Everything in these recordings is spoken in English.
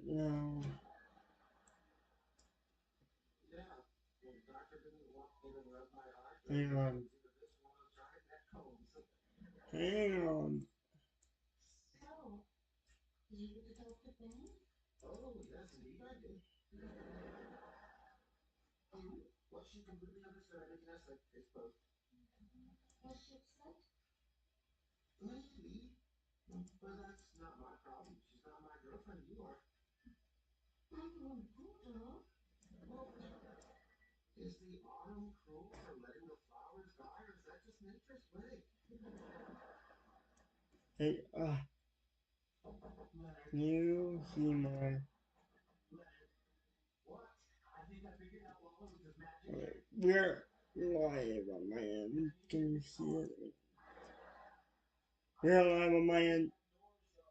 Now, hang on. Hang on. Hey, you see my. We're live on my end. Can you see it? We're live on my end.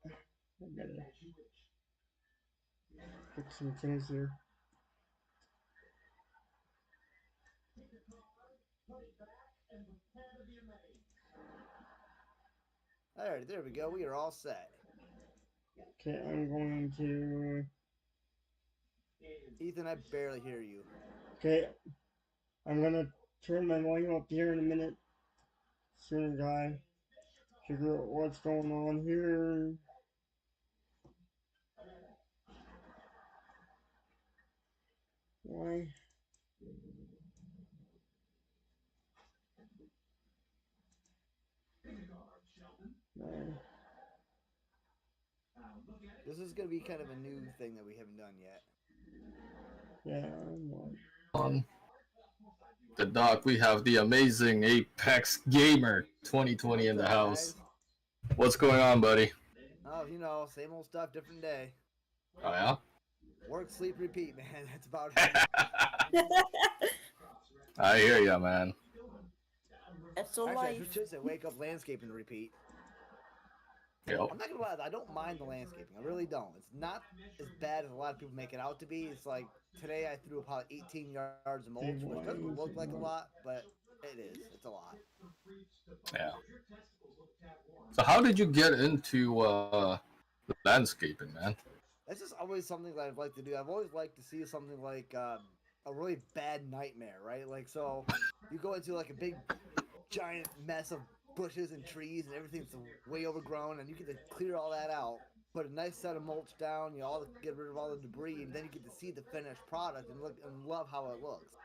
I gotta fix some things here. Alright, there we go. We are all set. Okay, I'm going to. Ethan, I barely hear you. Okay, I'm gonna turn my volume up here in a minute. As soon as I figure out what's going on here. Why? No. This is going to be kind of a new thing that we haven't done yet. Yeah, I'm like. On the dock, we have the amazing Apex Gamer 2020 in the house. Guys? What's going on, buddy? Oh, you know, same old stuff, different day. Oh, yeah? Work, sleep, repeat, man. That's about it. I hear ya, man. That's the Actually, life. I should say wake up, landscape, and repeat. Yep. I'm not gonna lie, I don't mind the landscaping. I really don't. It's not as bad as a lot of people make it out to be. It's like today I threw about 18 yards of mulch, which doesn't look like a lot, but it is. It's a lot. Yeah. So how did you get into landscaping, man? That's just always something that I'd like to do. I've always liked to see something like a really bad nightmare, right? Like, so you go into like a big, giant mess of bushes and trees and everything's way overgrown, and you get to clear all that out, put a nice set of mulch down, you all get rid of all the debris, and then you get to see the finished product and look and love how it looks.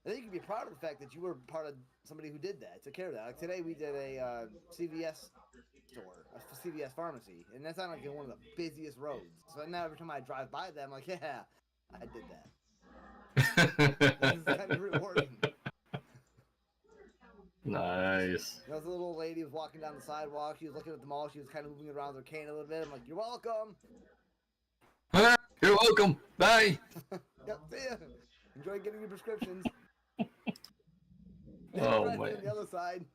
And then you can be proud of the fact that you were part of somebody who did that, took care of that. Like today we did a CVS store, a CVS pharmacy, and that's on like one of the busiest roads. So now every time I drive by that, I'm like, yeah, I did that. This is kind of rewarding. Nice. There was a little old lady who was walking down the sidewalk. She was looking at the mall. She was kind of moving around with her cane a little bit. I'm like, you're welcome. You're welcome. Bye. Yep, see ya. Enjoy getting your prescriptions. Oh, right man. on the other side.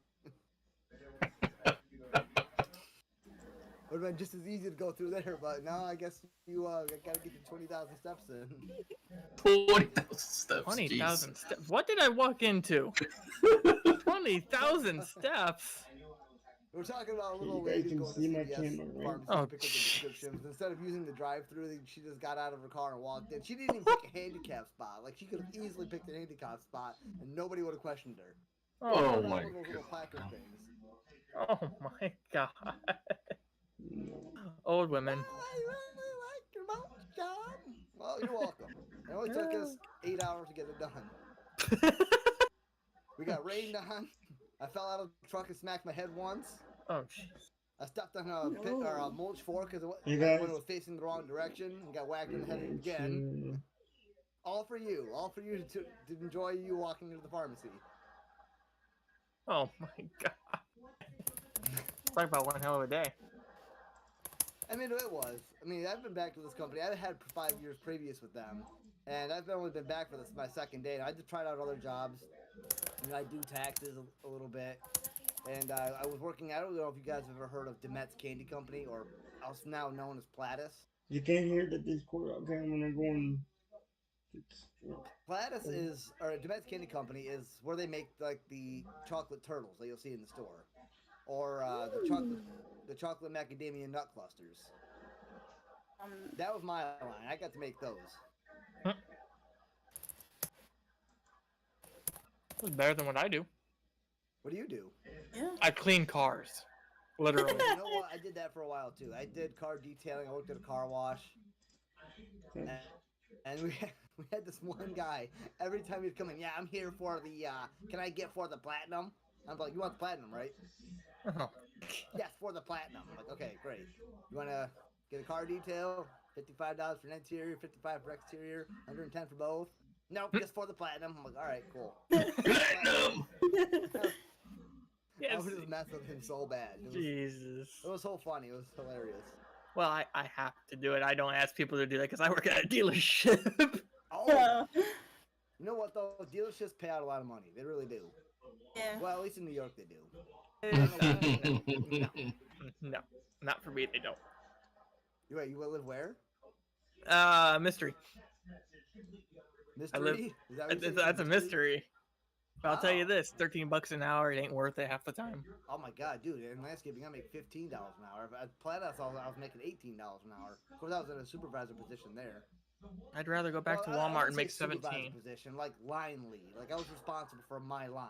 Would have been just as easy to go through there, but now I guess you gotta get your 20,000 steps in. 20,000 steps. 20,000 steps. What did I walk into? 20,000 steps. We're talking about a little You guys lady can going to see my CVS camera, right? pharmacy Oh, to pick up the prescriptions. Instead of using the drive-through, she just got out of her car and walked in. She didn't even pick a handicap spot. Like, she could have easily picked a handicap spot, and nobody would have questioned her. Oh, Those my little placard things. Oh my god. Old women. I really like your mulch, John. Well, you're welcome. It only took us 8 hours to get it done. We got rained on. I fell out of the truck and smacked my head once. Oh, jeez. I stepped on a pit or a mulch fork because You when guys- it was facing the wrong direction and got whacked in the head again. All for you. All for you to enjoy you walking into the pharmacy. Oh my god. Talk about one hell of a day. I mean, it was. I mean, I've been back to this company. I had 5 years previous with them, and I've only been back for this my second day. And I just tried out other jobs. And I do taxes a little bit, and I was working. I don't know if you guys have ever heard of Demet's Candy Company, or else now known as Platis. You can't hear the Discord. Okay, I'm gonna go and Platus is, or Domestic Candy Company is where they make like the chocolate turtles that you'll see in the store, or the chocolate macadamia nut clusters. That was my line. I got to make those. It's better than what I do. What do you do? Yeah. I clean cars. Literally. You know what? I did that for a while too. I did car detailing. I worked at a car wash, and we had this one guy. Every time he'd come in, yeah, I'm here for the. Can I get for the platinum? I'm like, you want the platinum, right? Oh. Yes, for the platinum. I'm like, okay, great. You want to get a car detail? $55 for an interior, $55 for exterior, $110 for both. Nope, just for the platinum. I'm like, all right, cool. Platinum. Yes. I was just messing with him so bad. Jesus. It was so funny. It was hilarious. Well, I have to do it. I don't ask people to do that because I work at a dealership. Oh, you know what though? Dealerships pay out a lot of money. They really do. Yeah. Well, at least in New York they do. No, not for me. They don't. Wait, you live where? Mystery. Mystery? live- Is that what you said? That's a mystery. But I'll tell you Wow. this: $13 an hour. It ain't worth it half the time. Oh my god, dude! In landscaping, I make $15 an hour. At Platus, I was making $18 an hour. Of course, I was in a supervisor position there. I'd rather go back to Well, I Walmart wouldn't and make say supervisor 17. Position like line lead. Like I was responsible for my line.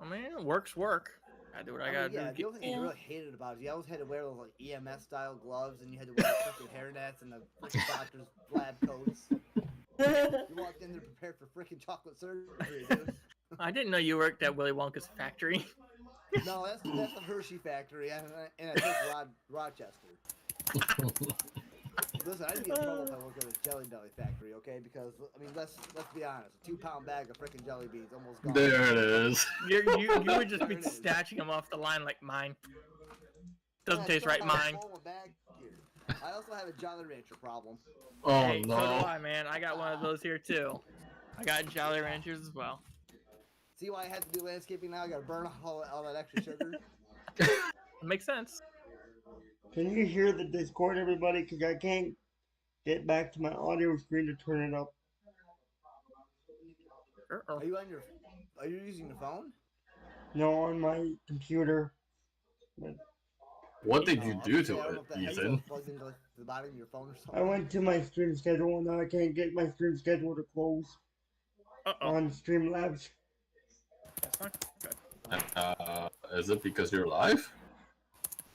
I mean, work's work. I do what I gotta Yeah, do. the only thing I Yeah. really hated about it, you always had to wear those like EMS style gloves, and you had to wear freaking hairnets and the freaking doctor's lab coats. You walked in there prepared for freaking chocolate surgery, dude. I didn't know you worked at Willy Wonka's factory. No, that's the Hershey factory, and I think Rochester. Listen, I'd be in trouble if I worked at a Jelly Belly factory, okay? Because I mean, let's be honest, a 2-pound bag of freaking jelly beans almost gone. There it is. You would just be There it is. snatching them off the line like mine. Doesn't Yeah, taste right, somehow mine. pull a bag here. I also have a Jolly Rancher problem. Oh Hey, so do no. I, man. I got one of those here too. I got Jolly Ranchers as well. See why I had to do landscaping now? I gotta burn all that extra sugar. It makes sense. Can you hear the Discord, everybody? Because I can't get back to my audio screen to turn it up. Uh-oh. Are you using the phone? No, on my computer. What did you Oh, do okay, I to don't know it, if that headphone's Ethan? plugged into like, the bottom of your phone or I something. went to my stream schedule and now I can't get my stream schedule to close Uh-oh. on Streamlabs. That's not good. Is it because you're live?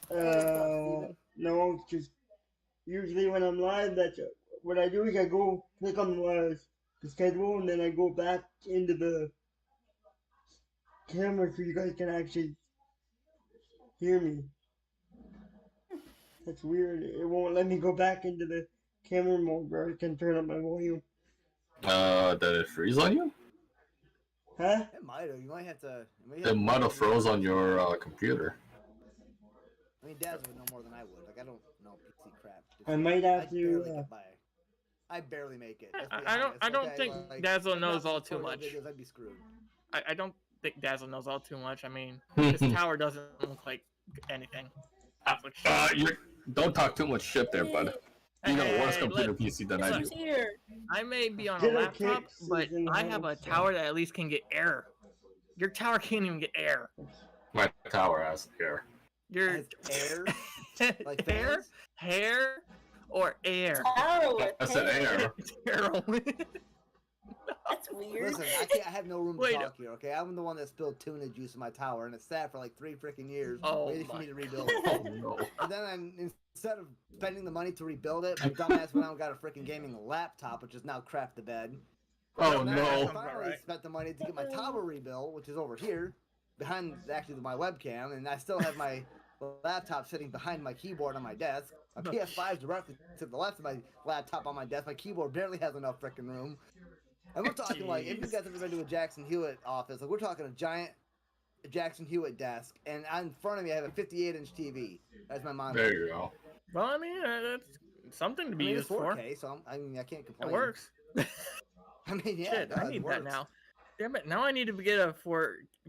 Steven? No, it's just usually when I'm live, that's what I do is I go click on the schedule and then I go back into the camera so you guys can actually hear me. That's weird. It won't let me go back into the camera mode where I can turn up my volume. Did it freeze on you? Huh? It might have. You might have to. It might have froze on your computer. I mean, Dazzo would know more than I would. Like, I don't know PC crap. I might have barely to. get by. I barely make it. let's be I don't honest, think okay? Dazzo if not knows for all too tutorial much. Videos, I'd be screwed. I don't think Dazzle knows all too much. I mean, his tower doesn't look like anything. Looks like shit. Don't talk too much shit there, bud. You got a worse Hey, computer look, PC than I look. do. Who's here? I may be on a Ditto laptop, Kicks is but in the I have a house. tower that at least can get air. Your tower can't even get air. My tower has air. Your Has air? Like hair, fans? hair, or air. Tower with I said hair. air. It's heroin. That's weird. Listen, I have no room to Wait talk here, okay? I'm the one that spilled tuna juice in my tower, and it sat for like 3 freaking years, Oh waiting for my me to rebuild it. Oh no. And then instead of spending the money to rebuild it, my dumbass went out and got a freaking gaming laptop, which is now crap to bed. Oh And then I no. finally Right. spent the money to get my tower rebuilt, which is over here, behind actually my webcam, and I still have my laptop sitting behind my keyboard on my desk. My PS5 is directly to the left of my laptop on my desk. My keyboard barely has enough freaking room. And we're talking like, if you guys ever been to a Jackson Hewitt office, like we're talking a giant Jackson Hewitt desk, and in front of me I have a 58-inch TV. That's my monitor. There you go. Well, I mean, that's something to I be mean, used it's for. 4K, so I can't It complain. works. I mean, yeah, Shit, it I does, need it that works. now. Damn it! Now I need to get a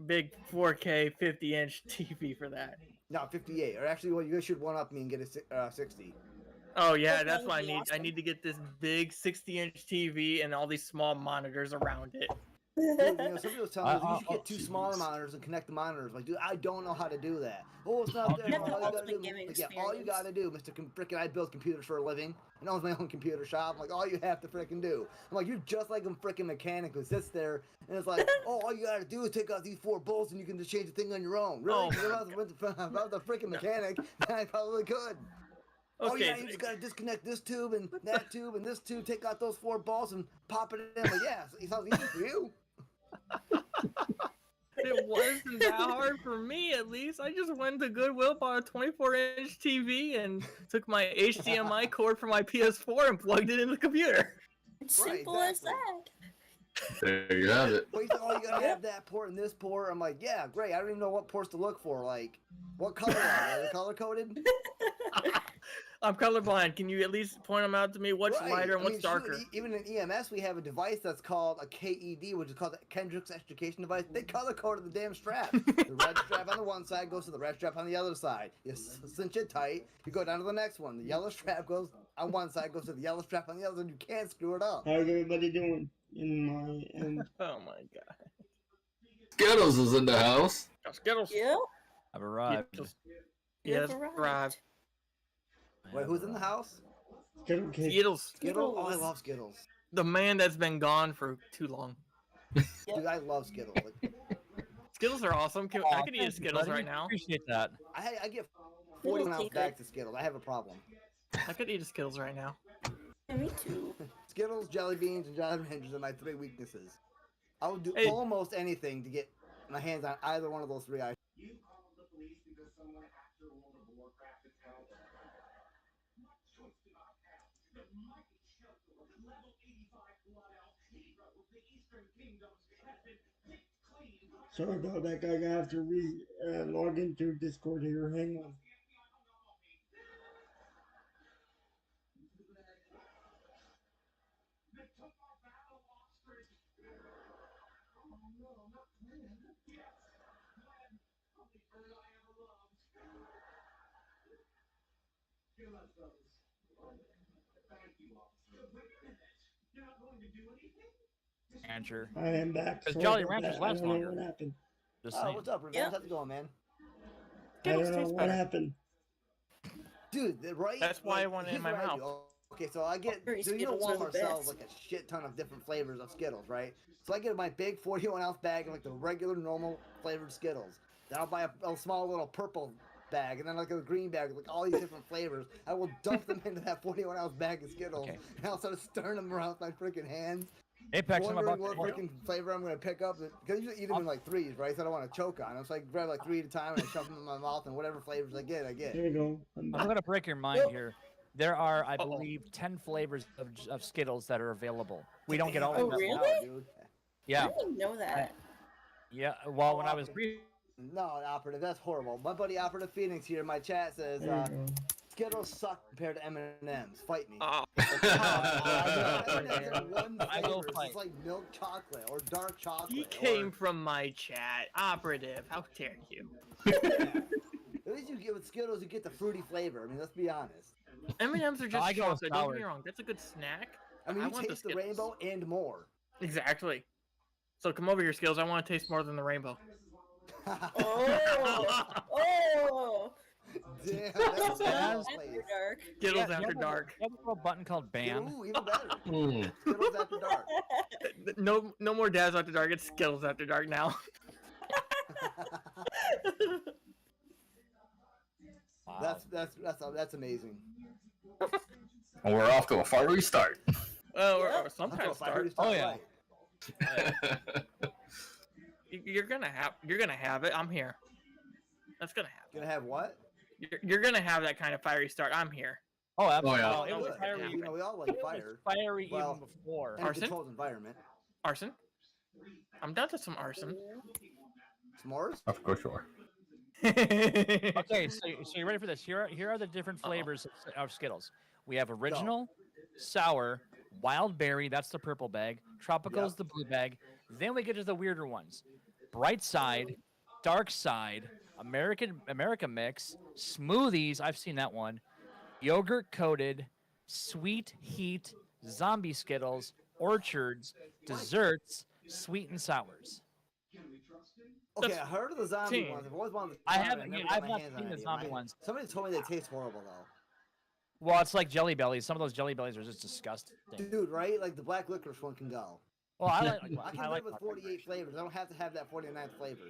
big 4K 50-inch TV for that. No, 58. Or actually, well, you guys should one up me and get a 60. Oh yeah, that's what I need. I need to get this big 60-inch TV and all these small monitors around it. Dude, somebody was telling me you should get two smaller monitors and connect the monitors. Like, dude, I don't know how to do that. Oh, it's not there. You have the All you gotta ultimate do, gaming like, yeah, all you gotta do, Mr. Frickin' I build computers for a living, and owns my own computer shop. I'm like, all you have to frickin' do. I'm like, you're just like a frickin' mechanic who sits there and it's like, oh, all you gotta do is take out these 4 bolts and you can just change the thing on your own. Really? If I was a frickin' mechanic, then I probably could. Oh yeah, you just gotta disconnect this tube and that tube and this tube, take out those 4 bolts and pop it in. Like, yeah, it sounds easy for you. It wasn't that hard for me, at least. I just went to Goodwill, bought a 24-inch TV, and took my HDMI cord from my PS4 and plugged it in the computer. It's simple as that. There you have it. Wait, oh, you gotta have that port and this port. I'm like, yeah, great. I don't even know what ports to look for. Like, what color are they? Color coded? I'm colorblind. Can you at least point them out to me? What's lighter and what's darker? Shoot, even in EMS, we have a device that's called a KED, which is called the Kendrick's Education Device. They color coded the damn strap. The red strap on the one side goes to the red strap on the other side. You cinch it tight. You go down to the next one. The yellow strap goes on one side, goes to the yellow strap on the other, and you can't screw it up. How's everybody doing in my end? Oh my god. Skittles is in the house. Skittles. Yeah. I've arrived. Yes, You've arrived. Wait, who's in the house? Skittle cake. Skittles. Skittles? Oh, I love Skittles. The man that's been gone for too long. Dude, I love Skittles. Like, Skittles are awesome. I could eat a Skittles right now. Appreciate that. I get 41-ounce bags of Skittles. I have a problem. I could eat a Skittles right now. Yeah, me too. Skittles, jelly beans, and Jolly Ranchers are my 3 weaknesses. I would do Hey. almost anything to get my hands on either one of those 3 items. Sorry about that, guy. I have to log into Discord here. Hang on. Rancher. I am back. Because Sorry Jolly about Ranchers that. last I don't know longer. what happened. Just Oh, saying. what's up, Revenge? Yeah. How's it going, man? I Skittles don't know taste what better. happened. Dude, right? That's why I want it in here's my what I mouth. do. Okay, so I get, Very so you know Skittles are the Walmart sells best. like a shit ton of different flavors of Skittles, right? So I get my big 41-ounce bag of like the regular, normal flavored Skittles. Then I'll buy a small little purple bag, and then like a green bag with like all these different flavors. I will dump them into that 41-ounce bag of Skittles, Okay. and I'll start stirring them around with my freaking hands. Apex, I'm Wondering about what to... freaking flavor I'm gonna pick up, because I usually eat them in like 3s, right? So I don't want to choke on them. So I grab like 3 at a time and I shove them in my mouth, and whatever flavors I get. There you go. I'm I'm back. going to break your mind here. There are, I believe, 10 flavors of Skittles that are available. We don't get all Oh, of them. really? Dude. Yeah. I didn't know that. Yeah. Well, when I was No, Operative, that's horrible. My buddy Operative Phoenix here in my chat says, There you go. Skittles suck compared to M&M's. Fight me. Oh, M&M's are one I will flavor. fight. It's like milk chocolate or dark chocolate. he came from my chat. Operative. How dare you? At least you get with Skittles, you get the fruity flavor. I mean, let's be honest. M&M's are just I go with chocolate. Don't get me sour. wrong. That's a good snack. I mean, I you want the taste the Skittles. rainbow and more. Exactly. So come over here, Skills. I want to taste more than the rainbow. Oh, oh. Damn, that's Yes. After dark. Skittles Yeah, after dark. You have a little button called ban. Ooh, even better. Mm. Skittles after dark. No more Dazzo after dark. It's Skittles after dark now. Wow. That's amazing. And we're off to a fiery start. Or some That's kind what of if I heard start. you Oh, right. You're gonna have it. I'm here. That's gonna happen. Gonna have what? You're gonna have that kind of fiery start. I'm here. Oh, absolutely. yeah. Oh, it was Good. fiery. You know, we all like fire. Fiery Well, even before. And a Arson? controlled environment. Arson. I'm down to some arson. S'mores? Of course you are. Okay, so you're ready for this. Here are the different flavors of Skittles. We have original, sour, wild berry, that's the purple bag, tropical is Yep. the blue bag. Then we get to the weirder ones. Bright side, dark side, America mix, smoothies, I've seen that one. yogurt coated, sweet heat, zombie Skittles, orchards, desserts, sweet and sours. Okay, That's I heard of the zombie 15. ones. I've always wanted to I try it. haven't. Never Yeah, got I've my not hands seen on the any. zombie ones. Somebody told me they taste horrible though. Well, it's like Jelly Bellies. Some of those Jelly Bellies are just disgusting. Dude, right? Like the black licorice one can go. Well, I like. I can live with 48 flavors. I don't have to have that 49th flavor.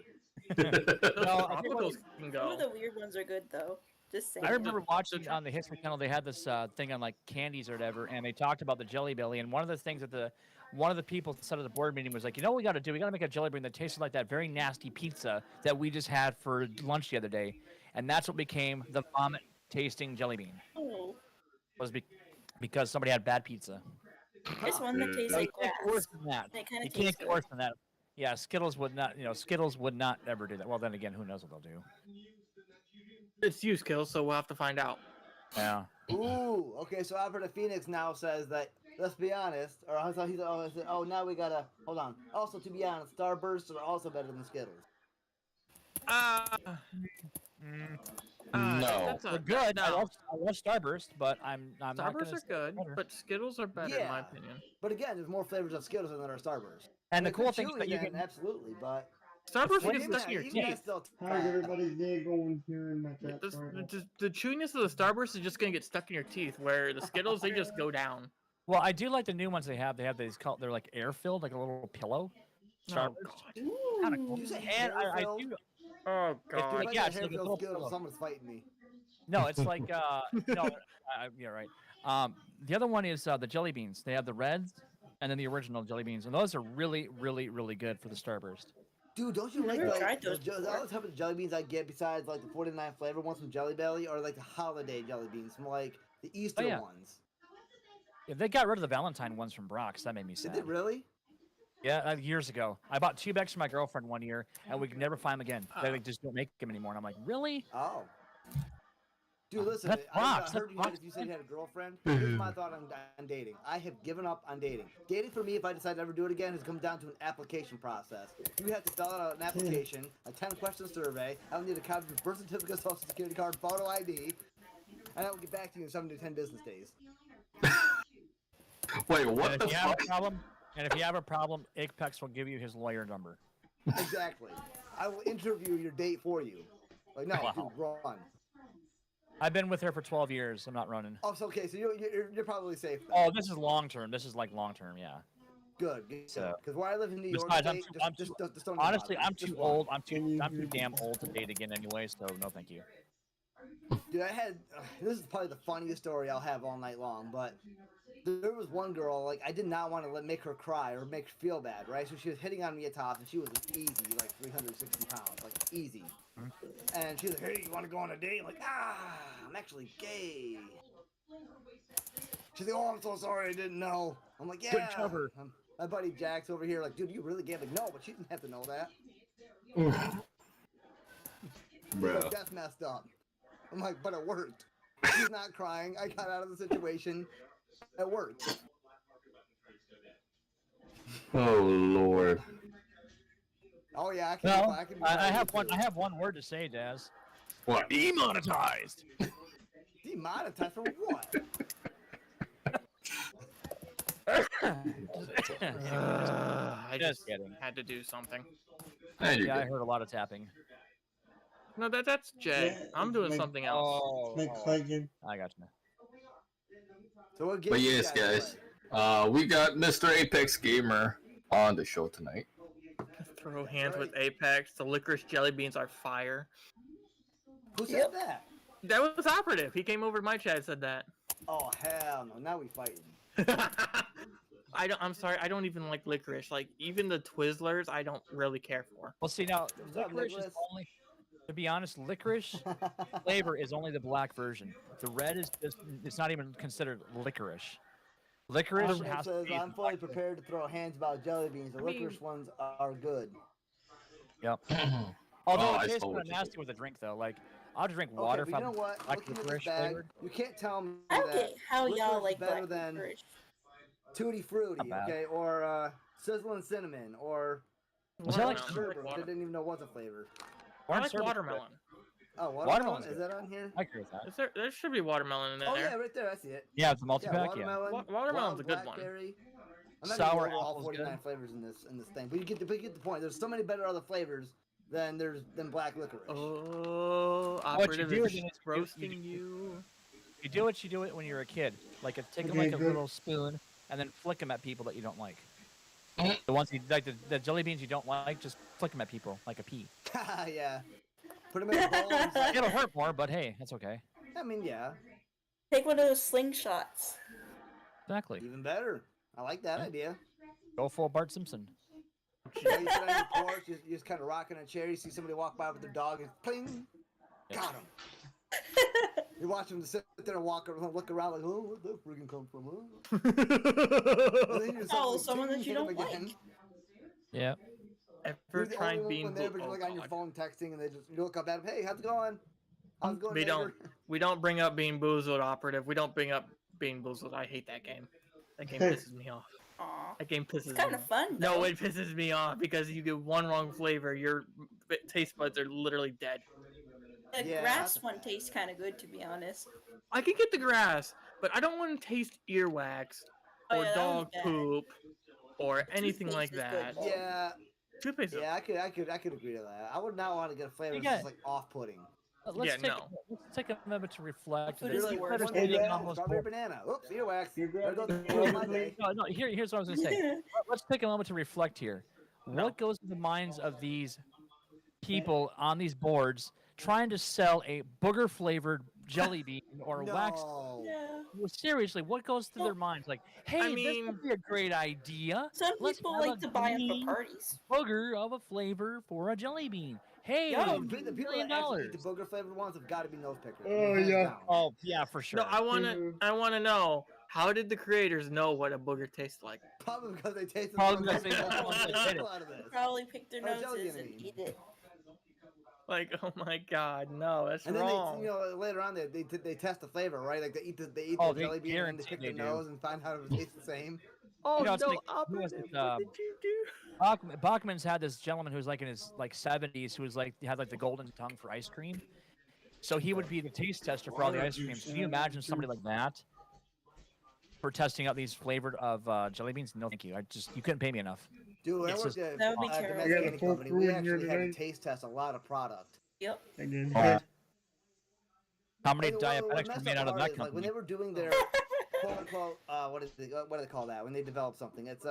Those No, I think tropicals can Some of go. the weird ones are good though. Just saying. I remember watching on the History Channel. They had this thing on like candies or whatever, and they talked about the Jelly Belly. And one of the things that one of the people said at the board meeting was like, you know what we got to do? We got to make a Jelly Bean that tasted like that very nasty pizza that we just had for lunch the other day, and that's what became the vomit tasting Jelly Bean. Oh, Was because somebody had bad pizza. there's one that tastes No, you like can't get worse grass. than that. It kind You of can't tastes get good. worse than that. Yeah, Skittles would not. Skittles would not ever do that. Well, then again, who knows what they'll do? It's you, Skills, so we'll have to find out. Yeah. Ooh, okay. So Alfred Phoenix now says that. Let's be honest. Or I thought now we gotta hold on. Also, to be honest, Starbursts are also better than Skittles. No. That's a, They're good. I no. love Starburst, but I'm not Starbursts gonna are say good, better. but Skittles are better in Yeah. my opinion. But again, there's more flavors of Skittles than there are Starbursts. And the If cool they're thing is chewy, that you then can. absolutely, but Starburst flavor gets is stuck in your even that's teeth. still How's everybody's day going here in my chat? The chewiness of the Starburst is just gonna get stuck in your teeth, where the Skittles they just go down. Well, I do like the new ones they have. They have these called. They're like air filled, like a little pillow. Oh Starburst. god. Kind of cool. Did you say And I hair-filled? do. Oh If god. I yeah, got it's hair like a filled little Skittles, pillow. someone's fighting me. No, it's like no. Yeah, right. The other one is the jelly beans. They have the reds and then the original jelly beans, and those are really, really, really good for the Starburst. Dude, don't you I've like never like tried the, those the before. other type of jelly beans I get besides like the 49 flavor ones from Jelly Belly or like the holiday jelly beans from like the Easter yeah. ones? Yeah, they got rid of the Valentine ones from Brock's. That made me Did sad. they really? Yeah, years ago. I bought 2 bags for my girlfriend one year, and we could never find them again. They like, just don't make them anymore. And I'm like, really? Oh. Dude, listen, That's I Brock's, heard that's you said you had a girlfriend. Here's my thought on dating. I have given up on dating. Dating for me, if I decide to ever do it again, has come down to an application process. You have to fill out an application, a 10-question survey. I will need a copy of your birth certificate, social security card, photo ID, and I will get back to you in 7 to 10 business days. Wait, And what if the you have fuck? a problem, Apex will give you his lawyer number. Exactly. I will interview your date for you. Like, no, Wow. dude, run. I've been with her for 12 years. I'm not running. Oh, so okay, so you're probably safe then. Oh, this is long term. This is like long term, yeah. Good. So- Because where I live in New York, Besides, State, just don't even honestly, bother. I'm Just too run. old. I'm too damn old to date again anyway. So no, thank you. Dude, I had this is probably the funniest story I'll have all night long, but there was one girl, like I did not want to make her cry or make her feel bad, right? So she was hitting on me at tops, and she was easy, like 360 pounds, like easy. And she's like, "Hey, you want to go on a date?" I'm like, I'm actually gay. She's like, "Oh, I'm so sorry, I didn't know." I'm like, "Yeah." cover. My buddy Jack's over here, like, "Dude, you really gay?" I'm like, "No, but she didn't have to know that." He's like, Bruh. "That's messed up." I'm like, "But it worked." She's not crying. I got out of the situation. It worked. Oh lord. Oh yeah, I can. Well, I can. Be I proud of have you, one. too. I have one word to say, Daz. What? Demonetized. Demonetized for what? I Just just kidding. had to do something. Hey, you're Yeah, I good. heard a lot of tapping. No, that's Jay. Yeah, I'm doing like- something else. Like clicking. I got you. So what game But you yes, guys guys, we got Mr. Apex Gamer on the show tonight. Throw hands with Apex. The licorice jelly beans are fire. play? Who said Yep. that? That was operative. He came over to my chat and said that. Oh hell no! Now we fighting. I'm sorry. I don't even like licorice. Like even the Twizzlers, I don't really care for. Well, see now, up, licorice is Nicholas? only. To be honest, licorice flavor is only the black version. The red is just—it's not even considered licorice. Licorice Alfred has to says, be "I'm the fully black version. prepared to throw hands about jelly beans. The I mean- licorice ones are good." Yep. Oh, Although I it tastes saw kind what of you nasty did. with a drink, though. Like I'll just drink water Okay, if but you I'm know what? like Looking at this licorice bag, flavored. you can't tell me I don't that get how licorice y'all is like better black than licorice. Tutti Frutti, Not bad. okay, or sizzling cinnamon, or Was that like orange Watermelon. sherbet, which I didn't even know was a flavor. I Orange like sherbet's good. watermelon. Oh, watermelon? Watermelon's Is good. that on here? I agree with that. There should be watermelon in there. Oh yeah, right there. I see it. Yeah, it's a multi-pack. Yeah. Watermelon. Watermelon's a wild good one. blackberry. I'm not Sour gonna go over all apple's 49 good. flavors in this thing, but you get the point. There's so many better other flavors than black licorice. Oh, What you operative do is is roasting you. You do it when you're a kid. Like if taking Okay, like a good. little spoon and then flick them at people that you don't like. The ones you like, the jelly beans you don't like, just flick them at people like a pea. Yeah. Put them in a bowl. And just, It'll hurt more, but hey, that's okay. I mean, yeah. Take one of those slingshots. Exactly. Even better. I like that idea. Go full Bart Simpson. You know, you sit on your porch, you're just kind of rocking a chair. You see somebody walk by with their dog, and pling, got him. You watch them sit there and look around like, oh, where'd that freaking come from? Huh? And then you're Oh, like, someone ting, that you hit 'em don't again. like. Yeah. Ever You're the tried only being one when they're like on your phone texting, and you look up at them. Hey, how's it going? How's it going, neighbor? We don't bring up Being Boozled, operative. We don't bring up Being Boozled. I hate that game. That game pisses me off. Aw. That game pisses It's me kind off. of fun. No, though. it pisses me off because you get one wrong flavor, your taste buds are literally dead. The Yeah, grass that's a one fact. tastes kind of good, to be honest. I can get the grass, but I don't want to taste earwax Oh, or yeah, that one's dog bad. poop or anything Toothpaste like is good. that. Yeah, Toothpaste. yeah, I could agree to that. I would not want to get a flavor You that's got- like off-putting. Let's take a moment to reflect. Food There's is the like worst. better Hey, stating Dad. on those Strawberry boards. banana. Oops, earwax. You There grab goes the my day. No, here's what I was gonna say. Let's take a moment to reflect here. No. What goes through the minds of these people on these boards trying to sell a booger flavored jelly bean or wax? No. Yeah. Well, seriously, what goes through their minds? Like, hey, this mean- would be a great idea. Some Let's people have like a to buy them green for parties. booger of a flavor for a jelly bean. Hey, Yeah, The people $1 that million. actually eat the booger flavored ones have got to be nose pickers. Oh, hands yeah. down. Oh yeah, for sure. No, I wanna know, how did the creators know what a booger tastes like? Probably because they tasted Probably the because they most know what they did it. out of this. Probably pick their Oh, jelly noses bean. and eat it. Like, oh my god, no, that's And then wrong. they, later on they test the flavor, right? Like they eat the Oh, the they jelly bean and then they guarantee pick they their do. nose and find out if it tastes the same. Oh You know, it's no, like- who was operative, it, what did you do? Bachman's had this gentleman who's like in his 70s who was like had like the golden tongue for ice cream. So he would be the taste tester for all the ice creams. Can you imagine somebody like that for testing out these flavored of jelly beans? No, thank you. You couldn't pay me enough. Dude, when I It's worked just- at That would be a terrible. I got a domestic full company, crew we in here actually had to today. taste test a lot of product. Yep. Again. How many What diabetics messed were made up out of part that is, like, when company? they were doing their quote unquote what do they call that when they develop something? It's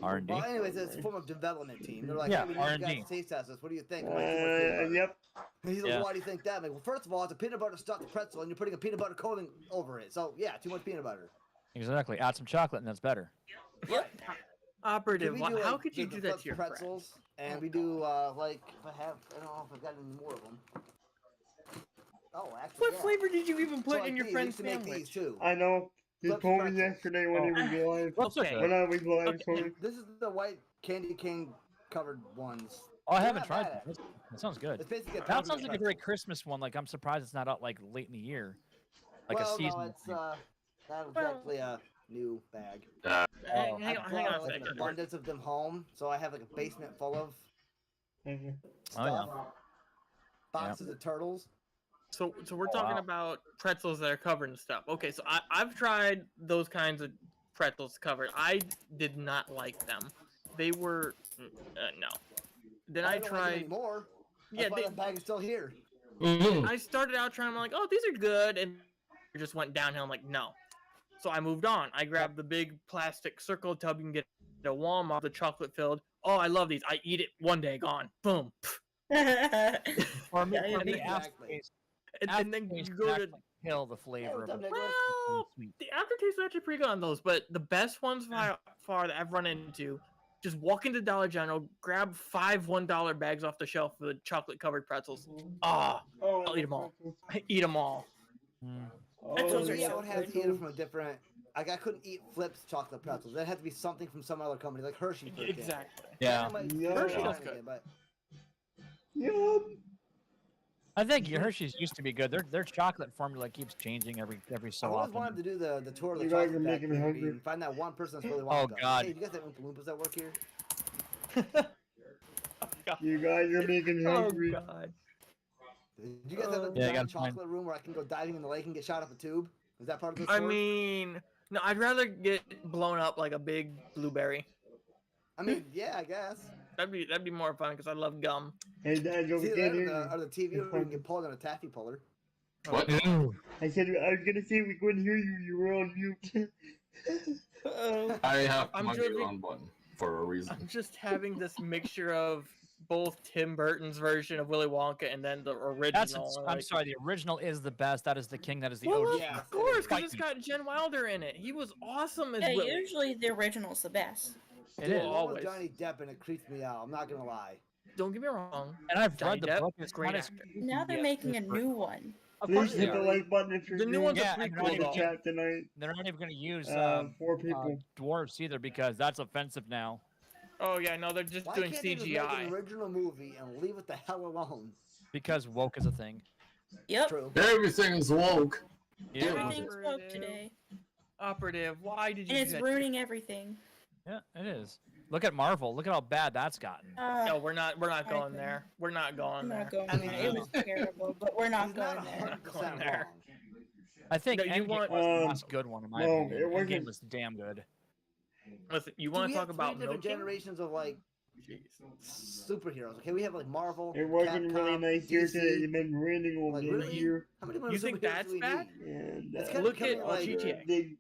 R&D. well, anyways, it's a form of development team. They're like, Yeah, hey, we need you R&D. guys to taste test this. What do you think? I'm like, "Too much peanut butter." Yep. And he's like, Yeah. why do you think that? I'm like, well, first of all, it's a peanut butter stuffed pretzel, and you're putting a peanut butter coating over it. So yeah, too much peanut butter. Exactly. Add some chocolate and that's better. Yep. Operative, We do, how like, could you the do that flipped to your pretzels? friend? And we do like if I don't know if I've got any more of them. Oh, actually, What yeah. flavor did you even So, put like in your these, friend's we used to make these sandwich? too. I know. You Flipped told me pretzels. yesterday when he was live. What's Okay. When I was live, Okay. told me. This is the white candy cane covered ones. Oh, I They're haven't not tried bad, that. That sounds good. It's basically a That peppermint sounds like a pretzel. very Christmas one. Like I'm surprised it's not out like late in the year, like well, a seasonal. no, it's thing. not Well- exactly a new bag. Hang on I a brought like an second. abundance of them home, so I have like a basement full of Thank you. stuff. Oh, Boxes of turtles. So we're talking wow. about pretzels that are covered in stuff. Okay, so I've tried those kinds of pretzels covered. I did not like them. They were no. Then I don't like them tried. anymore. Yeah, That's why they, that bag is still here. I started out trying. I'm like, oh, these are good, and it just went downhill. I'm like, no. So I moved on. I grabbed the big plastic circle tub you can get at Walmart, the chocolate filled. Oh, I love these. I eat it one day, gone. Boom. For me, Yeah, for me exactly. aftertaste, And then you go to. actually kill the flavor of what's up, it. Nicholas? Well, Sweet. the aftertaste is actually pretty good on those, but the best ones far that I've run into, just walk into Dollar General, grab 5 $1 bags off the shelf for the chocolate covered pretzels. Ah, Oh, I'll eat 'em all. I eat them all. Mm. Pretzels For are me, I so would have to eat it from a different. Like I couldn't eat Flips chocolate pretzels. That had to be something from some other company, like Hershey. For example. Exactly. Yeah, Yeah. Hershey does good. But Yum. I think Hershey's used to be good. Their chocolate formula keeps changing every I so always often. wanted to do the tour of the You guys chocolate are making me factory hungry. and find that one person that's really wanted to go. God. Hey, do you guys have Oompa Loompas that work here? You guys are making me Oh hungry. God. Do you guys have a Yeah, I giant gotta find- chocolate room where I can go diving in the lake and get shot up a tube? Is that part of the I sport? mean, no, I'd rather get blown up like a big blueberry. I mean, yeah, I guess. That'd be more fun because I love gum. Hey, Dad, don't See get that in. or the TV where you can get pulled on a taffy puller. What? I said I was gonna say we couldn't hear you. You were on mute. Uh-oh. I have I'm my driven- mute on button for a reason. I'm just having this mixture of both Tim Burton's version of Willy Wonka and then the original. I'm sorry, the original is the best. That is the king. That is the Well, OG. Yeah. of course, because Fight it's me. got Jen Wilder in it. He was awesome as Yeah, Willy. usually the original's the best. It is. The one always. with Johnny Depp and it creeps me out. I'm not gonna lie. Don't get me wrong. And I've Johnny read the Depp, book. It's great kind of actor. Now they're making a new one. Of Please course they hit the are. like button if you're The new new. one's a Yeah, prequel, and Join the though. chat tonight. They're not even going to use 4 people. dwarves either because that's offensive now. Oh yeah, no, they're just Why doing can't they just make an CGI. original movie and leave it the hell alone? Because woke is a thing. Yep. True. Everything is woke. Yeah, Everything's woke today. Operative, why did you? And it's do that? ruining everything. yeah, it is. Look at Marvel. Look at how bad that's gotten. No, we're not going couldn't. there. We're not I'm going there. not going I mean, there. It was terrible, but we're not He's going not there. 100% Going there. wrong. I think No, you Endgame want- was the last good one in my no, opinion. it wasn't. Endgame was damn good. Listen, you Do want we to have talk three about different milking? generations of like Jeez. superheroes? Okay, we have like Marvel. It wasn't really Capcom, nice here DC. today. It's been raining all Like, day really? here. How many more You think superheroes that's do we bad? need? And It's kinda Look at like GTA. Big,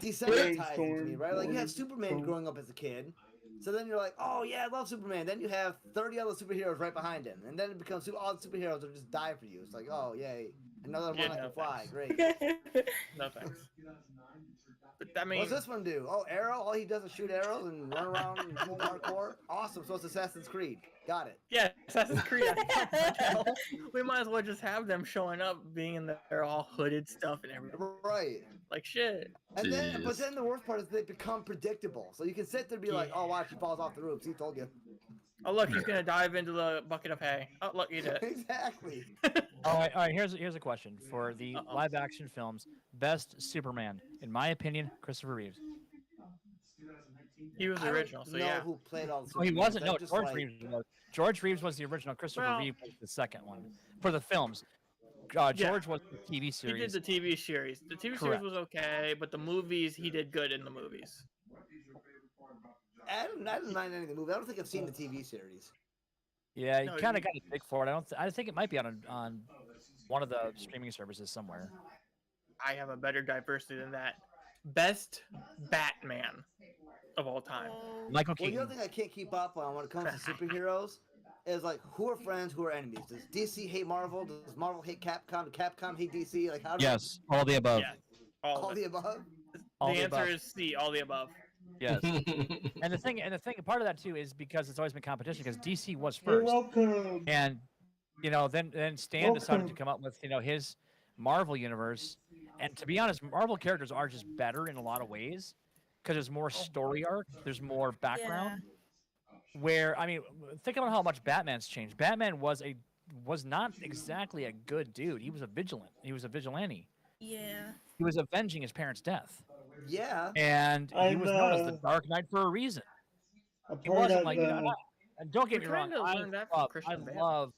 Desensitizing to me, Brainstorm, right? Like you had brainstorm. Superman growing up as a kid. So then you're like, oh yeah, I love Superman. Then you have 30 other superheroes right behind him. And then it becomes all the superheroes will just die for you. It's like, oh yay. Another Yeah, one I no can fly. thanks. Great. No thanks. But I mean, What's this one do? Oh, arrow? All he does is shoot arrows and run around and do parkour? Awesome. So it's Assassin's Creed. Got it. yeah, Assassin's Creed. We might as well just have them showing up, being in their all hooded stuff and everything. Right. Like shit. And then, but Jeez. then the worst part is they become predictable. So you can sit there and be like, oh, watch, he falls off the roof. See, told you. Oh look, he's gonna dive into the bucket of hay. Oh look, he did. Exactly. All right. Here's a question for the Uh-oh. live action films. Best Superman, in my opinion, Christopher Reeves. He was I the don't original, so know yeah. who played all the Oh, he Supermans. wasn't. I'm No, just George like- Reeves was. George Reeves was the original. Christopher Well- Reeve was the second one for the films. George was the TV He did series. the TV series. The TV series Correct. was okay, but the movies he did good in the movies. I didn't mind any of the movie. I don't think I've seen the TV series. Yeah, he No, kind you- of got a big for it. I think it might be on one of the streaming services somewhere. I have a better diversity than that. Best Batman of all time. Michael Well, the Keaton. other thing I can't keep up on when it comes to superheroes is like who are friends, who are enemies. Does DC hate Marvel? Does Marvel hate Capcom? Does Capcom hate DC? Like how? Do Yes, all the above. Yeah, all All of the it. above. All The the answer above. is C, all the above. Yes. And the thing, part of that too is because it's always been competition. Because DC was You're first, welcome. and then Stan decided to Welcome. come up with his Marvel universe. And to be honest, Marvel characters are just better in a lot of ways because there's more story arc, there's more background. Where I mean, think about how much Batman's changed. Batman was not exactly a good dude. He was a vigilant. He was a vigilante. Yeah. He was avenging his parents' death, Yeah. and he I'm, was known as the Dark Knight for a reason. A He part wasn't of like, the, and don't get We me wrong, kinda learned that from Christian Bale.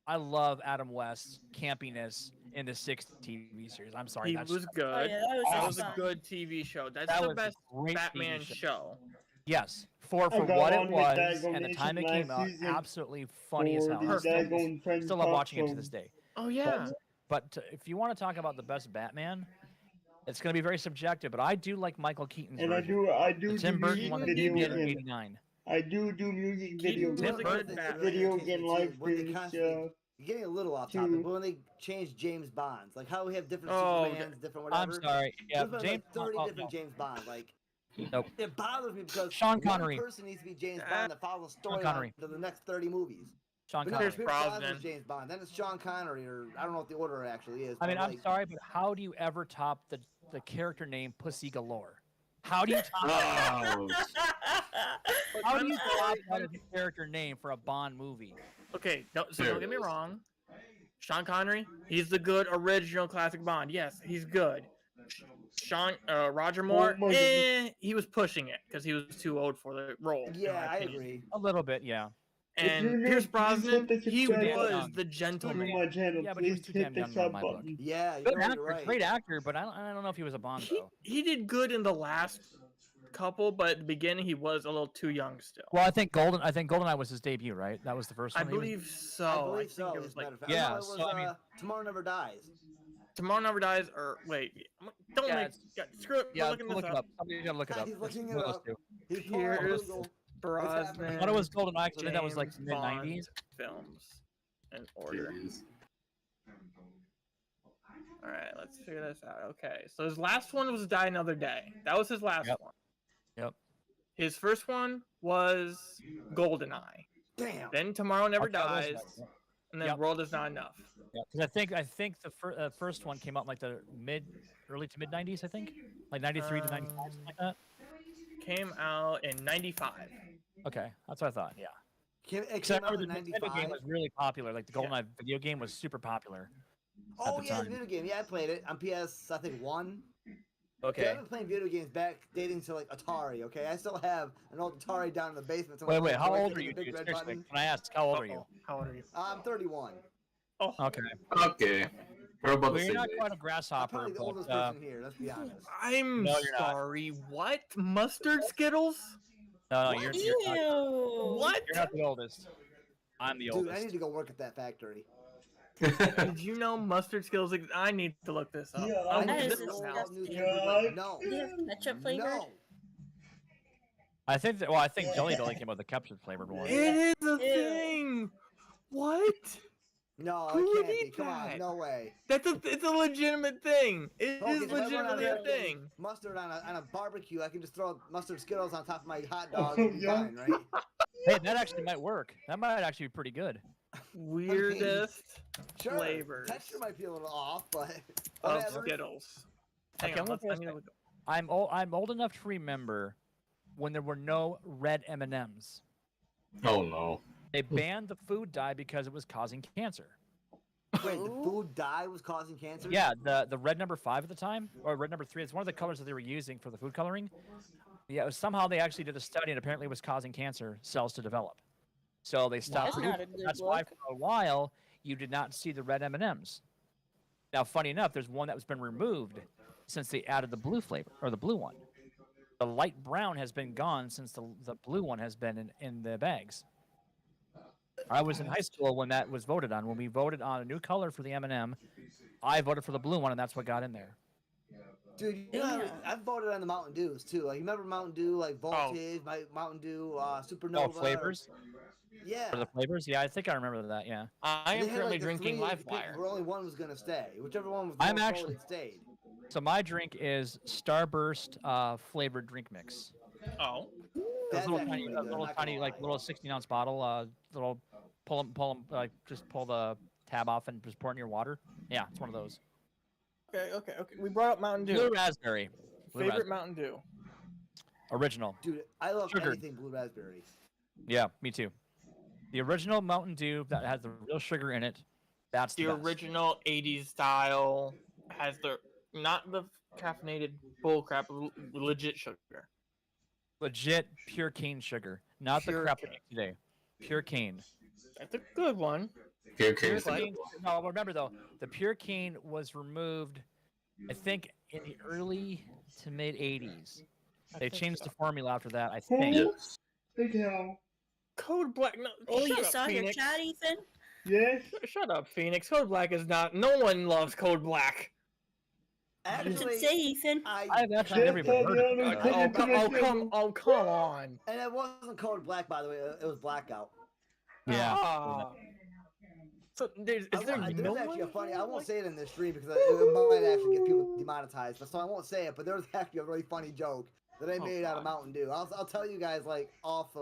I love Adam West's campiness in the sixth TV series. I'm sorry, He that's was Oh, good. yeah, that was That was a awesome. good TV show. That's That the was a best great Batman TV show. show. yes, for I got what on it with was that and the time it came last out, season absolutely funny as for hell. the I still, Daggone Friends still love talk watching it to show. this day. Oh yeah. But if you want to talk about the best Batman, it's going to be very subjective. But I do like Michael Keaton's And I version. do The Tim do Burton music one that he video did in and '89. I do music Keaton video was a Tim good Burton- Batman. video It and irritates me live too, when they streams. constantly- You're getting a little off topic, to- but when they change James Bonds, like how we have different Oh, Supermans, different I'm whatever. sorry. Yeah, There's been James. like 30 oh, different no. James Bonds. Like, Nope. it bothers me because Sean Connery. one person needs to be James Ah, Bond that follows the Sean storyline Connery. to the next 30 movies. Sean But no, Connery. Pierce Pierce Brosnan. Brosnan's James Bond. Then it's Sean Connery, or I don't know what the order actually is. I mean, but, I'm like, sorry, but how do you ever top the character name Pussy Galore? How do you top Oh, How do you top that as a character name for a Bond movie? Okay, no, so There don't it get me is. wrong. Sean Connery, he's the good original classic Bond. Yes, he's good. Roger Moore, Well, Mike- he was pushing it because he was too old for the role. in yeah, my I opinion. agree. A little bit, yeah. If you're And new, Pierce please hit Brosnan, the he subscribe was button. the to gentleman. my channel. Yeah, but he was Please too hit damn the young in sub my book. button. Yeah, you Good know, actor, you're right. great actor, but I don't know if he was a Bond though. He did good in the last couple, but at the beginning he was a little too young still. Well, I think GoldenEye was his debut, right? That was the first I one. he was- believe so. I believe think so. it As was a matter like of fact. Yeah, No, it was so, I mean- Tomorrow Never Dies. Tomorrow Never Dies, or wait, don't Yeah, make screw it. Yeah, we're looking look this it up. Somebody gotta look it up. He's It's looking one it of those up. two. He's pulling up Pierce Google. Brosnan. I thought it was GoldenEye. I think that was like James mid '90s. Bond films in order. Jeez. All right, let's figure this out. Okay, so his last one was Die Another Day. That was his last Yep. one. Yep. His first one was GoldenEye. Damn. Then Tomorrow Never Okay, that was Dies, right, and then Yep. World Is Not Enough. Yeah, because I think the first one came out in like the early to mid '90s. I think like '93 to '95, something like that. Came out in '95. Okay, that's what I thought. Yeah. It Because I came out remember in the Nintendo game 95. was really popular. Like the GoldenEye video game was super popular. Oh the yeah, the time. video game. Yeah, I played it on PS. I think 1. I've Okay. been playing video games back dating to like Atari. Okay, I still have an old Atari down in the basement. Wait, somewhere. how Like, old are the you, big dude? red Seriously, button. can I ask how old are you? Uh-oh. How old are you? I'm 31. Oh, Okay. Okay. We're about Well, the you're same not age. quite a I'm grasshopper, probably the oldest but person here. Let's be honest. I'm No, you're not. sorry. What? Mustard Skittles? no, you're not. Ew. What? You're not the oldest. I'm the Dude, oldest. I need to go work at that factory. Did you know mustard Skittles? I need to look this up. Yeah, I'll I look That this is up now. disgusting. No. Do you have ketchup flavored? No. I think I think Jelly Belly came out with the ketchup flavored one. It is a Ew. thing. What? No, Who it would can't be. eat Come that? on, no way. It's a legitimate thing. It Okay, is if I run out of legitimately a fucking thing. Mustard on a barbecue, I can just throw mustard Skittles on top of my hot dog Oh, and be yeah. fine, right? Hey, that actually might work. That might actually be pretty good. Weirdest Sure. flavors Texture might be a little off, but of whatever. Skittles. Hang Okay, on, look I at need to this. look- I'm old enough to remember when there were no red M&Ms. Oh no. They banned the food dye because it was causing cancer. Wait, the food dye was causing cancer? Yeah, the red number 5 at the time, or red number 3. It's one of the colors that they were using for the food coloring. Yeah, it was, somehow they actually did a study and apparently it was causing cancer cells to develop. So they stopped. That's not a good That's why look. for a while you did not see the red M&Ms. Now, funny enough, there's one that was been removed since they added the blue flavor or the blue one. The light brown has been gone since the blue one has been in the bags. I was in high school when that was voted on. When we voted on a new color for the M&M, I voted for the blue one, and that's what got in there. Dude, you know, Yeah. I've voted on the Mountain Dews too. Like, you remember Mountain Dew, like Voltage, Mountain Dew, Supernova? Oh, flavors? Yeah. For the flavors? Yeah, I think I remember that, yeah. I They am had, currently like, the drinking three that you picked Livewire. Where only one was gonna stay. Whichever one was the I'm most actually- voted stayed. So my drink is Starburst flavored drink mix. Oh, Those That's little actually tiny, pretty that good, little not tiny, gonna like lie. little 16-ounce bottle. Little pull them, like just pull the tab off and just pour it in your water. Yeah, it's one of those. okay. We brought up Mountain Blue Dew. raspberry. Blue Favorite raspberry. Mountain Dew. Original. Dude, I love Sugar. anything blue raspberry. Yeah, me too. The original Mountain Dew that has the real sugar in it. That's The the best. original '80s style has the not the caffeinated bullcrap, legit sugar. Legit pure cane sugar, not Pure the crap cane. they make today. Pure cane. That's a good one. Here Pure came cane. No, remember though, the pure cane was removed, I think, in the early to mid '80s. They changed the formula after that, I think. Yes. Big hell. Code Black. No, Oh, shut you up, saw your Phoenix. chat, Ethan? Yes. Shut up, Phoenix. Code Black is not. No one loves Code Black. You Actually, should say, Ethan. I've actually never Just even tell heard the of other it. kid Oh, into my channel. come on. and it wasn't called black, by the way. It was blackout. Yeah. Ah. So is there There's no actually a one funny. who I won't likes- say it in this stream because it might actually get people demonetized. But so I won't say it. But there was actually a really funny joke that I Oh, made out of God. Mountain Dew. I'll tell you guys like off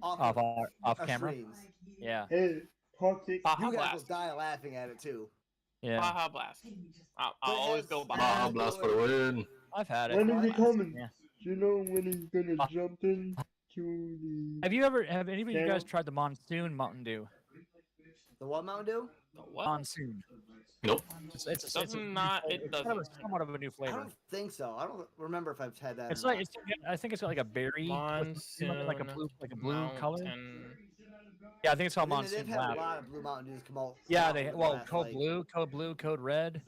Off our camera. streams. Yeah. Hey, toxic. Baja You guys will Blast. die laughing at it too. Yeah. Baja Blast. I'll But always yes, go Baja. Baja Blast for the win. I've had it. When is he coming? Yeah. Do you know when he's gonna Uh, jump in to the? Have any of you guys Yeah. tried the Monsoon Mountain Dew? The what Mountain Dew? What? Monsoon. Nope. It's Doesn't not- it it's kind of a, doesn't. somewhat of a new I flavor. don't think so. I don't remember if I've had that. It's or like not. I think it's got like a berry, with Monsoon like a blue color. Mountain Yeah, I think it's called And then Monsoon they've had a Blast. lot of Blue Mountain Dews come out. Yeah, out they in the well, last, Code like- Blue, Code Red.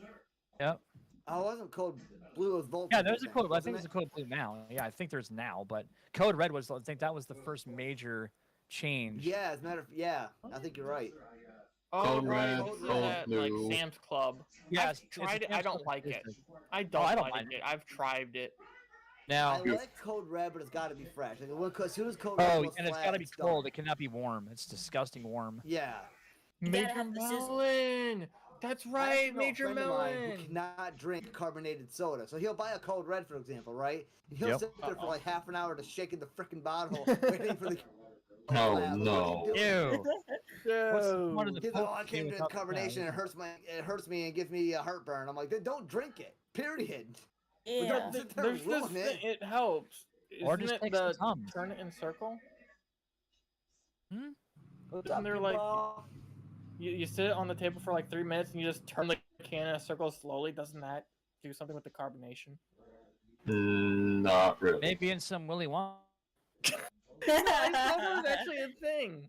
Yep. Oh, it wasn't Code Blue. It was Volt. Yeah, there's a Code. I wasn't think there's it? a Code Blue now. Yeah, I think there's now, but Code Red was. I think that was the first major change. Yeah, as a matter of yeah, I think you're right. Oh, Code right, Red, those are Code at, Blue. like Sam's Club. Yeah, I've tried it. I don't like it. I I don't don't like mind it. I've tried it. Now, I like Code Red, but it's got to be fresh. Like, as soon as Code Red oh, goes and it's flat, got to be it's done. cold. It cannot be warm. It's disgusting warm. Yeah. You gotta Major have the sizzle. Melon. That's I right, actually know a Major friend of mine who Melon. cannot drink carbonated soda. So he'll buy a Code Red, for example, right? And he'll Yep. sit there for like half an hour just shaking the freaking bottle, waiting for the. Oh, What are you no. doing? Ew. What's the point of the He's like, oh, I Coke can't drink without- carbonation. yeah. It hurts me and gives me a heartburn. I'm like, then don't drink it. Period. Yeah. Sit there There's and this ruin it. thing, it helps. Or Isn't just it take the some Tums. turn it in circle? What's Isn't up, there, like, ball? You sit on the table for like 3 minutes and you just turn the can in a circle slowly. Doesn't that do something with the carbonation? Not really. Maybe in some Willy Wonka. I thought that was actually a thing.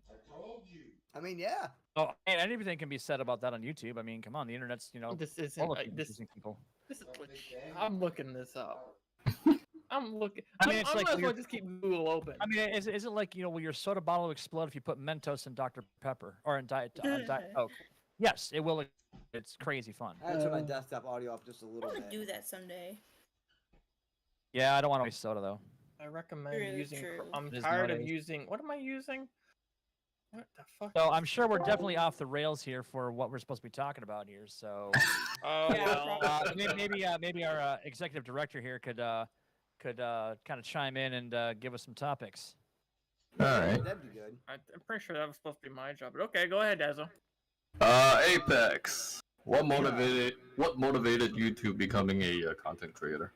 I mean, yeah. Oh, and anything can be said about that on YouTube. I mean, come on, the internet's This isn't full of this. confusing people. This is legit. I'm looking this up. I'm looking. I mean, it's I like might as when well you're- just keep Google open. I mean, is it like, will your soda bottle will explode if you put Mentos in Dr. Pepper or in Diet Coke? Yes, it will. It's crazy fun. I had to turn my desktop audio up just a I little want bit. to do that someday. Yeah, I don't want to waste soda though. I recommend Really using. true. I'm It is tired of nowadays. using. What am I using? What the fuck? So I'm sure we're definitely off the rails here for what we're supposed to be talking about here. So Oh Yeah, well. maybe our executive director here could kind of chime in and give us some topics. All right. That'd be good. I'm pretty sure that was supposed to be my job, but okay, go ahead, Dazzo. Apex. What motivated you to becoming a content creator?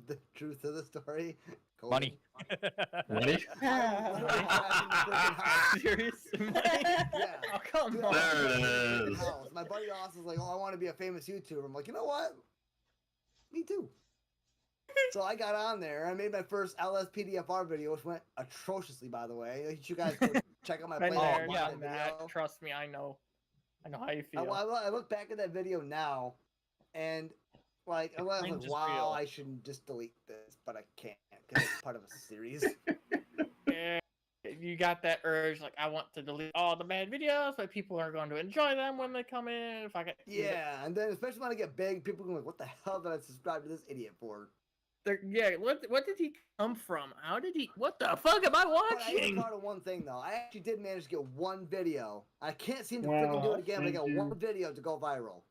The truth of the story. COVID. Money. Money? Serious? Yeah. Oh come Dude, on. There it freaking is. house. My buddy Austin's like, oh, I want to be a famous YouTuber. I'm like, you know what? Me too. So I got on there. I made my first LSPDFR video, which went atrociously, by the way. You guys go check out my Been playlist. there, and watch yeah, that Matt, video. trust me, I know how you feel. I look back at that video now, and like, I was Cringe like, is wow, real. I shouldn't just delete this, but I can't because it's part of a series. Yeah, you got that urge, like I want to delete all the bad videos, but people are going to enjoy them when they come in. If I get Yeah, and then especially when I get big, people go like, what the hell did I subscribe to this idiot for? yeah, what did he come from? How did he? What the fuck am I But I am watching? proud of one thing though. I actually did manage to get one video. I can't seem to freaking do Wow, it again, but I got thank one you. video to go viral.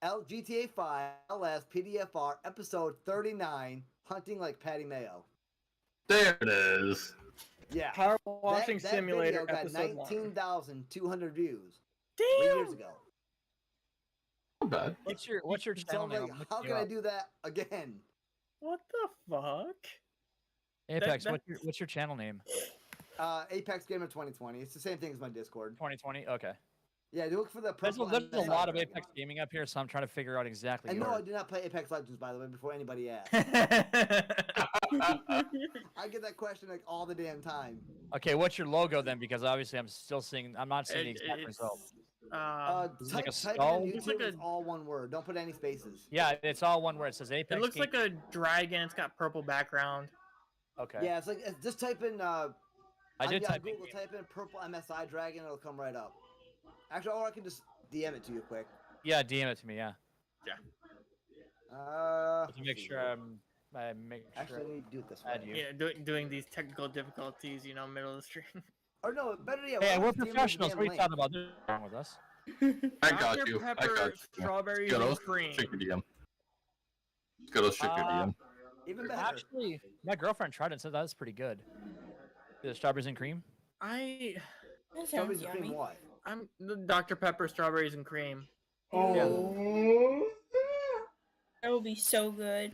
GTA 5 LS PDFR episode 39, hunting like Patty Mayo. There it is. Yeah. Power washing that simulator video got episode 1. 19,200 views 3 years Damn. ago. Not bad. What's your So channel I'm name? like, I'm looking how you can I up. do that again? What the fuck? Apex, that- what's your channel name? APEXGAMER2020. It's the same thing as my Discord. 2020. Okay. Yeah, you look for the There's purple. a MSI lot of dragon. Apex gaming up here, so I'm trying to figure out exactly. And no, yours. I do not play Apex Legends, by the way, before anybody asks. I get that question like all the damn time. Okay, what's your logo then? Because obviously I'm not seeing the exact It's, result. Is it like a Type skull? it in Looks YouTube, like it's all one word. Don't put any spaces. Yeah, it's all one word. It says Apex. it looks like a dragon. It's got purple background. Okay. Yeah, it's like just type in. I did yeah, type Google, in. type in purple MSI dragon, it'll come right up. Actually, or I can just DM it to you quick. Yeah, DM it to me. Yeah. Uh, To make sure I make Actually, sure. I need to do it this Add way. you. Yeah, doing these technical difficulties, middle of the stream. Or no, better yet. Hey, why we're don't you DM me the professionals. damn What are you link? talking about? What's wrong with us? I got Dr. you. I Pepper, got you. strawberries, Skittles, and cream. check your DM. Skittles, check your DM. Even better. Actually, my girlfriend tried it and said that was pretty good. The strawberries and cream. I That Strawberries sounds and cream yummy. what? I'm the Dr. Pepper, strawberries, and cream. Oh. That would be so good.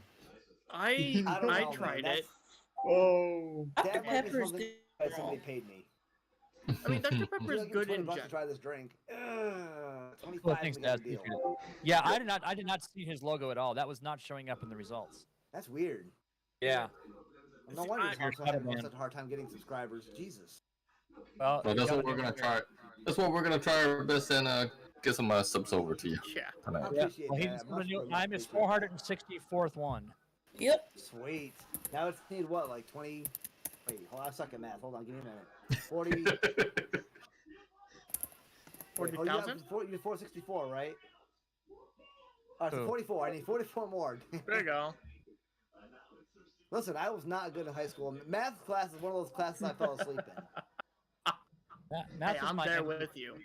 I I don't know, man, tried that's- it. Oh. Dr. That might be Pepper's something good. that somebody paid me. I mean, Dr. Would you Pepper's like to give good me in $20 to general. try this drink. Well, 25 thanks, is a good Dad. deal. Appreciate it. Yeah, I did not see his logo at all. That was not showing up in the results. That's weird. Yeah. No wonder I- he's having man. such a hard time getting subscribers. Jesus. Well, So that's you what we're gonna try. That's what we're gonna try our best and get some subs over to you Yeah. I tonight. Yeah. appreciate Well, that. I'm his 464th one. Yep. Sweet. Now it's need what, like 20? Wait, hold on, I suck at math. Hold on, give me a minute. 40. Wait, oh, yeah, 40,000? you're 464, right? Alright, so Who? 44. I need 44 more. There you go. Listen, I was not good in high school. Math class is one of those classes I fell asleep in. Math Hey, is I'm my there enemy. with you.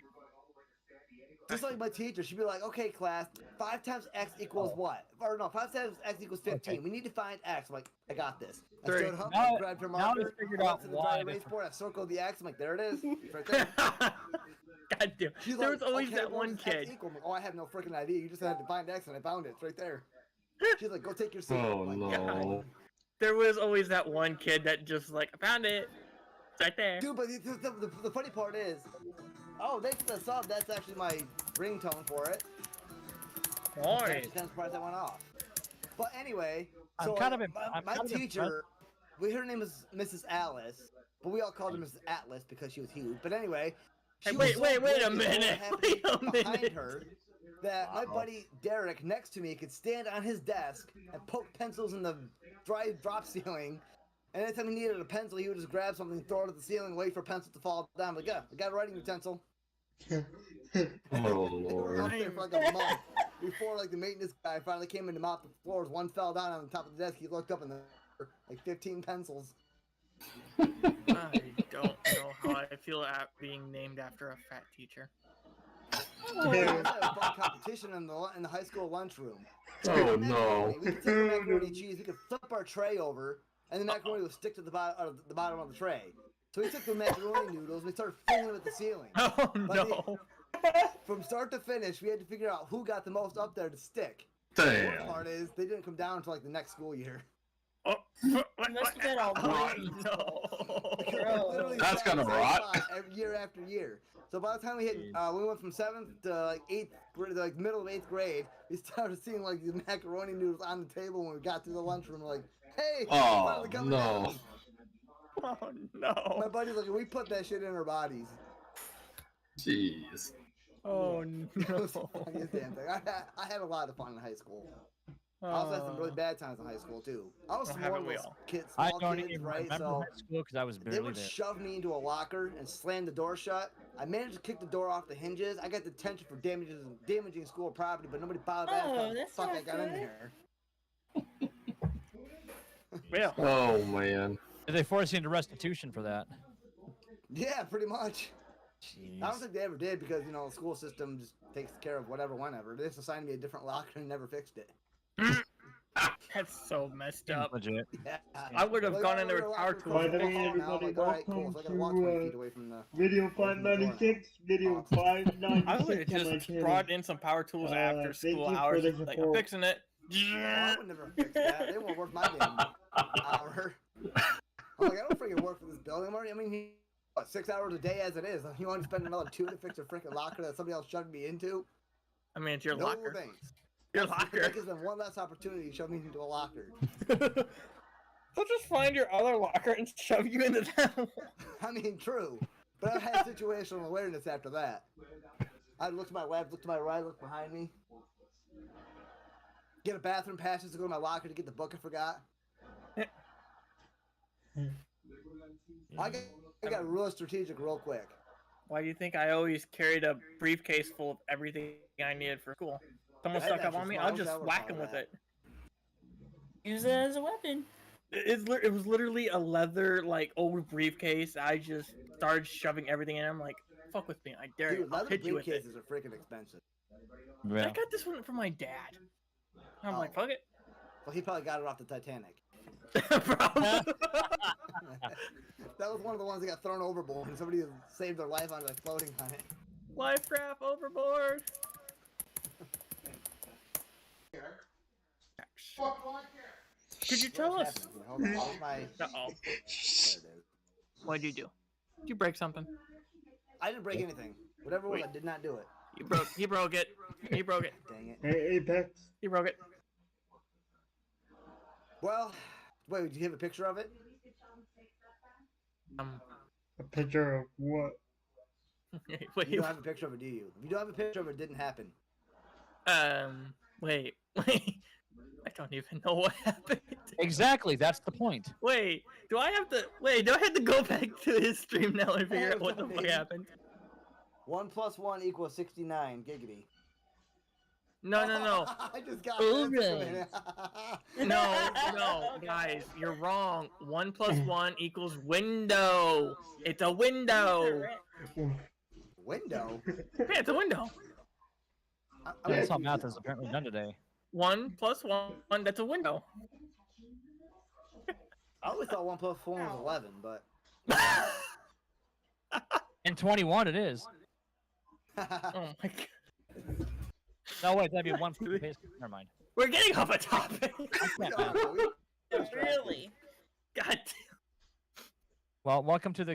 Just like my teacher, she'd be like, okay, class, 5 times x equals what? Or no, 5 times x equals 15. Okay. We need to find x. I'm like, I got this. I Three. stood up, Now- I grabbed her now I marker, figured I went out to the why dry erase this- board, I circled the x. I'm like, there it is. It's right there. God damn. She's There like, was always okay, that what one does x kid. equal? I'm like, oh, I have no freaking idea. You just had to find x, and I found it. It's right there. She's like, go take your seat. Oh I'm like, no. There was always that one kid that just like, I found it. It's right there. Dude, but the funny part is, oh, thanks for the sub. That's actually my ringtone for it. I'm Nice. kind of surprised that went off. But anyway, I'm so kind of my teacher, her name is Mrs. Alice, but we all called her Mrs. Atlas because she was huge. But anyway, Hey, she wait was so a big and minute. all Wait a happening behind minute. her that my Wow. buddy Derek next to me could stand on his desk and poke pencils in the dry drop ceiling. And anytime he needed a pencil, he would just grab something, throw it at the ceiling, wait for a pencil to fall down. Like, yeah, I got a writing utensil. Oh They were lord. up there for like a month before like the maintenance guy finally came in to mop the floors. One fell down on the top of the desk. He looked up and there were like 15 pencils. I don't know how I feel at being named after a fat teacher. We had a fun competition in the high school lunchroom. Oh no. We could take the macaroni and cheese. We could flip our tray over, and the macaroni would stick to the bottom of the tray. So we took the macaroni noodles and we started filling them at the ceiling. Oh no. From start to finish, we had to figure out who got the most up there to stick. The worst Damn. part is they didn't come down until like the next school year. Oh, You must have been all Rotten. bloody. no. Literally That's sat in gonna the same rot. spot Year after year. So by the time we hit, we went from 7th to like 8th, like middle of 8th grade. We started seeing like these macaroni noodles on the table when we got to the lunchroom. We're like, hey, Oh, finally coming no. down. Oh My no. buddy's like, we put that shit in our bodies. Jeez. Oh It was the no. funniest damn thing. I had a lot of fun in high school. I also had some really bad times in high school too. I was Well, small haven't we little all? kids, I small don't kids, even right? remember So high school because I was they barely would there. shove me into a locker and slam the door shut. I managed to kick the door off the hinges. I got detention for damaging school property, but nobody bothered to ask Oh, how the that's fuck I not got in good. there. Well, Oh man. Did they force you into restitution for that? Yeah, pretty much. Jeez. I don't think they ever did because, you know, the school system just takes care of whatever, whenever. They just assigned me a different locker and never fixed it. that's so messed up. Legit. Yeah. I would have Like, gone oh, in there we're with power locker tools. By closed the the way, hall now. I'm everybody, like, all right, cool. So I gotta walk 20 welcome feet to away from the... video from the door now. 596, video Oh. 596 I would have on my just channel. brought in some power tools after thank school you for hours. the Like, I'm support. fixing it. Oh, I would never fix that. They won't work my damn hour. I'm like, I don't freaking work for this building. I mean, what, 6 hours a day as it is. You want to spend another 2 to fix a freaking locker that somebody else shoved me into? I mean, it's your No locker. thanks. Your That locker. gives them one less opportunity to shove me into a locker. They'll just find your other locker and shove you into that one. I mean, true. But I've had situational awareness after that. I look to my left, look to my right, look behind me. Get a bathroom pass just to go to my locker to get the book I forgot. I got real strategic real quick. Why do you think I always carried a briefcase full of everything I needed for school? Someone That's stuck up actually on me, smart. I'll I just would whack follow them with that. it. Use it as a weapon. It was literally a leather, like, old briefcase. I just started shoving everything in. I'm like, fuck with me. I dare you. Dude, I'll leather hit you with it. briefcases are freaking expensive. I Yeah. got this one from my dad. I'm like, Oh. fuck it. Well, he probably got it off the Titanic. Probably. That was one of the ones that got thrown overboard and somebody saved their life on it, like floating on it. Life raft overboard. Could you tell What's us? happening? Hold on, where's my... Uh-oh. There it is. What'd you do? Did you break something? I didn't break anything. Whatever it was, Wait. I did not do it. He broke it. He broke it. Dang it. Hey, Apex. He broke it. Well, wait, did you have a picture of it? A picture of what? Wait, You don't have a picture of it, do you? If you don't have a picture of it, it didn't happen. wait. I don't even know what happened. Exactly, that's the point. Wait, do I have to go back to his stream now and figure out what the fuck happened? 1 + 1 = 69. Giggity. No. I just got Alright. No, guys, you're wrong. 1 + 1 = window. It's a window. Window? Yeah, it's a window. That's how math is apparently done today. 1 + 1, that's a window. I always thought 1 + 4 was 11, but. In 21, it is. Oh my god. No, wait, that'd be one. Never mind. We're getting off a topic. Really? God damn. Well, welcome to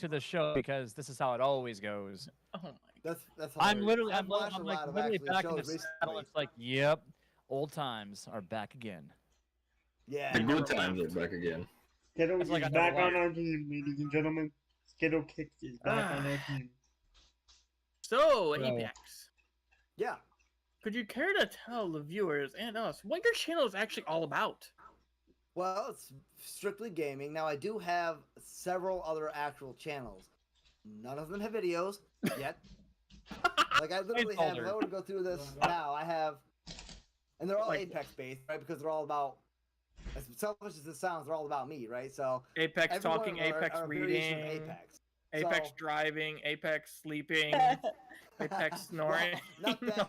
the show because this is how it always goes. Oh my. That's I'm hilarious. literally, I've watched a I'm like lot of literally actually back in the shows saddle. recently. It's like, yep, old times are back again. Yeah. The good times are back again. Skittle That's is like I back never on our team, ladies and gentlemen. Skittle Kicks is back on our team. So, No. Apex, Yeah. could you care to tell the viewers and us what your channel is actually all about? Well, it's strictly gaming. Now, I do have several other actual channels. None of them have videos yet. Like, I literally have, if I were to go through this now, I have, and they're all Like- Apex based, right? Because they're all about, as selfish as it sounds, they're all about me, right? So, Apex every one talking, of them Apex are a variation of reading, Apex. Apex So- driving, Apex sleeping, Apex snoring.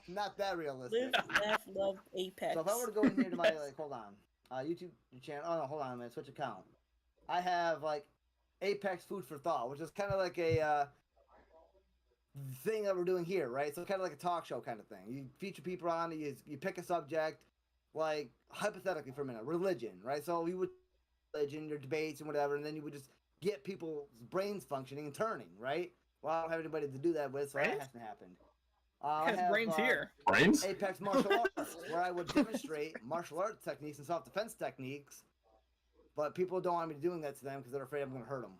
Not that realistic. Live, laugh, love, Apex. So if I were to go in here to my, like, hold on, YouTube channel, oh no, hold on a minute, switch account. I have, like, Apex Food for Thought, which is kind of like a, thing that we're doing here, right? So kind of like a talk show kind of thing. You feature people on it, you pick a subject, like, hypothetically for a minute, religion, right? So you would, religion, your debates and whatever, and then you would just get people's brains functioning and turning, right? Well, I don't have anybody to do that with, so that Brains? hasn't happened. I Has have, brains here. Brains? Apex martial arts, where I would demonstrate martial arts techniques and self-defense techniques, but people don't want me doing that to them because they're afraid I'm going to hurt them.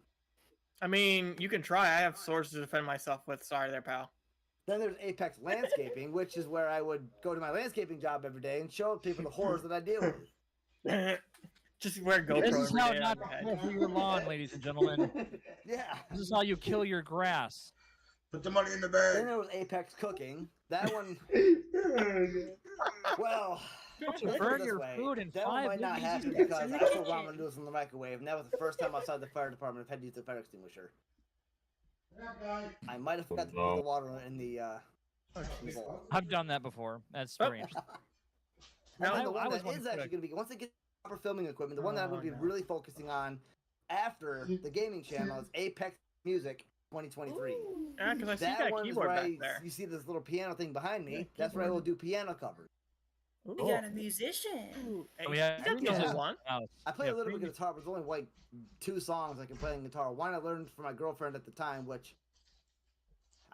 I mean, you can try. I have swords to defend myself with. Sorry there, pal. Then there's Apex landscaping, which is where I would go to my landscaping job every day and show people the horrors that I deal with. Just wear GoPro This is every how day not on to your kill head. for your lawn, ladies and gentlemen. Yeah. This is how you kill your grass. Put the money in the Then bag. there was Apex cooking. That one, well, Don't let's you put it burn this your way. food in That one 5 might not easy happen steps. because I put ramen noodles in the microwave, and that was the first time outside the fire department I've had to use the fire extinguisher. I might have forgot to put the water in the bowl. I've done that before. That's Oh. very interesting. And I- then the I one was that one is to actually cook. going to be, once they get proper filming equipment, the one that I'm going to be Oh, no. really focusing on after the gaming channel is Apex Music 2023. Yeah, because I see That that one is keyboard where back there. you see this little piano thing behind me. That's where I will do piano covers. We got a musician. Ooh, hey, We have you got three the only musicians one. in the house. I play Yeah, a little three bit of guitar, but there's only like 2 songs I can play on guitar. One I learned from my girlfriend at the time, which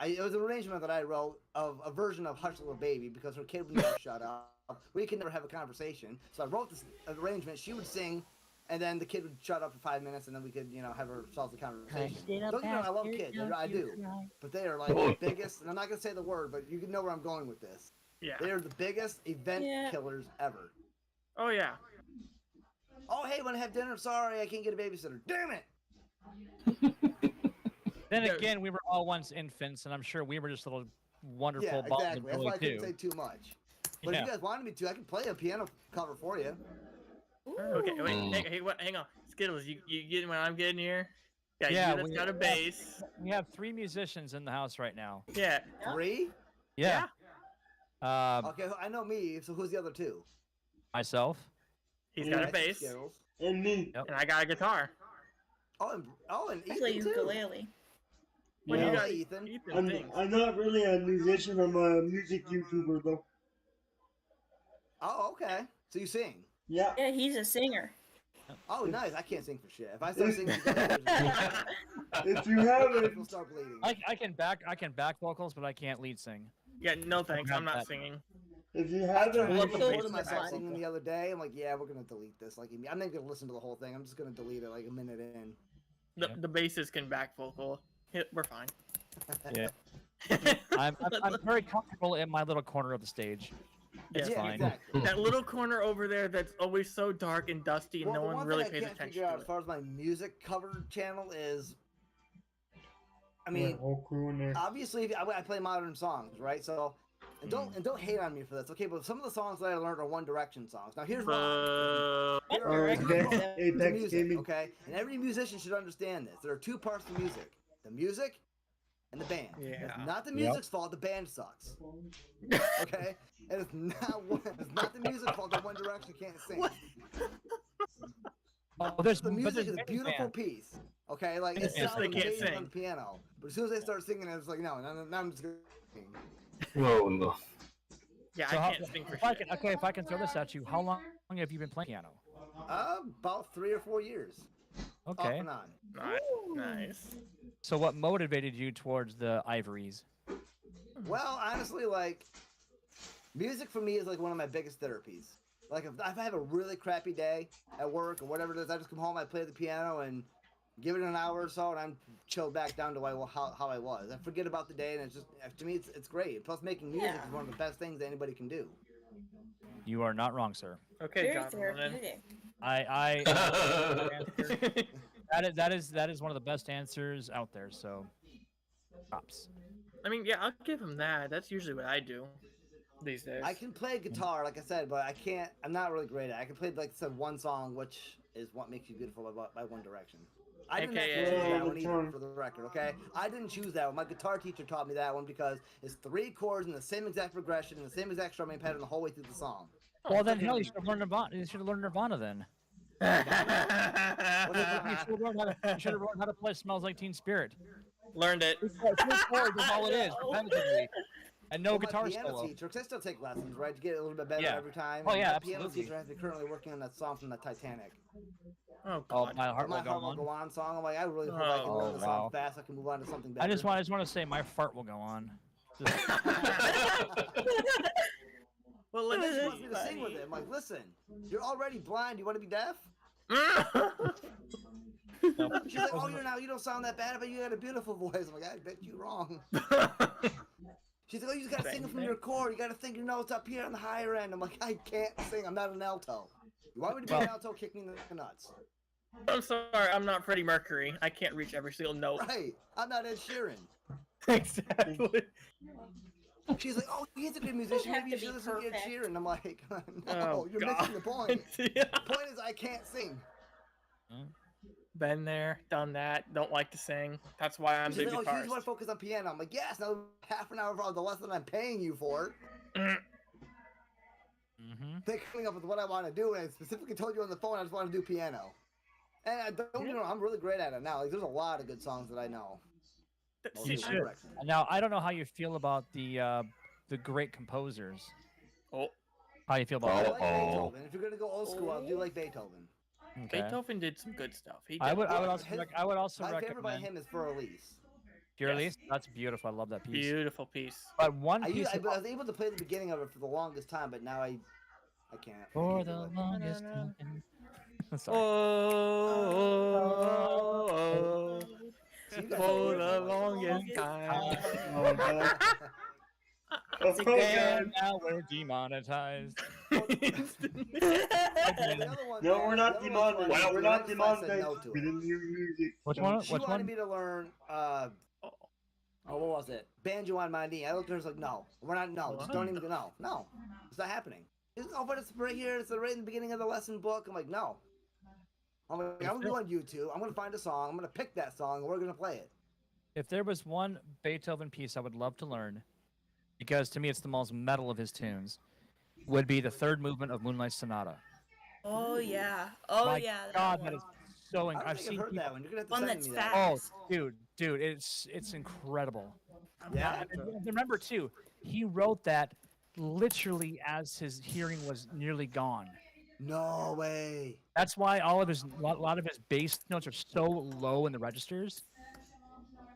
it was an arrangement that I wrote of a version of Hush Little Baby because her kid would never shut up. We could never have a conversation. So I wrote this arrangement. She would sing, and then the kid would shut up for 5 minutes, and then we could, have ourselves a conversation. Don't get me wrong, I love kids. I do. But they are like the biggest, and I'm not going to say the word, but you can know where I'm going with this. Yeah. They are the biggest event Yeah. killers ever. Oh yeah. Oh, hey, want to have dinner? Sorry, I can't get a babysitter. Damn it! Then Yeah. again, we were all once infants, and I'm sure we were just little wonderful Yeah, balls exactly. of That's why joy I couldn't too. say too much. But Yeah. if you guys wanted me to, I could play a piano cover for you. Okay, wait, Mm. hang on. Skittles, you getting what I'm getting here? Yeah, Yeah, you just got a bass. We have 3 musicians in the house right now. Yeah. 3? Yeah. Okay, I know me, so who's the other 2? Myself. He's got a That's bass, Skittles. And me. Yep. and I got a guitar. And I play Ethan too. ukulele. What do Yeah. you got, Ethan. Ethan thinks. I'm not really a musician, I'm a music YouTuber though. Oh, okay. So you sing. Yeah. Yeah, he's a singer. Oh, nice. I can't sing for shit. If I start singing, If you haven't, people start bleeding. I can back vocals, but I can't lead sing. Yeah, no thanks. I'm not That- singing. if you I tried haven't, to Look, record bass myself back. singing the other day. I'm like, yeah, we're gonna delete this. Like, I'm not gonna listen to the whole thing. I'm just gonna delete it like a minute in. The bassist can back vocal. We're fine. Yeah. I'm very comfortable in my little corner of the stage. It's Yeah, fine. exactly. That little corner over there that's always so dark and dusty, and Well, no the one one really thing I pays can't attention figure out to as it. far as my music cover channel is, I My mean, whole crew in there. obviously I play modern songs, right? So, and don't hate on me for this, okay? But some of the songs that I learned are One Direction songs. Now here's why. Here One are Direction. two Okay, parts to Apex music, Gaming. okay? And every musician should understand this. There are two parts to music: the music and the band. Yeah. It's not the music's fault. The band sucks. Okay, and it's not the music's fault that One Direction can't sing. Oh, The music is a beautiful piece. Okay, like it It's just sounds they can't amazing sing. on the piano, but as soon as they start singing, it's like no, I'm just gonna sing. Oh no. Yeah, So I can't sing for shit. if I can throw this at you, how long have you been playing piano? About 3 or 4 years, off Okay. and on. Nice. So what motivated you towards the ivories? Well, honestly, like music for me is like one of my biggest therapies. Like if I have a really crappy day at work or whatever it is, I just come home, I play the piano and give it an hour or so, and I'm chilled back down to how I was. I forget about the day, and it's just to me it's great. Plus, making music is one of the best things that anybody can do. You are not wrong, sir. Okay, Very John. therapeutic. That is one of the best answers out there. So, props. I mean, yeah, I'll give him that. That's usually what I do these days. I can play guitar, like I said, but I can't. I'm not really great at it. I can play, like I said, one song, which is "What Makes You Beautiful" by One Direction. I didn't actually AKA choose that one either, for the record, okay? I didn't choose that one. My guitar teacher taught me that one because it's 3 chords in the same exact progression and the same exact strumming pattern the whole way through the song. Well, then hell, you should have learned Nirvana. You should have learned Nirvana then. You should have learned how to play "Smells Like Teen Spirit." Learned it. 3 chords is all it is, repetitively, and no Well, guitar my piano solo. teacher, because I still take lessons, right, to get a little bit better Yeah. every time. Oh, and yeah, my piano absolutely. teacher has me currently working on that song from the Titanic. Oh Oh, god. my heart My will go Heart Will on. Go On song. I'm like, I really hope I can learn the wow. song fast. I can move on to something better. I just want to say my fart will go on. Just- Well, That then she is wants me to sing with it. I'm like, listen, you're already blind. You want to be deaf? She's like, oh, you don't sound that bad, but you got a beautiful voice. I'm like, I bet you're wrong. She's like, oh, you just got to sing it from your chord. You got to think your notes up here on the higher end. I'm like, I can't sing. I'm not an alto. You want me to be an alto? Kick me in the nuts. I'm sorry, I'm not Freddie Mercury. I can't reach every single note. Right. I'm not Ed Sheeran. Exactly. She's like, oh, he's a good musician. have Maybe you to should be listen to Ed perfect. Sheeran. I'm like, no, Oh, you're God. missing the point. Yeah. The point is, I can't sing. Been there, done that. Don't like to sing. That's why I'm She's the like, oh, you just want guitarist. to focus on piano. I'm like, yes, now half an hour of the lesson I'm paying you for. They're coming up with what I want to do, and I specifically told you on the phone I just want to do piano. And I don't get me wrong, I'm really great at it now. Like, there's a lot of good songs that I know. You Mostly should. One Direction. Now I don't know how you feel about the great composers. Oh, How you feel I about like that? Beethoven. If you're gonna go old school, I do like Beethoven. Okay. Beethoven did some good stuff. He did. I would Yeah, also his- I would also My favorite by recommend him is For Elise. Pure Yes. Elise. That's beautiful. I love that piece. Beautiful piece. But one I piece was able to play the beginning of it for the longest time, but now I can't. for I can't the do it. longest time. Sorry. Oh, So you guys for are the weird. longest time. Oh, God. It's a Oh, good And now we're demonetized. The other one No, there- we're the not other one's demonetized. one- We're the not other one I said demonetized. no to We it. didn't use music. Which No. one? She Which wanted one? me to learn, what was it? Banjo on my knee. I looked at her and was like, no, we're not, no, just don't even, no, it's not happening. She's like, oh, but it's right here, it's right in the beginning of the lesson book. I'm like, no. I'm like, I'm gonna go on YouTube, I'm gonna find a song, I'm gonna pick that song, and we're gonna play it. If there was one Beethoven piece I would love to learn, because to me it's the most metal of his tunes, would be the third movement of Moonlight Sonata. Oh yeah. Oh My yeah. God, one. that is so. I don't I've think seen I've heard people. that one. You're gonna have to One send that's me that. fast. Oh, dude, it's incredible. Yeah. And remember too, he wrote that literally as his hearing was nearly gone. No way. That's why a lot of his bass notes are so low in the registers.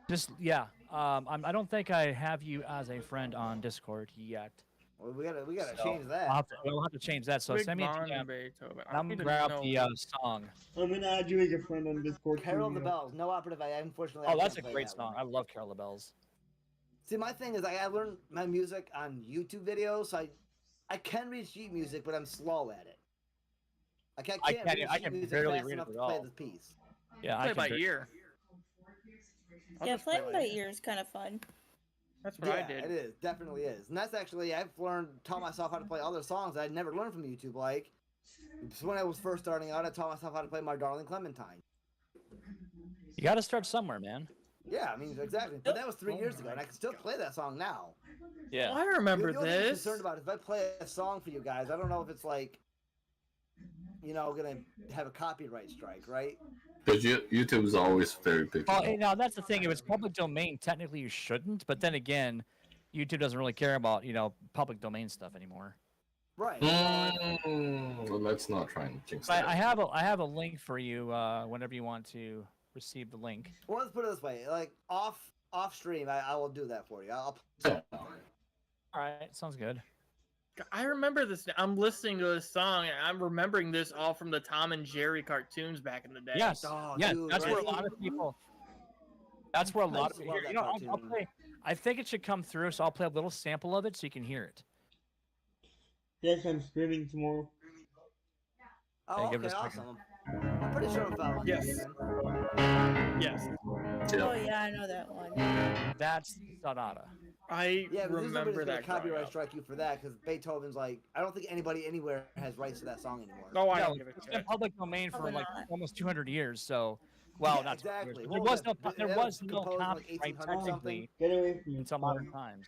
Just yeah, I don't think I have you as a friend on Discord yet. Well, we gotta So, change that. we'll have to change that. So Big send me a Von DM. Beethoven. I I'm don't gonna even grab know. the song. I'm gonna add you as a friend on Discord. Carol of too, the Bells, no operative. Unfortunately, Oh, I that's a can't play great that song. one. I love Carol of the Bells. See, my thing is I learned my music on YouTube videos, so I can read sheet music, but I'm slow at it. I can't read I sheet can music barely fast read enough it to at play all. this piece. Yeah, Play I by can. ear. I'll Yeah, just play playing by ear is kind of fun. That's what I Yeah, did. it is. Definitely is. And that's actually, I've taught myself how to play other songs that I'd never learned from YouTube. Like, so when I was first starting out, I taught myself how to play My Darling Clementine. You got to start somewhere, man. Yeah, I mean, exactly. But that was 3 years ago, and I can still play that song now. Yeah. Oh, I remember The only thing I'm this. concerned about is if I play a song for you guys, I don't know if it's like, gonna have a copyright strike, right? Because YouTube is always very picky. Well, now that's the thing. If it's public domain, technically you shouldn't. But then again, YouTube doesn't really care about public domain stuff anymore. Right. Well, let's not try and jinx But that. I have a link for you whenever you want to receive the link. Well, let's put it this way: like off stream, I will do that for you. I'll Yeah. All right, sounds good. I remember this. I'm listening to this song, and I'm remembering this all from the Tom and Jerry cartoons back in the day. Yes, Oh, yes, dude, that's where a right? lot of people. That's where a lot of used to love people. that I'll cartoon. play. I think it should come through, so I'll play a little sample of it so you can hear it. Yes, I'm streaming tomorrow. Oh, give it okay, a second. awesome. I'm pretty sure I'm following Yes. you, man. Yes. Oh yeah, I know that one. That's Sonata. I Yeah, but there's remember nobody's gonna that. growing copyright up. strike you for that because Beethoven's like, I don't think anybody anywhere has rights to that song anymore. Oh, I No, don't give a it's been shit. public domain for Probably like not. almost 200 years. So, well, Yeah, not 200 exactly. years. What There was that? there That was no composed in, like, copyright 1800 something? technically Get away from me. until modern times.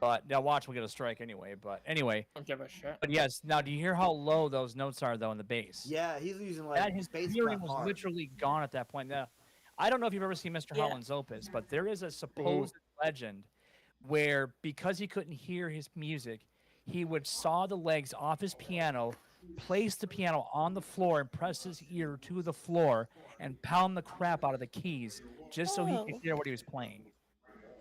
But now watch, we'll get a strike anyway. But anyway, I don't give a shit. but yes. Now, do you hear how low those notes are though in the bass? Yeah, he's using like That his bass hearing clef was hard. literally gone at that point. Now, I don't know if you've ever seen Mr. Yeah. Holland's Opus, but there is a supposed legend where because he couldn't hear his music, he would saw the legs off his piano, place the piano on the floor, and press his ear to the floor and pound the crap out of the keys just so he could Oh. hear what he was playing.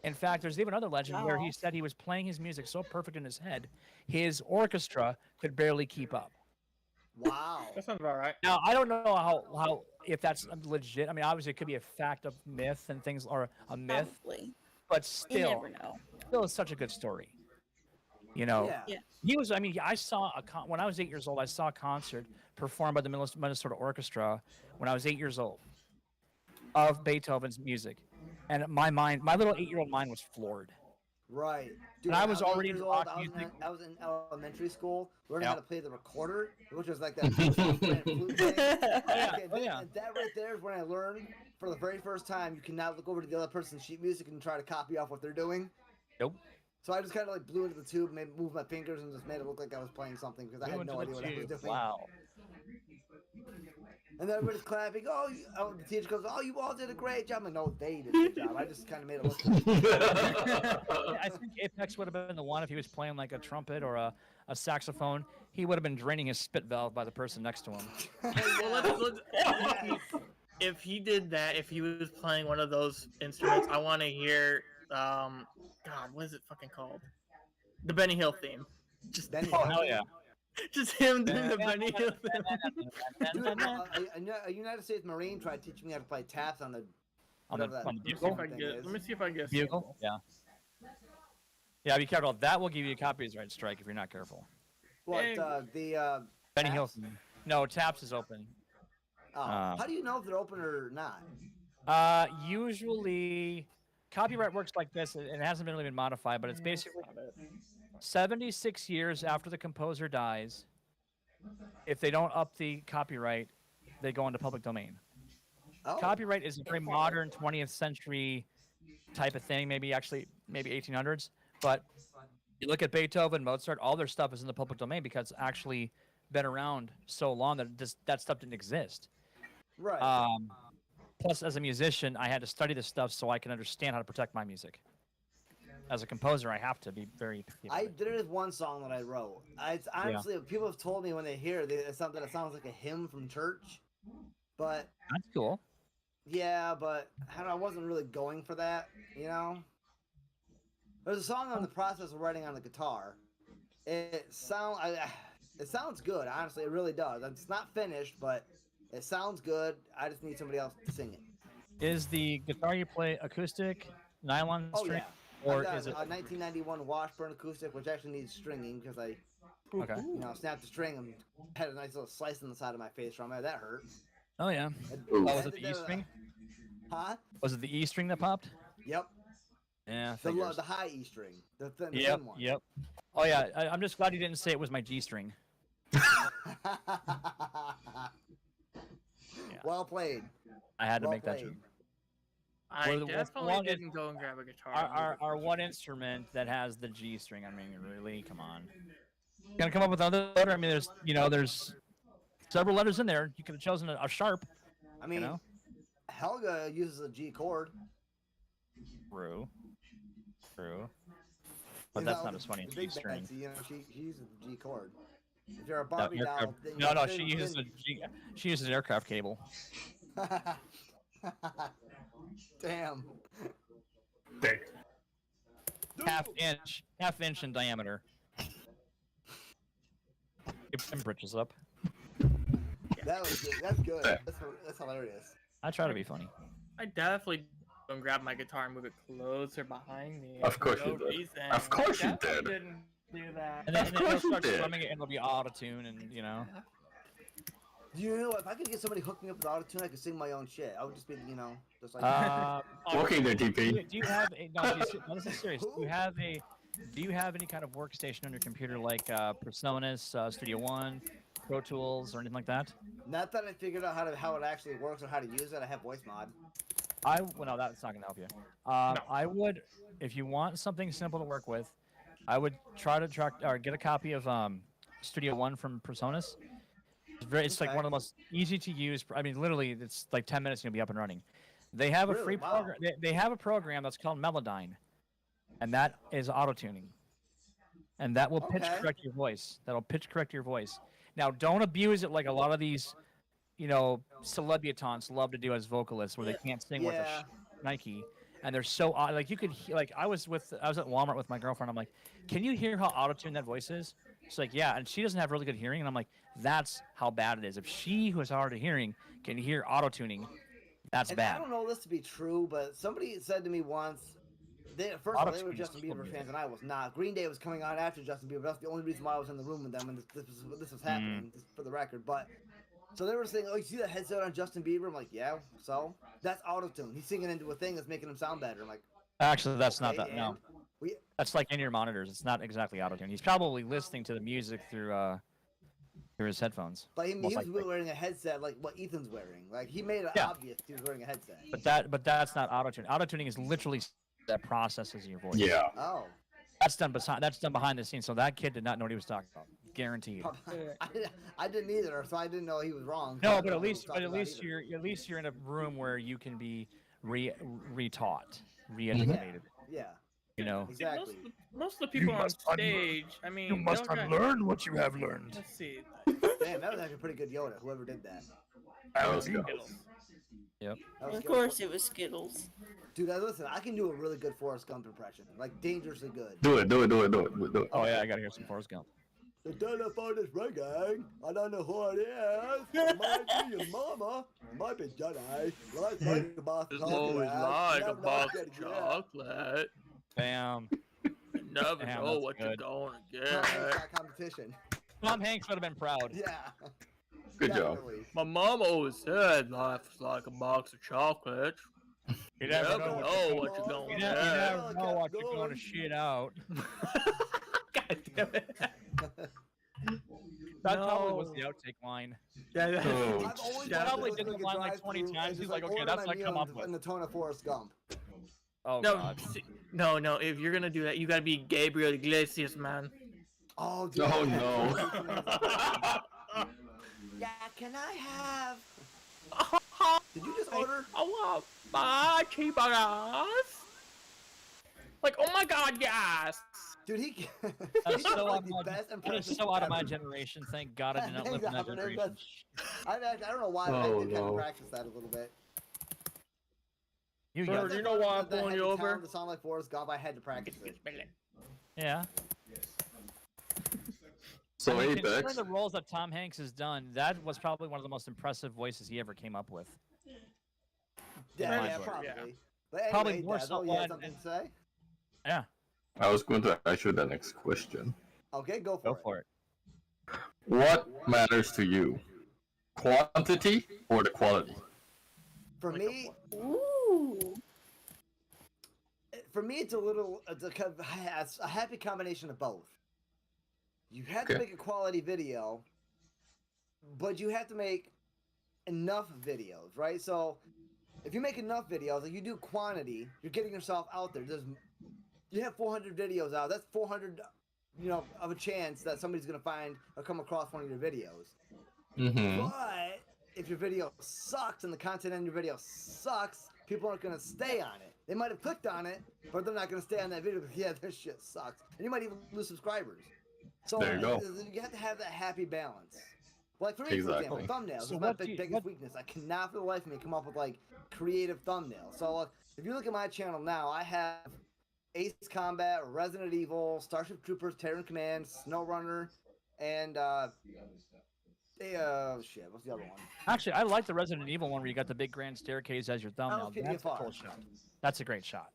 In fact, there's even another legend where he Wow. said he was playing his music so perfect in his head, his orchestra could barely keep up. Wow. That sounds about right. Now, I don't know how if that's legit. I mean, obviously, it could be a fact of myth and things, or a myth, Probably. but You still, never know. it's such a good story. You know, Yeah. Yeah. he was. I mean, I saw when I was 8 years old. I saw a concert performed by the Minnesota Orchestra when I was 8 years old of Beethoven's music, and my little 8-year-old mind was floored. Right. And I when was 8 already years into old, rock I was in- music. I was in elementary school learning Yeah. how to play the recorder, which was like that flute thing. Yeah, Okay, oh, yeah. that right there is when I learned for the very first time you cannot look over to the other person's sheet music and try to copy off what they're doing. Nope. So I just kind of like blew into the tube, moved my fingers, and just made it look like I was playing something because I had no idea what I was doing. Wow. And then everybody's clapping. The teacher goes, "Oh, you all did a great job." I'm like, no, they did a good job. I just kind of made it look good. I think Apex would have been the one if he was playing like a trumpet or a saxophone. He would have been draining his spit valve by the person next to him. Well, if he did that, if he was playing one of those instruments, I want to hear, God, what is it fucking called? The Benny Hill theme. Just, Benny Oh Hill. hell yeah! just him doing the Benny Hill theme. Dude, a United States Marine tried teaching me how to play taps on the On whatever the that on the Let me see if bugle. I can get. Let me see if I can get. Bugle. Yeah. Yeah, be careful. That will give you a copyright strike if you're not careful. what Hey. the Benny Taps? Hill. No, Taps is open. how do you know if they're open or not? Usually, copyright works like this, and it hasn't really been modified, but it's basically 76 years after the composer dies. If they don't up the copyright, they go into public domain. Oh, Copyright is a very modern 20th century type of thing, maybe 1800s. But you look at Beethoven, Mozart, all their stuff is in the public domain because it's actually been around so long that that stuff didn't exist. right. Plus, as a musician, I had to study this stuff so I can understand how to protect my music. As a composer, I have to be very picky about I it. did it with one song that I wrote. It's honestly, people have told me when they hear it, it's something that sounds like a hymn from church. But That's cool. yeah, but I don't know, I wasn't really going for that, you know? There's a song I'm in the process of writing on the guitar. It sounds good. Honestly, it really does. It's not finished, but it sounds good. I just need somebody else to sing it. Is the guitar you play acoustic, nylon Oh string, yeah. or I got is it? a 1991 Washburn acoustic, which actually needs stringing because I, Okay. snapped the string and had a nice little slice in the side of my face from it. That hurt. Oh yeah. Ooh. Oh, was it the E string? Huh? Was it the E string that popped? Yep. Yeah. The Figures. the high E string, the thin Yep. one. Yep. Oh yeah. I'm just glad you didn't say it was my G string. Well played. I had to Well make that played. joke. I Well, the definitely longest- didn't go and grab a guitar. Our one instrument that has the G string. I mean, really, come on. Gonna come up with another letter. I mean, there's several letters in there. You could have chosen a sharp. I mean, know? Helga uses a G chord. True. But that's not as funny as the G big string. Betsy, she uses the G chord. If you're a No, Barbie doll, aircraft- then no, then- she uses then- she uses an aircraft cable. Damn. Dang. half inch in diameter. Keep them britches up. That was good. That's good. That's hilarious. I try to be funny. I definitely go and grab my guitar and move it closer behind me. Of course for you no did. reason. Of course you I definitely did. Didn't do that. And then Of it'll course you start did. strumming it, and it'll be auto tune, and you know. You know, if I could get somebody hooked me up with autotune, I could sing my own shit. I would just be, just like. Okay there, DP. Do you have a? No, this is serious. Do you have any kind of workstation on your computer like PreSonus, Studio One, Pro Tools, or anything like that? Not that I figured out how it actually works or how to use it. I have voice mod. Well, no, that's not gonna help you. I would, if you want something simple to work with, I would try to get a copy of Studio One from PreSonus. It's like Okay. one of the most easy to use. I mean, literally, it's like 10 minutes and you'll be up and running. They have a Really? free Wow. program. They have a program that's called Melodyne, and that is auto tuning, and that will pitch Okay. correct your voice. That'll pitch correct your voice. Now, don't abuse it like a lot of these, celebutants love to do as vocalists, where they can't sing worth a Yeah. Nike, and they're so like you could like I was at Walmart with my girlfriend. I'm like, can you hear how auto tuned that voice is? She's like, yeah, and she doesn't have really good hearing, and I'm like, that's how bad it is. If she, who has hard of hearing, can hear auto tuning, that's And bad. I don't know this to be true, but somebody said to me once. First of all, they were Auto-tune is Justin Bieber horrible. fans, and I was not. Green Day was coming on after Justin Bieber. That's the only reason why I was in the room with them, and this was happening, just for the record. But so they were saying, "Oh, you see that headset on Justin Bieber?" I'm like, "Yeah." So that's autotune. He's singing into a thing that's making him sound better. I'm like, Actually, that's not okay, that. No, and we, that's like in your monitors. It's not exactly auto tune. He's probably listening to the music through his headphones. but he most was likely. wearing a headset like what Ethan's wearing. Like he made it Yeah. obvious he was wearing a headset. But that's not auto tune. Auto tuning is literally that processes your voice. Yeah. Oh, That's done behind the scenes. So that kid did not know what he was talking about. Guaranteed. I didn't either, so I didn't know he was wrong. No, I but don't know at what he was least talking about either. you're in a room where you can be retaught, re-educated. Yeah, You know. exactly. Most of the people on stage, I mean, don't got- unlearn what you have learned. Let's see. Damn, that was actually pretty good Yoda. Whoever did that. That was good. Yep. That was Of good. course, it was Skittles. Dude, listen, I can do a really good Forrest Gump impression. Like, dangerously good. Do it. Oh yeah, I gotta hear some Forrest Gump. The telephone is ringing. I don't know who it is. It might be your mama. It might be Jedi. Like a box of chocolate. Never know what you're gonna get. chocolate. Bam. You never Damn, know that's what you're good. going to Tom Hanks get. got competition. Tom Hanks would have been proud. Yeah. Good job. Definitely. My mom always said life is like a box of chocolates. You never never know know what you're going You to never, get. you never know what you're going to shit out. God damn it. That probably was No. the outtake line. Oh, I've always Yeah. wanted Probably to did go the to line like drive-thru 20 and times. just, He's like, okay, order that's my what I meal come up with. in the tone of Forrest Gump. Oh No, god. no. If you're gonna do that, you gotta be Gabriel Iglesias, man. Oh, dude. Oh, no. Yeah, can I have... Did you just order? I want my cheeseburgers. Like, oh my god, yes. Dude, he... That's he does, so, like, out of the my, best that impression is so out of my ever. generation. Thank God I did not live in that generation. I don't know why, but I Oh, did kind no. of practice that a little bit. You Sir, got do you know why I'm That pulling had you the over? talent to sound like Forrest Gump, I had to practice it. Yeah. So I mean, considering Apex, the roles that Tom Hanks has done, that was probably one of the most impressive voices he ever came up with. Yeah, my yeah, book. probably. Yeah. But anyway, Probably more Dazzo, so you had one- something to say? Yeah, I was going to ask you the next question. Okay, go for go it. for it. What matters to you? Quantity or the quality? For me, Ooh. it's a happy combination of both. You have to Okay. make a quality video, but you have to make enough videos, right? So if you make enough videos, like you do quantity, you're getting yourself out there. You have 400 videos out. That's 400, of a chance that somebody's gonna find or come across one of your videos. Mm-hmm. But if your video sucks and the content in your video sucks, people aren't gonna stay on it. They might have clicked on it, but they're not gonna stay on that video because yeah, this shit sucks, and you might even lose subscribers. So There you go. you have to have that happy balance. Like for me, Exactly. for example, thumbnails So is my what do you- biggest what- weakness. I cannot for the life of me come up with like creative thumbnails. So if you look at my channel now, I have Ace Combat, Resident Evil, Starship Troopers, Terran Command, SnowRunner, and shit, what's the other one? Actually, I like the Resident Evil one where you got the big grand staircase as your thumbnail. was That's a PDFR. cool shot. That's a great shot.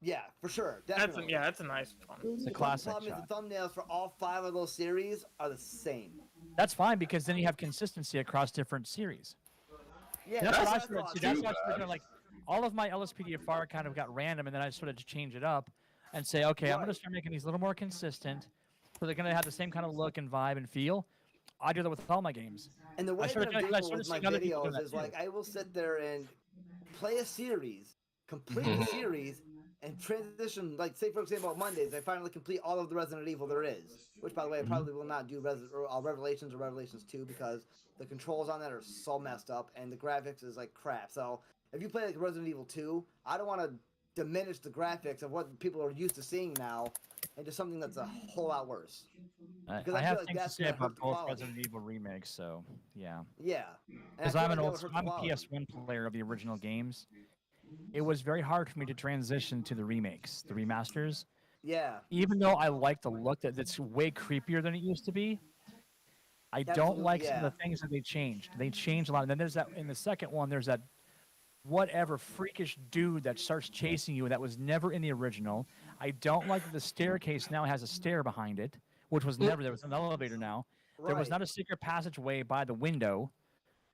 Yeah, for sure, That's definitely. that's a nice one. It's a The classic problem shot. is the thumbnails for all 5 of those series are the same. That's fine because then you have consistency across different series. Yeah, That's what I that's started. what See, I that's too what I started bad. doing. Like all of my LSPDFR kind of got random, and then I started to change it up and say, okay, I'm going to Right. start making these a little more consistent, so they're going to have the same kind of look and vibe and feel. I do that with all my games. And the way started that I'm doing- I doing it started with my seeing other people doing videos that is too. like I will sit there and play a series, complete Mhm. the series, and transition. Like say for example, on Mondays I finally complete all of the Resident Evil there is. Which by the way, I probably will not do Revelations or Revelations 2 because the controls on that are so messed up and the graphics is like crap. So if you play like Resident Evil 2, I don't want to diminish the graphics of what people are used to seeing now into something that's a whole lot worse. Because I I feel have like things to that's say gonna about hurt the both quality. Resident Evil remakes, so yeah. Yeah. And I Because feel I'm like an that old, would hurt the I'm a quality. PS1 player of the original games. It was very hard for me to transition to the remakes, the remasters. Yeah. Even though I like the look that's way creepier than it used to be, I don't Absolutely, like some yeah. of the things that they changed. They changed a lot. And then there's that in the second one, there's that whatever freakish dude that starts chasing you that was never in the original. I don't like that the staircase now has a stair behind it, which was never there. Was an elevator now. There was Right. not a secret passageway by the window.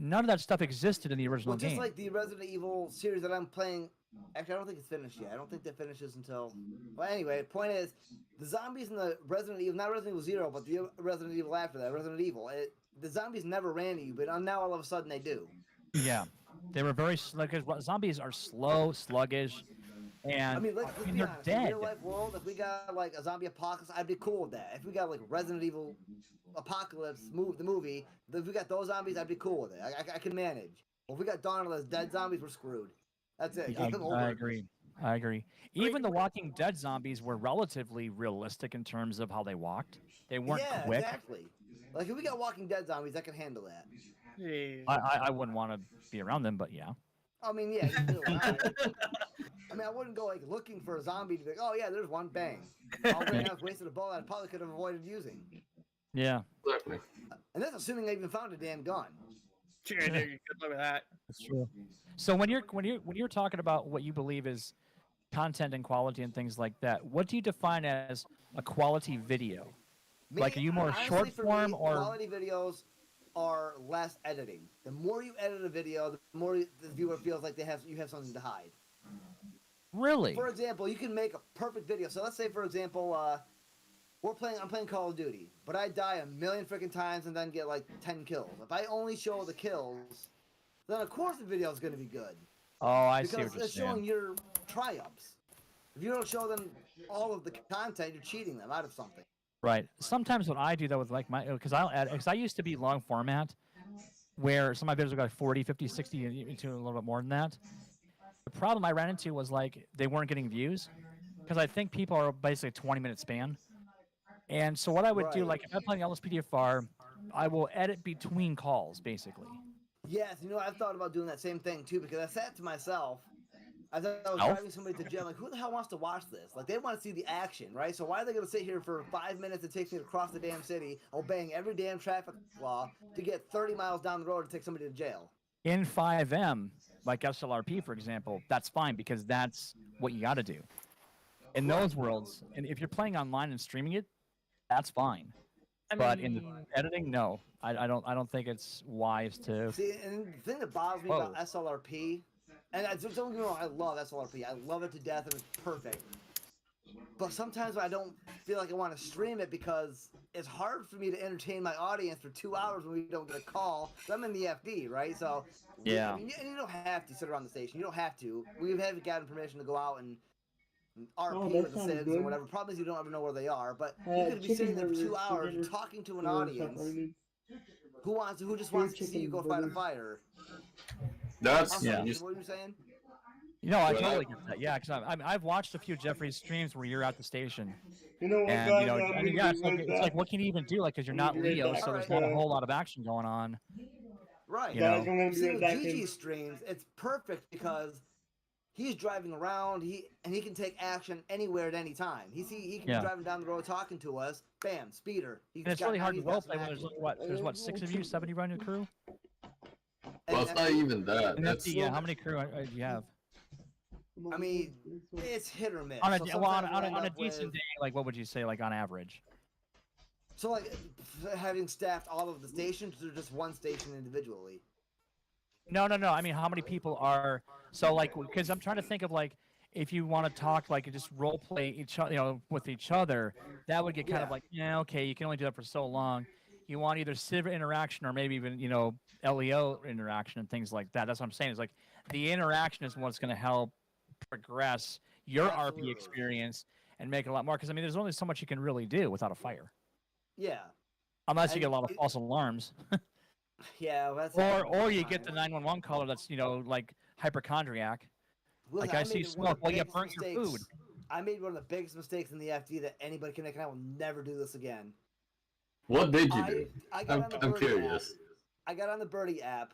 None of that stuff existed in the original Well, just game. like the Resident Evil series that I'm playing. Actually, I don't think it's finished yet. I don't think that finishes until. Well, anyway, the point is, the zombies in the Resident Evil, not Resident Evil 0, but the Resident Evil after that, Resident Evil, the zombies never ran at you, but now all of a sudden they do. Yeah, they were very sluggish. Zombies are slow, sluggish, and I mean, let's be they're honest. In dead. real life world, if we got like a zombie apocalypse, I'd be cool with that. If we got like Resident Evil Apocalypse, the movie, if we got those zombies, I'd be cool with it. I can manage. But if we got Dawn of the Dead zombies, we're screwed. That's it. I, Game over. I agree. I agree. Even the Walking Dead zombies were relatively realistic in terms of how they walked. They weren't Yeah, quick. exactly. Like if we got Walking Dead zombies, I can handle that. Jeez. I wouldn't want to be around them, but yeah. I mean, yeah. You do. I mean, I wouldn't go like looking for a zombie to be like, oh yeah, there's one, bang. Already I was wasted a bullet I probably could have avoided using. Yeah, Exactly. And that's assuming I even found a damn gun. Good luck with that. that's true. So when you're talking about what you believe is content and quality and things like that, what do you define as a quality video? Like, are you more honestly, short for form me, or- quality videos are less editing. The more you edit a video, the more the viewer feels like you have something to hide. Really? For example, you can make a perfect video. So let's say, for example, I'm playing Call of Duty, but I die a million freaking times and then get like 10 kills. If I only show the kills, then of course the video is going to be good Oh, I see because what you're it's showing saying. your triumphs. If you don't show them all of the content, you're cheating them out of something. Right. Sometimes what I do though with like my, because I used to be long format, where some of my videos got 40, 50, 60, into a little bit more than that. The problem I ran into was like they weren't getting views, because I think people are basically a 20-minute span. And so what I would do, Right. like if I'm playing LSPDFR, I will edit between calls basically. Yes, I've thought about doing that same thing too because I said to myself, As I was driving somebody to jail, like, who the hell wants to watch this? Like, they want to see the action, right? So why are they going to sit here for 5 minutes it takes me to cross the damn city, obeying every damn traffic law, to get 30 miles down the road to take somebody to jail? In 5M, like SLRP, for example, that's fine because that's what you got to do. In those worlds, and if you're playing online and streaming it, that's fine. But in the editing, no, I don't think it's wise to. See, and the thing that bothers me about SLRP, and don't get me wrong, I love SLRP. I love it to death, and it's perfect. But sometimes I don't feel like I want to stream it because it's hard for me to entertain my audience for 2 hours when we don't get a call. So I'm in the FD, right? So yeah, I mean, you don't have to sit around the station. You don't have to. We haven't gotten permission to go out and RP with the Sibs and whatever. Problem is you don't ever know where they are. But you could be sitting there for 2 hours talking to an audience who just wants to see you go fight a fire. That's What are you saying? You know, I totally get that. Yeah, because I've watched a few Jeffrey's streams where you're at the station. You know what, and guys, you know, I mean, yeah, it's like what can you even do? Like, because you're not Leo, so there's not a whole lot of action going on. Right. You know? See, with Gigi's streams, it's perfect because he's driving around. He can take action anywhere at any time. He can be driving down the road talking to us. Bam, speeder. And it's really hard to roleplay when there's what 6 of you, 7 of you on your crew. Well, it's not even that. That's how many crew do you have? I mean, it's hit or miss. On a decent day, like what would you say, like on average? So, like, having staffed all of the stations, or just one station individually? No. I mean, how many people are? So, like, because I'm trying to think of like, if you want to talk like just role play each other, you know, with each other, that would get kind of like, yeah, okay, you can only do that for so long. You want either civ interaction or maybe even LEO interaction and things like that. That's what I'm saying. Is like the interaction is what's going to help progress your RP experience and make it a lot more. Because I mean, there's only so much you can really do without a fire. Yeah. Unless you get a lot of false alarms. Yeah, well, that's or you get the 911 caller that's like hypochondriac. Listen, like I see smoke. Well, you burnt your food. I made one of the biggest mistakes in the FD that anybody can make, and I will never do this again. What did you do? I'm curious. I got on the Birdie app,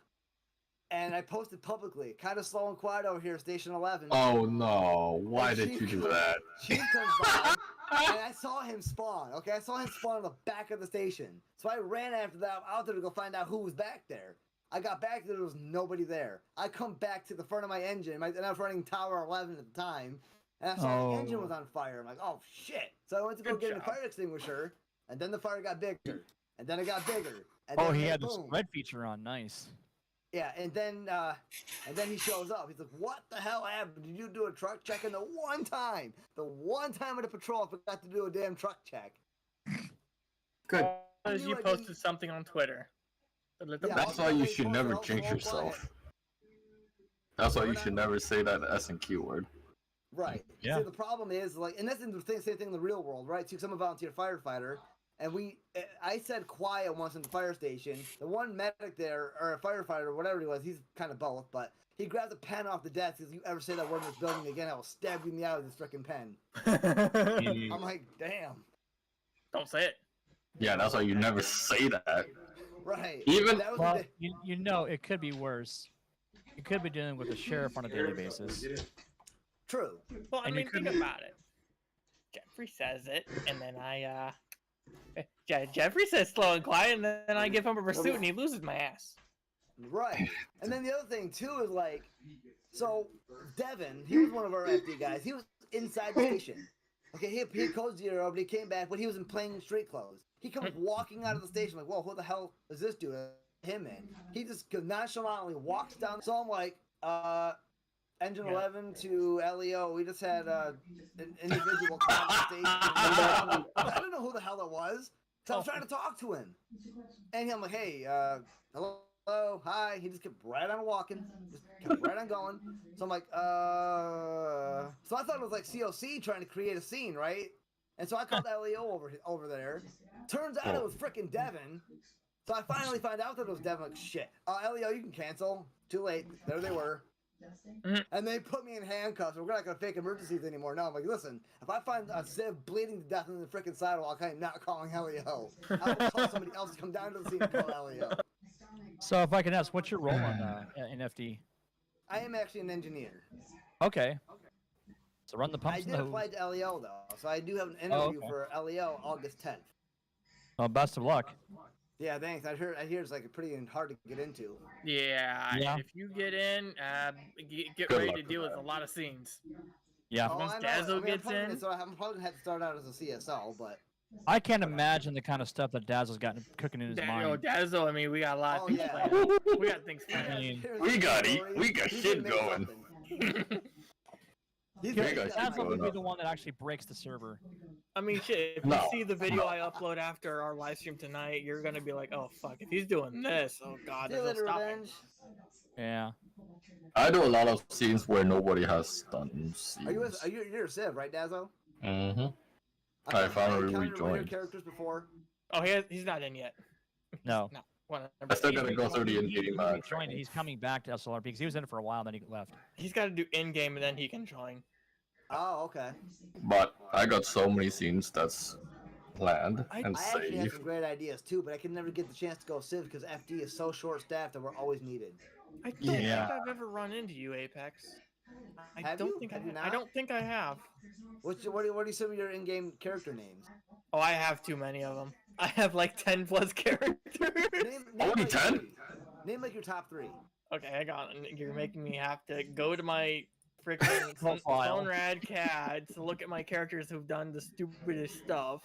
and I posted publicly, kind of slow and quiet over here, Station 11. Oh no! Why did you do that? She comes by, and I saw him spawn. Okay, I saw him spawn on the back of the station. So I ran after that out there to go find out who was back there. I got back there was nobody there. I come back to the front of my engine, and I was running Tower 11 at the time, and I saw the engine was on fire. I'm like, oh shit! So I went to go get a fire extinguisher, and then the fire got bigger, and then it got bigger. And then he had the spread feature on. Nice. Yeah, and then he shows up. He's like, "What the hell happened? Did you do a truck check?" And the one time at the patrol, I forgot to do a damn truck check. Good. Because you posted something on Twitter. That's why you should never jinx yourself. That's why you should never say that S&Q word. Right. Yeah. See, the problem is, like, and that's the same thing in the real world, right? So I'm a volunteer firefighter, and I said quiet once in the fire station. The one medic there, or a firefighter, or whatever he was, he's kind of both, but he grabbed a pen off the desk. If you ever say that word in this building again, I will stab you in the eye with this freaking pen. I'm like, damn. Don't say it. Yeah, that's why you never say that. Right. Even you know, it could be worse. You could be dealing with a sheriff on a daily basis. True. Well, I mean, think about it. Jeffrey says it, and then Jeffrey says slow and quiet, and then I give him a pursuit, and he loses my ass. Right. And then the other thing, too, is like, so Devin, he was one of our FD guys. He was inside the station. Okay, he code 0, but he came back, but he was in plain street clothes. He comes walking out of the station like, whoa, who the hell is this dude? Him in. He just nonchalantly walks down. So I'm like, Engine 11 to LEO, we just had an individual come on station. I don't know who the hell it was. So I was trying to talk to him. And I'm like, hey, hello, hi. He just kept right on walking. Just kept right on going. So I'm like, So I thought it was like COC trying to create a scene, right? And so I called LEO over there. Turns out it was frickin' Devin. So I finally find out that it was Devin. Like, shit. LEO, you can cancel. Too late. There they were. And they put me in handcuffs. We're not going to fake emergencies anymore. No, I'm like, listen, if I find a Civ bleeding to death in the frickin' sidewalk, I am not calling LEO. I will call somebody else to come down to the scene and call LEO. So if I can ask, what's your role in FD? I am actually an engineer. Okay. So run the I pumps did and the apply hooves. to LEO though, so I do have an interview okay. for LEO August 10th. Well, best of luck. Yeah, thanks. I hear it's like pretty hard to get into. Yeah, Yeah. and if you get in, get Good ready luck to with deal with that. a lot of scenes. Yeah. Oh, Once I know. Dazzo I'm gets probably in, I'm probably gonna have to start out as a CSO, but I can't imagine the kind of stuff that Dazzle's got cooking in his mind. Dazzo, I mean, we got a lot Oh, of things yeah. planned. We got things I planned. mean, We got He's shit gonna make going. something. He's We gonna got make shit Dazzle something. would be going the one that actually breaks the server. I mean, shit, if No. you see the video I upload after our live stream tonight, you're gonna be like, oh, fuck, if he's doing this, oh, God, See you there's no later, stopping. Revenge. Yeah. I do a lot of scenes where nobody has done scenes. You're a Civ, right, Dazzo? Mm-hmm. I've I finally encountered one of your rejoined. characters before. Oh, he's not in yet. No. No. Whatever. I still gotta go through the He in-game joined, training. and he's coming back to SLRP because he was in it for a while, then he left. He's got to do in-game, and then he can join. Oh, okay. But I got so many scenes that's planned and I actually have saved. some great ideas too, but I can never get the chance to go Civ because FD is so short-staffed that we're always needed. I don't Yeah. think I've ever run into you, Apex. I Have don't you? think Have you I not? don't think I have. What do you some of your in-game character names? Oh, I have too many of them. I have like 10 plus characters. Name Only like 10? 3. Name like your top 3. Okay, hang on. You're making me have to go to my freaking Profile. Rad CAD to look at my characters who've done the stupidest stuff.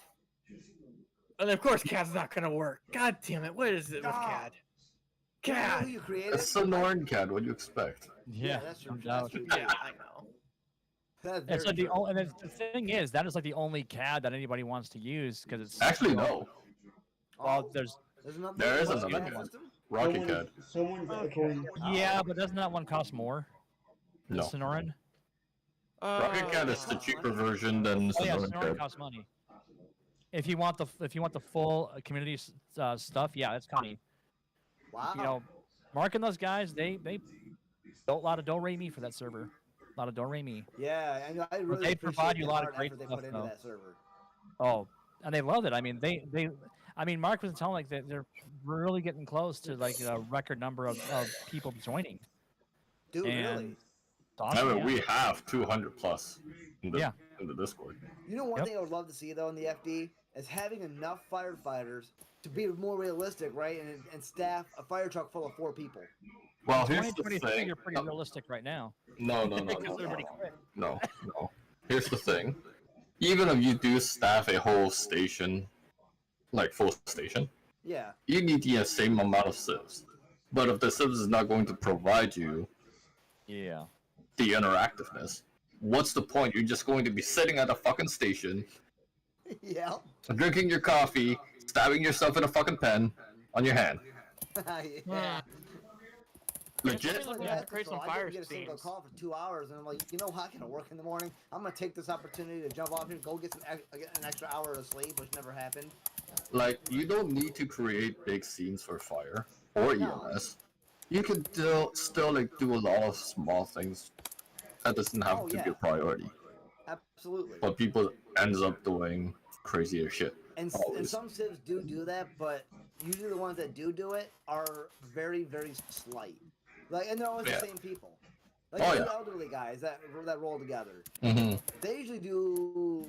And of course, CAD's not gonna work. God damn it! What is it with CAD? You know CAD. who you created? It's a Norn cat. What do you expect? Yeah, that's true. no That's doubt. true. Yeah, I know. That's It's very like the true. only, and the thing is, that is like the only CAD that anybody wants to use because it's Actually, no. Well, Oh, there's another There is one? another CAD one. system? Rocket cat. Someone's echoing. yeah, but doesn't that one cost more than No. Sonoran? Rocket cat is the cheaper version than Oh yeah, Sonoran Sonoran cat. costs money. If you want the full community stuff, yeah, it's money. Wow. You know, Mark and those guys, they built a lot of do-re-mi for that server. A lot of do-re-mi. Yeah, I know. I really they appreciate provide you a the lot of hard great effort they stuff, put into though. that server. Oh, and they loved it. I mean, I mean, Mark was telling like they're really getting close to like a record number of people joining. Dude, And- really? It's awesome, I mean, yeah. we have 200 plus in the, Yeah. in the Discord. You know one Yep. thing I would love to see though in the FD is having enough firefighters to be more realistic, right? And staff a fire truck full of 4 people. Well, here's the 2023, thing. you're pretty realistic right now. No, Because everybody quit. no. Here's the thing. Even if you do staff a whole station, like full station, Yeah. you need the same amount of civs. But if the civs is not going to provide you Yeah. the interactiveness, what's the point? You're just going to be sitting at a fucking station, Yeah. drinking your coffee, stabbing yourself in a fucking pen on your hand. Yeah. Legit. It's really have to create some I fire didn't get a single scenes. call for 2 hours, and I'm like, you know what? I gotta work in the morning. I'm gonna take this opportunity to jump off here, go get an extra hour of sleep, which never happened. Like, you don't need to create big scenes for fire or No. EMS. You can still like do a lot of small things. That doesn't have Oh, to be yeah. a priority. Absolutely. But people ends up doing crazier shit. And always. some civs do that, but usually the ones that do it are very, very slight. Like, and they're always Yeah. the same people. Like Oh, the yeah. elderly guys that roll together. Mm-hmm. They usually do.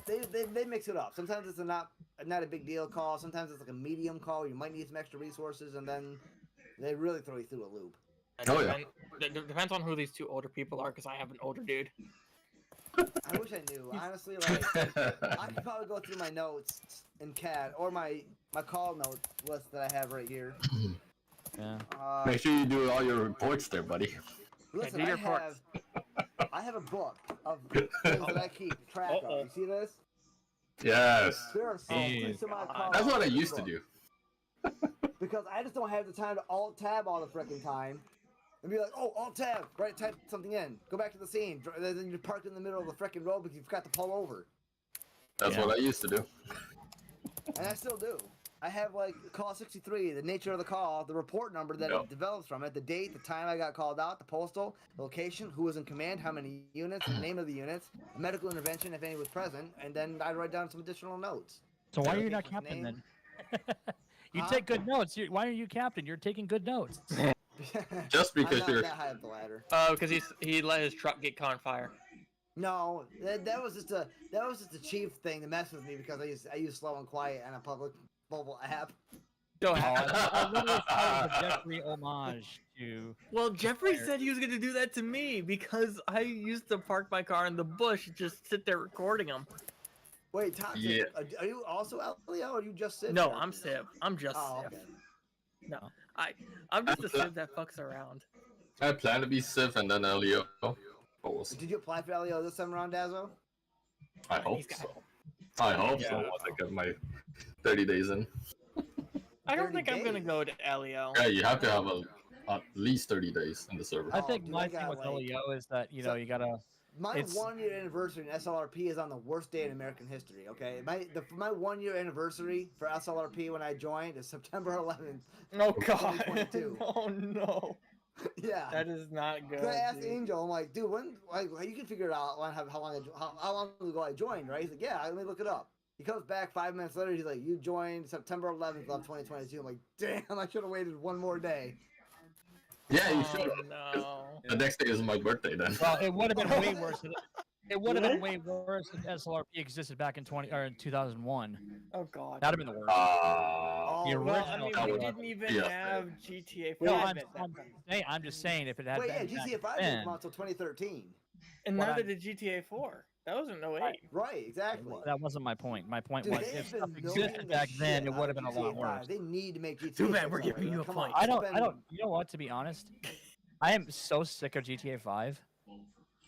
They mix it up. Sometimes it's not a big deal call. Sometimes it's like a medium call. You might need some extra resources, and then they really throw you through a loop. Oh, yeah. It depends on who these 2 older people are, because I have an older dude. I wish I knew. Honestly, like I could probably go through my notes in CAD or my call notes list that I have right here. Yeah. Make sure you do all your reports there, buddy. Listen, do your parts. I have a book of things that I keep track of. You see this? Yes. There are some Jeez. some odd calls That's what I in this used to book. do. Because I just don't have the time to alt tab all the freaking time. And be like, oh, alt tab, right? Type something in. Go back to the scene. Then you're parked in the middle of the freaking road because you forgot to pull over. That's Yeah. what I used to do. And I still do. I have like call 63, the nature of the call, the report number that Yep. it develops from it, the date, the time I got called out, the postal, the location, who was in command, how many units, the name of the units, medical intervention if any was present, and then I write down some additional notes. So why are you not Location's captain name. then? You Huh? take good notes. Why are you captain? You're taking good notes. Just because I'm not you're- that high up the ladder. Because he let his truck get caught on fire. No, that was just a cheap thing to mess with me because I use slow and quiet on a public mobile app. Go Oh, ahead. I literally thought it was a Jeffrey homage to. Well, Jeffrey said he was going to do that to me because I used to park my car in the bush and just sit there recording him. Wait, Toxic, Yeah. are you also Elio or are you just Civ? No, I'm Civ. I'm just Oh, Civ. okay. No, I'm just a Civ that fucks around. I plan to be Civ and then Elio. But we'll see. Did you apply for Elio this time around, Dazzo? I hope He's got- so. I hope so. Yeah. Once I get my 30 days in. I don't 30 think I'm going to days. go to Elio. Yeah, you have to have at least 30 days in the server. I Oh, think dude, my I thing got, with like- LEO is that you So- know you gotta. My It's- 1-year anniversary in SLRP is on the worst day in American history. Okay, my 1-year anniversary for SLRP when I joined is September 11th. Oh, God. 2022. Oh, no. Yeah. That is not good. I asked dude. Angel, I'm like, dude, when like you can figure it out how long ago I joined, right? He's like, yeah, let me look it up. He comes back 5 minutes later. He's like, you joined September 11th of 2022. I'm like, damn, I should have waited one more day. Yeah, you Oh, should. no. The next day is my birthday then. Well, it would have been way worse. It would have been way worse if SLRP existed back in 2001. Oh, God. That'd have been the worst. The Well, I original mean, we Elio. didn't even Yeah. have GTA 5 No, at that time. I'm just saying if it had Wait, yeah, been GTA 5 back didn't then, come out until 2013. And What neither I'm- did GTA 4. That was in 08. Right, exactly. that wasn't my point. My point Dude, was they've if been stuff milking existed the back then, shit it out would have of been a lot GTA worse. 5. They need to make GTA. Too bad 6 we're already. giving you a Come on, point. I don't. spend- You know what? To be honest, I am so sick of GTA 5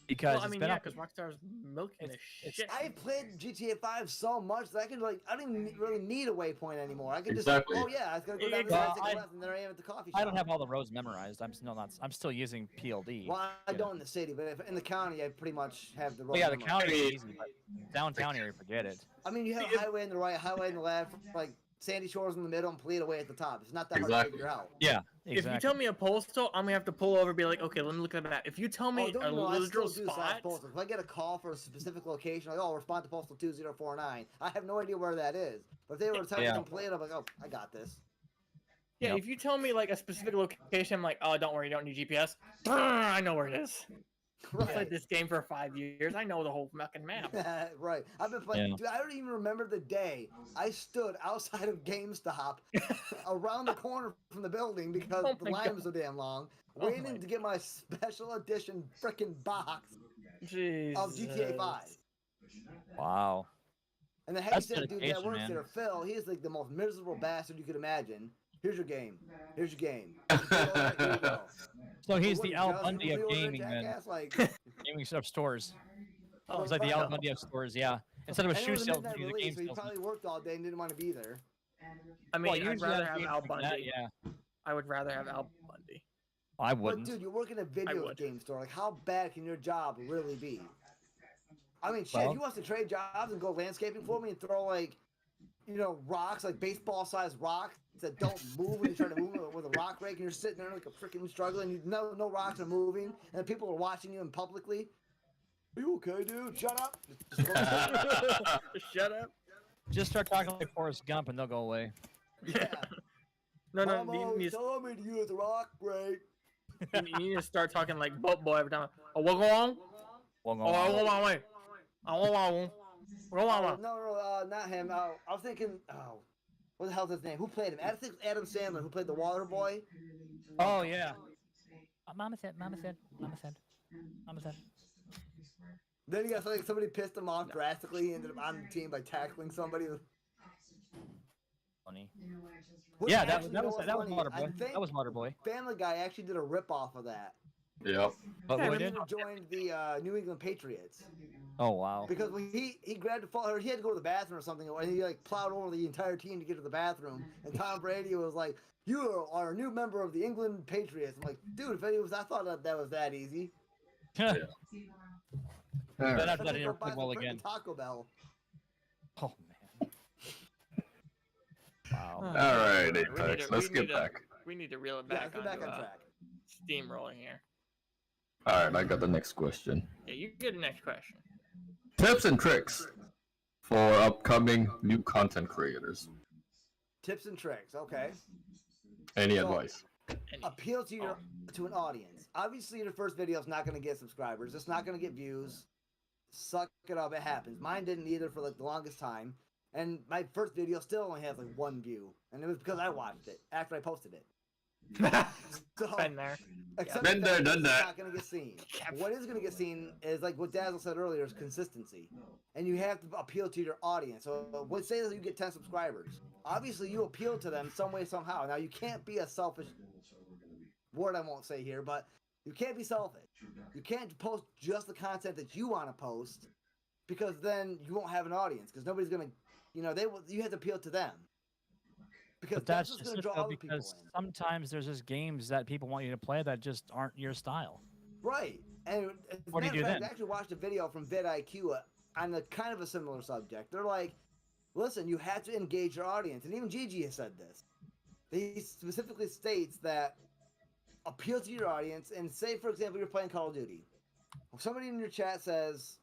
because Well, I it's mean, been yeah, up. because Rockstar's milking the shit. I played GTA 5 so much that I can I don't even really need a waypoint anymore. I can Exactly. just I was gonna go down this Well, side, take I- a left, and there I am at the coffee shop. I don't have all the roads memorized. I'm still using PLD. Well, I Yeah. don't in the city, but if in the county, I pretty much have the road. Well, yeah, the memorized. county is easy, but downtown area, forget it. I mean, you have a highway on the right, highway on the left, like Sandy Shores in the middle, and Paleto Way at the top. It's not that hard to Exactly. figure out. Yeah, If exactly. you tell me a postal, I'm gonna have to pull over and be like, okay, let me look at the map. If you tell me Oh, don't a you know, I literal still do slash spot, postal. If I get a call for a specific location, like, oh, respond to postal 2049, I have no idea where that is. But if they were to tell me Yeah. to play it, I'm like, oh, I got this. yeah, Yep. if you tell me like a specific location, I'm like, oh, don't worry, you don't need GPS. I know where it is. I played Right. this game for 5 years. I know the whole fucking map. Right. I've been playing. Yeah. Dude, I don't even remember the day I stood outside of GameStop around the corner from the building because Oh the my line God. was so damn long, Oh waiting my to get my special edition frickin' box Jesus. of GTA 5. Wow. And the That's headset dude that dedication, works man. there, Phil, he is like the most miserable bastard you could imagine. Here's your game. Here's your game. Here you go. So he's What, the Al just Bundy of reorder it, gaming, then. jackass? Like, Gaming stuff stores. Oh, It's like the fuck Al no. Bundy of stores, yeah. Instead of a and it shoe was a salesman, midnight he's a release, game so he salesman. probably worked all day and didn't want to be there. I mean, Well, I'd usually rather that's have games Al like that, Bundy. yeah. I would rather have Al Bundy. I But wouldn't. dude, you work in a video would. game store. Like, how bad can your job really be? I mean, shit, Well- if he wants to trade jobs and go landscaping for me and throw, like, you know, rocks, like baseball-sized rocks that don't move when you try to move it with a rock rake, and you're sitting there like a freaking struggling, you know, no rocks are moving, and people are watching you in publicly. Are you okay, dude? Shut up. Just go- Shut up. Just start talking like Forrest Gump and they'll go away. yeah. No, Mom you always need, told me to use a rock rake. you need to start talking like Boat Boy every time. Oh, what go on? We'll go Oh, I on. want my way. I want my way. Oh, no, not him. I was thinking, what the hell's his name? Who played him? I think it was Adam Sandler, who played the Water Boy. Oh, yeah. Mama said, Mama said, Mama said, Mama said. Then you got like somebody pissed him off drastically, ended up on the team by tackling somebody. Funny. Which Yeah, actually, that was what's that was funny? I Waterboy. think That was Waterboy. Family Guy actually did a rip off of that. Yep. But Yeah, we I did. Joined the New England Patriots Oh wow. because when he grabbed the fall, or he had to go to the bathroom or something, and he like plowed over the entire team to get to the bathroom, and Tom Brady was like, "You are a new member of the England Patriots." I'm like, dude, if it was, I thought that was that easy. Then Alright. after that, Go he never buy played well some freaking again. Taco Bell. Oh man. Wow. Alright, We Apex. need to- Let's we get need to- back. We need to reel it Yeah, back, let's get back onto, on track. steamrolling here. Alright, I got the next question. Yeah, you get the next question. Tips and tricks for upcoming new content creators. Tips and tricks. Okay. Any So- advice? appeal to an audience. Obviously, your first video is not going to get subscribers. It's not going to get views. Suck it up. It happens. Mine didn't either for like the longest time. And my first video still only has like 1 view. And it was because I watched it after I posted it. So, Been there. except Been there, done it's that. not going to get seen. What is going to get seen is like what Dazzo said earlier is consistency. And you have to appeal to your audience. So let's say that you get 10 subscribers. Obviously, you appeal to them some way, somehow. Now, you can't be a selfish word I won't say here, but you can't be selfish. You can't post just the content that you want to post because then you won't have an audience because nobody's going to, you have to appeal to them. Because But that's just just going to it, draw though, other people because in. sometimes there's just games that people want you to play that just aren't your style. Right. And as a What do you matter do of fact, then? I actually watched a video from vidIQ on a kind of a similar subject. They're like, listen, you have to engage your audience. And even Gigi has said this. He specifically states that appeal to your audience and say, for example, you're playing Call of Duty. If somebody in your chat says,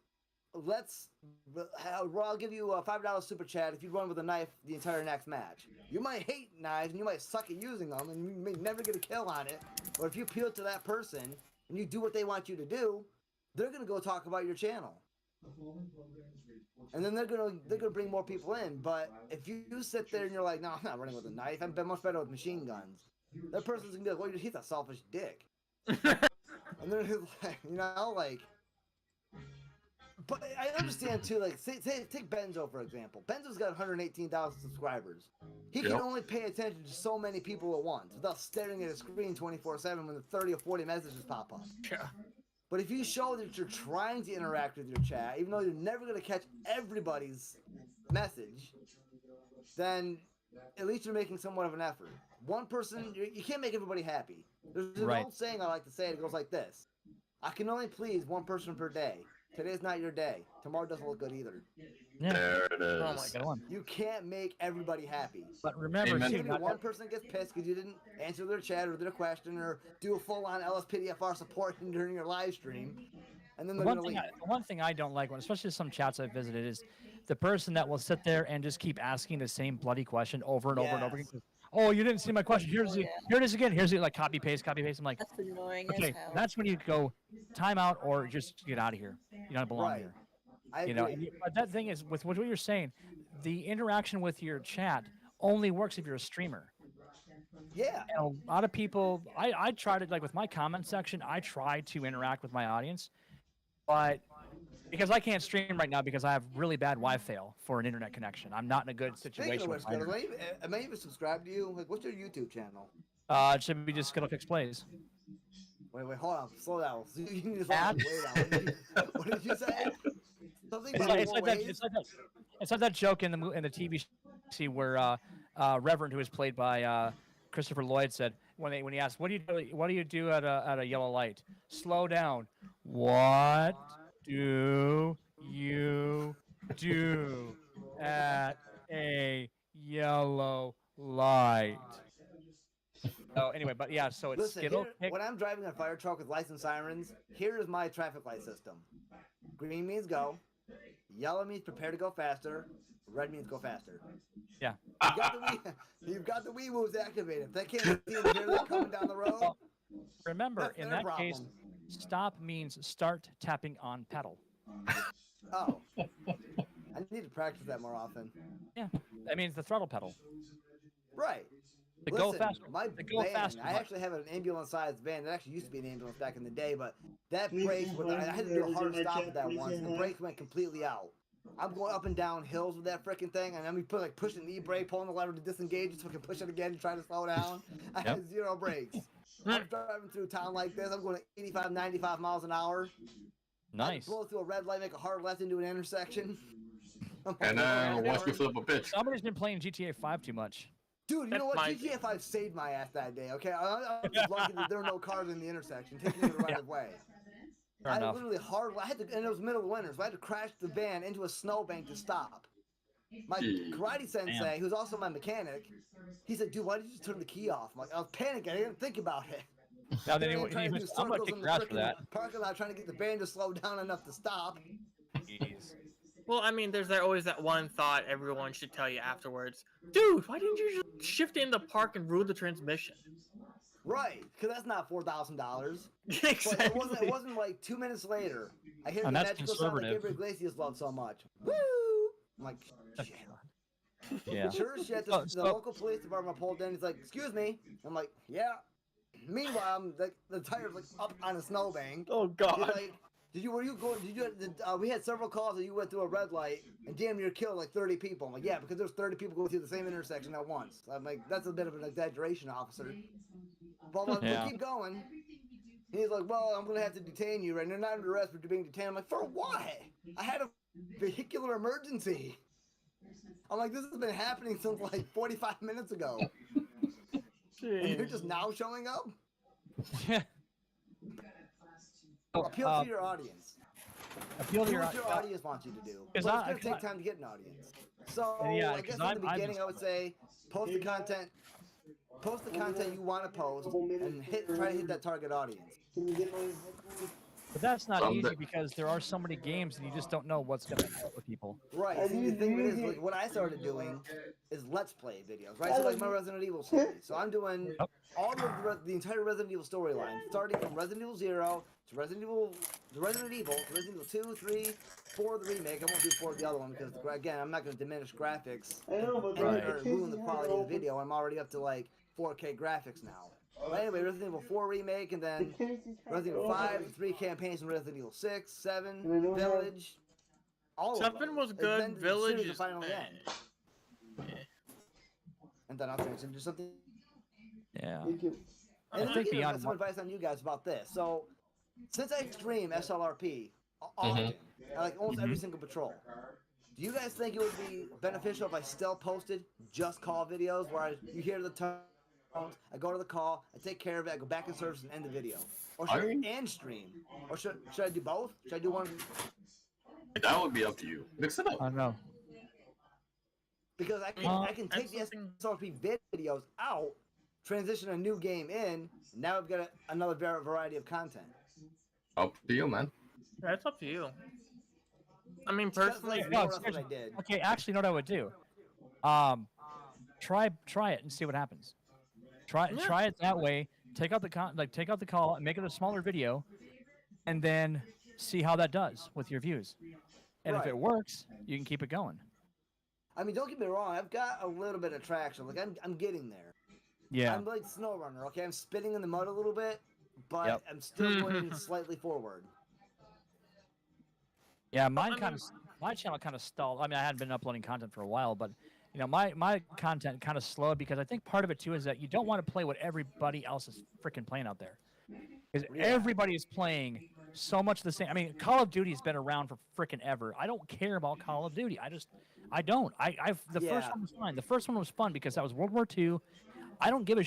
I'll give you a $5 super chat if you run with a knife the entire next match. You might hate knives and you might suck at using them and you may never get a kill on it. Or if you appeal to that person and you do what they want you to do, they're gonna go talk about your channel. And then they're gonna bring more people in. But if you sit there and you're like, no, I'm not running with a knife. I'm much better with machine guns. That person's gonna be like, well, he's a selfish dick. And they're like, but I understand too. Like, take Benzo for example. Benzo's got 118,000 subscribers. He can only pay attention to so many people at once without staring at a screen 24/7 when the 30 or 40 messages pop up. Yeah. But if you show that you're trying to interact with your chat, even though you're never going to catch everybody's message, then at least you're making somewhat of an effort. One person, you can't make everybody happy. There's an old saying I like to say. It goes like this: I can only please one person per day. Today's not your day. Tomorrow doesn't look good either. Yeah. There it is. Oh my God. You can't make everybody happy. But remember, Amen. too, Maybe one person gets pissed because you didn't answer their chat or their question or do a full-on LSPDFR support during your live stream, and then they're going to leave. The one thing I don't like, especially some chats I've visited, is the person that will sit there and just keep asking the same bloody question over and over and over again. Oh, you didn't see my question. Here it is again. Here's it, like copy paste. I'm like, That's annoying okay, as hell. that's when you go time out or just get out of here. You don't belong Right. here. I You know, agree. but that thing is with what you're saying, the interaction with your chat only works if you're a streamer. Yeah. And a lot of people, I try to, like with my comment section, I try to interact with my audience, but because I can't stream right now because I have really bad Wi-Fi for an internet connection. I'm not in a good Speaking of situation. which, with my internet. am I even subscribed to you? Like, what's your YouTube channel? It should be just Skittlefix Plays. Wait, hold on. Slow down. You need to slow down. Way down. What did you say? Something about It's like that joke in the TV show where Reverend, who is played by Christopher Lloyd, said when he asked, "What do you do at a yellow light?" Slow down. What do you do at a yellow light? Oh, anyway, but yeah, so it's Listen, Skittle. when I'm driving a fire truck with license sirens, here is my traffic light system. Green means go. Yellow means prepare to go faster. Red means go faster. Yeah. You've got the Wii moves activated. If they can't see and hear that coming down the road, Remember, that's in their that case, problem. stop means start tapping on pedal. Oh. I need to practice that more often. Yeah, that means the throttle pedal. Right. The Listen, go faster. My The go van, faster. I button. actually have an ambulance-sized van. It actually used to be an ambulance back in the day, but that Please brake, join I had to me, do a those hard in my stop chat, with that please once. say The hi. brake went completely out. I'm going up and down hills with that freaking thing, and I'm pushing the e-brake, pulling the lever to disengage it so I can push it again and try to slow down. I had zero brakes. I'm driving through town like this. I'm going at 85, 95 miles an hour. I Nice. blow through a red light, make a hard left into an intersection. And watch me flip a bitch. Somebody's been playing GTA 5 too much. Dude, you know what? That's my- GTA 5 saved my ass that day, okay? I was just lucky that there were no cars in the intersection, taking me the right of way. Fair I enough. literally and it was middle of winter, so I had to crash the van into a snowbank to stop. My karate sensei, Damn. who's also my mechanic, he said, dude, why did you just turn the key off? I'm like, I was panicking, I didn't think about it. Now, then I'm I'm gonna kick your ass for that. Parking lot trying to get the van to slow down enough to stop. Jeez. Well, I mean, there's always that one thought everyone should tell you afterwards. Dude, why didn't you just shift in the park and rule the transmission? Right, because that's not $4,000. But Exactly. it wasn't like 2 minutes later. I hear And the that's magical sound that conservative. Gabriel Iglesias loves so much. Woo! I'm like, shit. Yeah. Sure as shit, the local police department pulled in. He's like, excuse me. I'm like, yeah. Meanwhile, I'm like, the tire's like up on a snowbank. Oh He's God. like, we had several calls that you went through a red light and damn near killed like 30 people. I'm like, yeah, because there's 30 people going through the same intersection at once. I'm like, that's a bit of an exaggeration, officer. But I'm like, Yeah. we'll keep going. And he's like, well, I'm going to have to detain you, and you're not under arrest for being detained. I'm like, for what? I had a vehicular emergency. I'm like, this has been happening since like 45 minutes ago. And you're just now showing up? Yeah. Appeal to your audience. Appeal to Do your what your audience wants you to do. But 'Cause it's I- going to take time to get an audience. So Yeah, I 'cause guess in the I'm beginning, just- I would say post the content you want to post and try to hit that target audience. But that's not Someday. easy because there are so many games and you just don't know what's gonna hit with people. Right. See, the thing is, like, what I started doing is Let's Play videos, right? So, like, my Resident Evil series. So, I'm doing all of the entire Resident Evil storyline, starting from Resident Evil 0 to Resident Evil, to Resident Evil 2, 3, 4, the remake. I won't do 4 the other one because, again, I'm not going to diminish graphics or ruin the quality of the video. I'm already up to, like, 4K graphics now. But anyway, Resident Evil 4 remake, and then Resident Evil 5, the 3 campaigns from Resident Evil 6, 7, Village. All of 7 those. was And good. then the Village series will is finally eh. end. And then I'll transition into something. Yeah. And I I'll think give beyond some advice on you guys about this. So, since I stream SLRP often, like almost every single patrol, do you guys think it would be beneficial if I still posted just call videos where you hear the tones, I go to the call, I take care of it, I go back in service and end the video? Or should and stream? Or should I do both? Should I do one? That would be up to you. Mix it I up. don't know. Because I can take the SLRP videos out, transition a new game in, and now I've got another variety of content. Up to you, man. That's up to you. I mean, That's personally, more or no, less what I did. Okay, actually, you know what I would do? Try it and see what happens. Try it that way. Take out the call and make it a smaller video, and then see how that does with your views. And if Right. it works, you can keep it going. I mean, don't get me wrong. I've got a little bit of traction. Like I'm getting there. Yeah. I'm like SnowRunner. Okay, I'm spinning in the mud a little bit, but Yep. I'm still going slightly forward. Yeah, my channel kind of stalled. I mean, I hadn't been uploading content for a while, but you know, my content kind of slowed because I think part of it too is that you don't want to play what everybody else is freaking playing out there. Because everybody is playing so much the same. I mean, Call of Duty has been around for freaking ever. I don't care about Call of Duty. I don't. The first one was fine. The first one was fun because that was World War II. I don't give a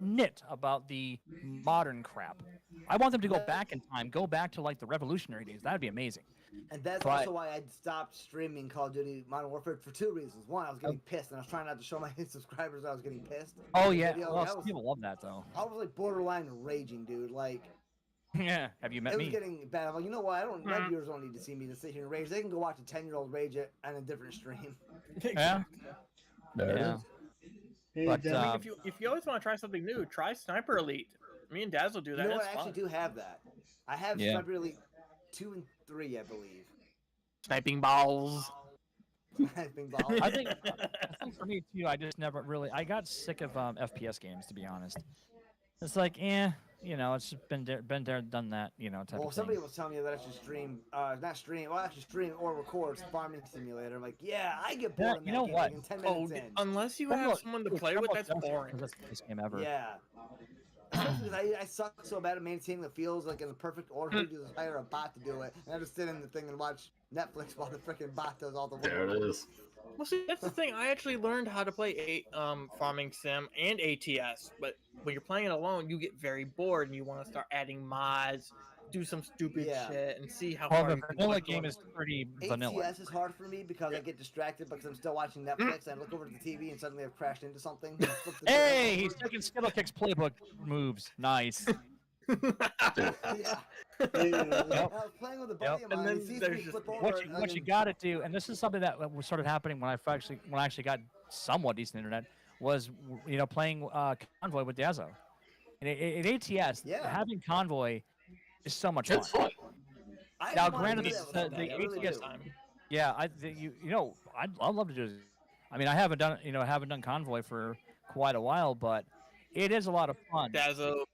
nit about the modern crap. I want them to go back in time, go back to like the Revolutionary days. That'd be amazing. And that's also why I stopped streaming Call of Duty Modern Warfare for 2 reasons. One, I was getting pissed, and I was trying not to show my subscribers I was getting pissed. Oh yeah, Video, well, I some was- people love that though. I was like borderline raging, dude. Like Yeah, have you met it was me? getting bad. I'm like, you know what? My viewers don't need to see me to sit here and rage. They can go watch a 10-year-old rage it on a different stream. Yeah, There it yeah. is. Hey, But, Dad, if you always want to try something new, try Sniper Elite. Me and Dazzo do that. You know what? It's I actually fun. do have that. I have Yeah. Sniper Elite 2 and 3, I believe. Sniping balls. Sniping ball. I think for me too. I just never really. I got sick of FPS games, to be honest. It's like, you know, it's just been there, done that, you know, type Well, of somebody thing. was telling me that I should stream, actually stream or record Farming Simulator. I'm like, yeah, I get Yeah, bored in you that know game what? in 10 Oh, minutes in. unless you Talk have about- someone to dude, play talk with, about that's Dazzo, boring. 'cause that's the best game ever. Yeah. Especially because I suck so bad at maintaining the fields like in the perfect order. You just hire a bot to do it, and I just sit in the thing and watch Netflix while the freaking bot does all the work. There it is. Well, see, that's the thing. I actually learned how to play Farming Sim and ATS, but when you're playing it alone, you get very bored and you want to start adding mods, do some stupid Yeah. shit, and see how Well, far the you can vanilla push game it. is pretty vanilla. ATS is hard for me because I get distracted because I'm still watching Netflix and I look over to the TV and suddenly I've crashed into something. Flip the Hey, he's taking Skittlekick's playbook moves. Nice. Yeah. hey, I was playing with a buddy of And mine. then He sees there's me just- flip over. What you got to do, and this is something that was started happening when I actually got somewhat decent internet, was playing Convoy with Dazzo. And in ATS, Yeah. having convoy is so much fun. It's fun. I Now, wanna granted, do the- that with the somebody, I really ATS do. Yeah, I'd love to do. I mean, I haven't done convoy for quite a while, but it is a lot of fun. Dazzo.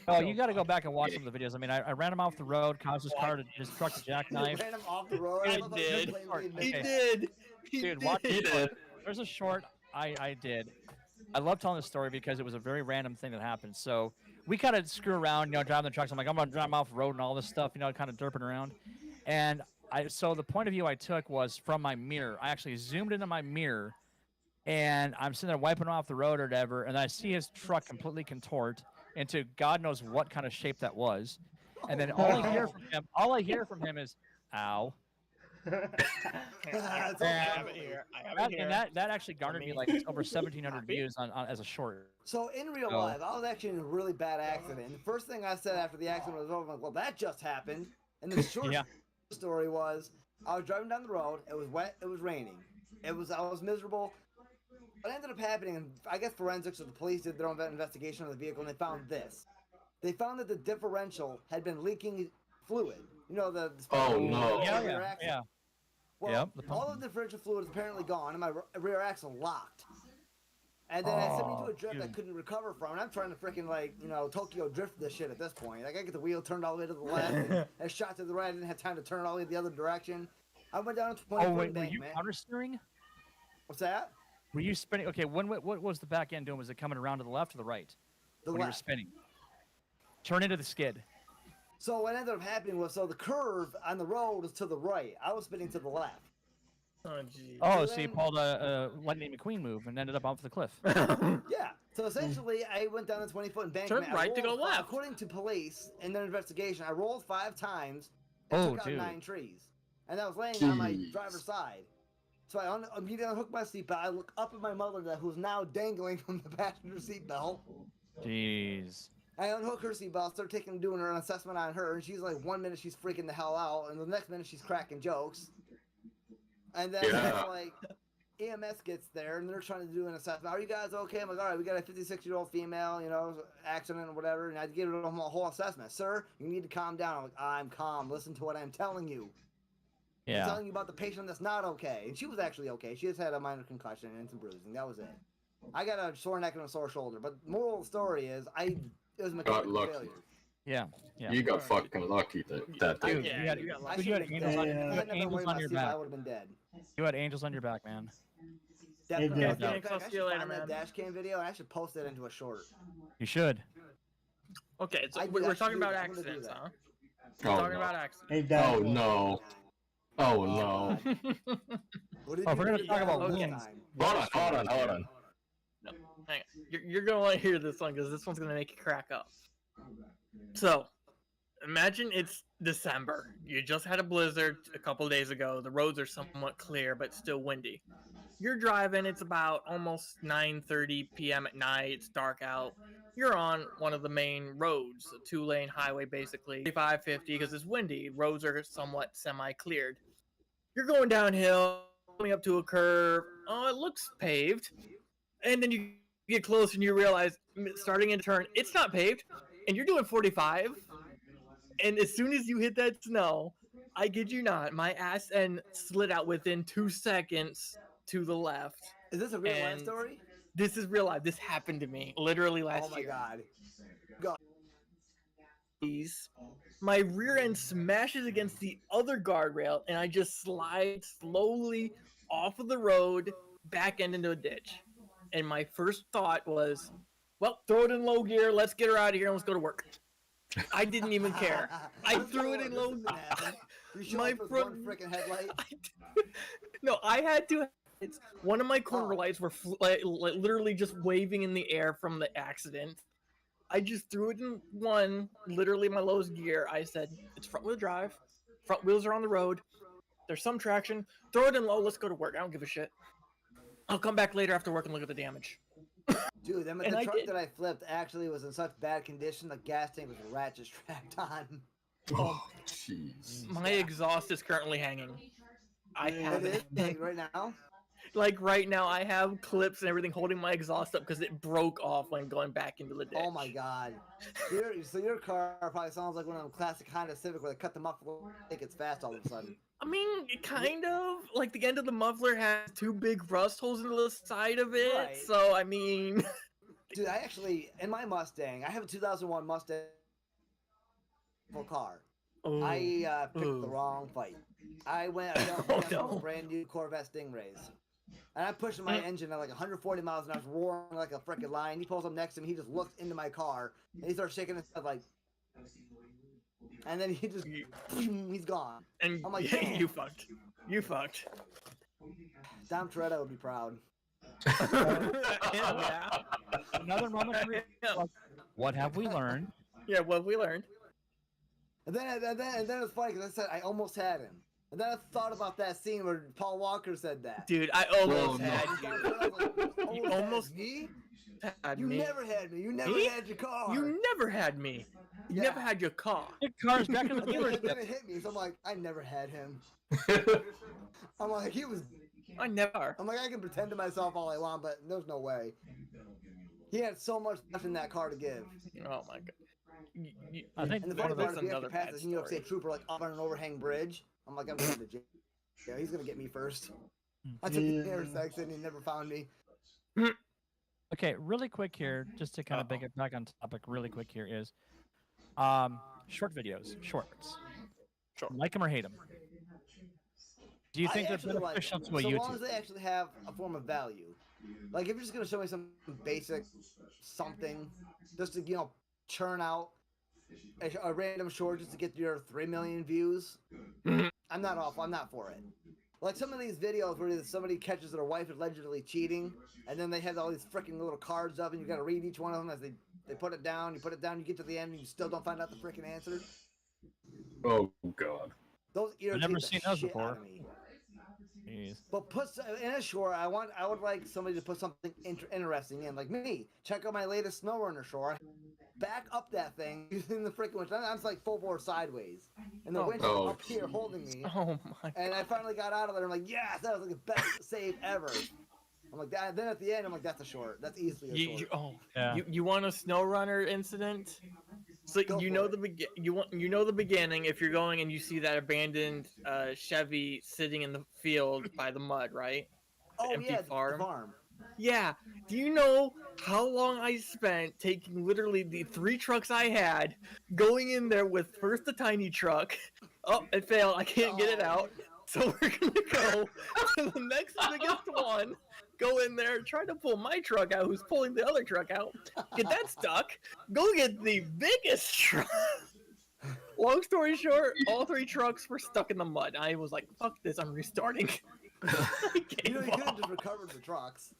Oh, you got to go back and watch some of the videos. I mean, I ran him off the road, caused his truck to jackknife. Ran him off the road. I thought that was did. completely He missed. did. Dude, watch He did. There's a short I did. I love telling this story because it was a very random thing that happened. So we kind of screw around, driving the trucks. I'm like, I'm gonna drive them off the road and all this stuff, kind of derping around. And so the point of view I took was from my mirror. I actually zoomed into my mirror, and I'm sitting there wiping off the road or whatever, and I see his truck completely contort into God knows what kind of shape that was. And then all I hear from him is, "Ow." That's I all have right. it here. I have it here. And that actually garnered me like over 1,700 views on as a short. So in real Oh. life, I was actually in a really bad accident. And the first thing I said after the accident was over, I'm like, well, that just happened. And the short Yeah. story was, I was driving down the road. It was wet. It was raining. I was miserable. What ended up happening, and I guess forensics or the police did their own investigation of the vehicle, and they found this. They found that the differential had been leaking fluid. The Oh, no. rear axle. Yeah. Well, Yep, the all of the differential fluid is apparently gone, and my rear axle locked. And then I sent me to a drift I dude. couldn't recover from, and I'm trying to freaking Tokyo drift this shit at this point. Like I get the wheel turned all the way to the left, and I shot to the right. I didn't have time to turn it all the way the other direction. I went down to 20 Oh foot wait, were you embankment. counter steering? What's that? Were you spinning? Okay, what was the back end doing? Was it coming around to the left or the right The when you were left. spinning? Turn into the skid. So what ended up happening was, the curve on the road was to the right. I was spinning to the left. Oh, geez. Oh, So so you then- pulled a Lightning McQueen move and ended up off the cliff. Yeah. So essentially, I went down the 20-foot embankment. Turn I right to go rolled five- left. According to police in their investigation, I rolled 5 times and Oh, took out dude. 9 trees. And I was laying on my Jeez. driver's side. So I immediately unhooked my seatbelt. I look up at my mother, who's now dangling from the passenger seatbelt. Jeez. I unhook her seatbelt, start doing an assessment on her, and she's like, 1 minute she's freaking the hell out, and the next minute she's cracking jokes. And then Yeah. like EMS gets there, and they're trying to do an assessment. Are you guys okay? I'm like, all right, we got a 56-year-old female, accident or whatever, and I give her a whole assessment. Sir, you need to calm down. I'm like, I'm calm. Listen to what I'm telling you. I'm Yeah. telling you about the patient that's not okay. And she was actually okay. She just had a minor concussion and some bruising. That was it. I got a sore neck and a sore shoulder. But the moral of the story is, it was a mechanical lucky. failure. Yeah. Yeah. You got fucking lucky that day. Dude, Yeah, you had, you got I lucky. you had should've been angels on, dead. you If I had hadn't been angels wearing on my your seatbelt, back. I would have been dead. You had angels on your back, man. Definitely. Okay, Matter of thanks. fact, I'll I see should you later, find that man. dash cam video and I should post it into a short. You should. Okay, so I we're actually talking do about that. I'm gonna do accidents, that. huh? Oh, We're talking no. about accidents. Hey, Dad. Oh no. Oh no. What did Oh, you we're do gonna to talk that about last wounds. time? Hold on. Hang on. You're gonna want to hear this one because this one's gonna make you crack up. So, imagine it's December. You just had a blizzard a couple days ago. The roads are somewhat clear, but still windy. You're driving. It's about almost 9:30 p.m. at night. It's dark out. You're on one of the main roads, a 2-lane highway, basically 45, 50, because it's windy. Roads are somewhat semi-cleared. You're going downhill, coming up to a curve. Oh, it looks paved. And then you get close and you realize, starting in a turn, it's not paved. And you're doing 45. And as soon as you hit that snow, I kid you not, my ass end slid out within 2 seconds to the left. Is this a real life And- story? This is real life. This happened to me literally last Oh my year. god. My rear end smashes against the other guardrail, and I just slide slowly off of the road, back end into a ditch. And my first thought was, well, throw it in low gear, let's get her out of here, and let's go to work. I didn't even care. I threw it in low This gear. didn't happen. You show My up with front- one freaking headlight. No, I had to. One of my corner lights were literally just waving in the air from the accident. I just threw it in one, literally my lowest gear. I said, it's front wheel drive. Front wheels are on the road. There's some traction. Throw it in low. Let's go to work. I don't give a shit. I'll come back later after work and look at the damage. Dude, the And I truck did. that I flipped actually was in such bad condition, the gas tank was ratchet strapped on. Oh jeez. My exhaust is currently hanging. I have It is? it. Like, right now? Like right now, I have clips and everything holding my exhaust up because it broke off when going back into the ditch. Oh my god. So your car probably sounds like one of them classic Honda Civic where they cut the muffler like it's fast all of a sudden. I mean, kind of. Like the end of the muffler has two big rust holes in the side of it. Right. So I mean, Dude, I actually in my Mustang, I have a 2001 Mustang car. ooh, I picked the ooh. wrong fight. I went on brand new Corvette Stingrays. And I'm pushing my engine at like 140 miles and I was roaring like a freaking lion. He pulls up next to me, he just looks into my car and he starts shaking his head like, and then he just, he's gone. And I'm like, yeah, damn. you fucked. You fucked. Dom Toretto would be proud. Yeah. Another moment. What have we learned? Yeah, what we learned. And then it's funny because I said I almost had him. And then I thought about that scene where Paul Walker said that. Dude, I almost no. had you. You almost me? Had You me. never had me. You never Me? had your car. You never had me. You Yeah. never had your car. Your car's back in the And then dealership. it hit me, so I'm like, I never had him. I'm like, he was. I never. I'm like, I can pretend to myself all I want, but there's no way. He had so much left in that car to give. Oh my god. I think And the one funny of part those. is we have another to pass bad this New York story. State trooper like up on an overhang bridge. I'm like, I'm going to jail. Yeah, he's gonna get me first. I took the intersection and he never found me. Okay, really quick here, just to kind of bring it back on topic. Really quick here is, short videos, shorts. Sure. Like them or hate them. Do you think I they're actually like beneficial them, to a so YouTube? long as they actually have a form of value. Like if you're just gonna show me some basic something, just to churn out a random short just to get your 3 million views, I'm not for it. Like some of these videos where somebody catches their wife allegedly cheating, and then they have all these freaking little cards up, and you gotta read each one of them as they put it down. You put it down, you get to the end, and you still don't find out the freaking answer. Oh god. Those irritate never the seen those shit before. out of me. Jeez. But in a shore, I would like somebody to put something interesting in, like me. Check out my latest snow runner shore. Back up that thing using the freaking winch. I'm just like full bore sideways, and the winch is Oh. up here holding me. Oh my And I finally got out of there. I'm like, yes, that was like the best save ever. I'm like that. Then at the end, I'm like, that's a short. That's easily a short. Yeah. You want a snow runner incident? So Go you for know it. you know the beginning if you're going and you see that abandoned Chevy sitting in the field by the mud, right? Oh empty yeah, farm. the farm. Yeah. Do you know how long I spent taking literally the 3 trucks I had, going in there with first the tiny truck. Oh, it failed. I can't get it out. So we're gonna go to the next biggest one. Go in there, try to pull my truck out, who's pulling the other truck out. Get that stuck. Go get the biggest truck. Long story short, all 3 trucks were stuck in the mud. I was like, "Fuck this! I'm restarting." I You know, gave you could have up. just recovered the trucks.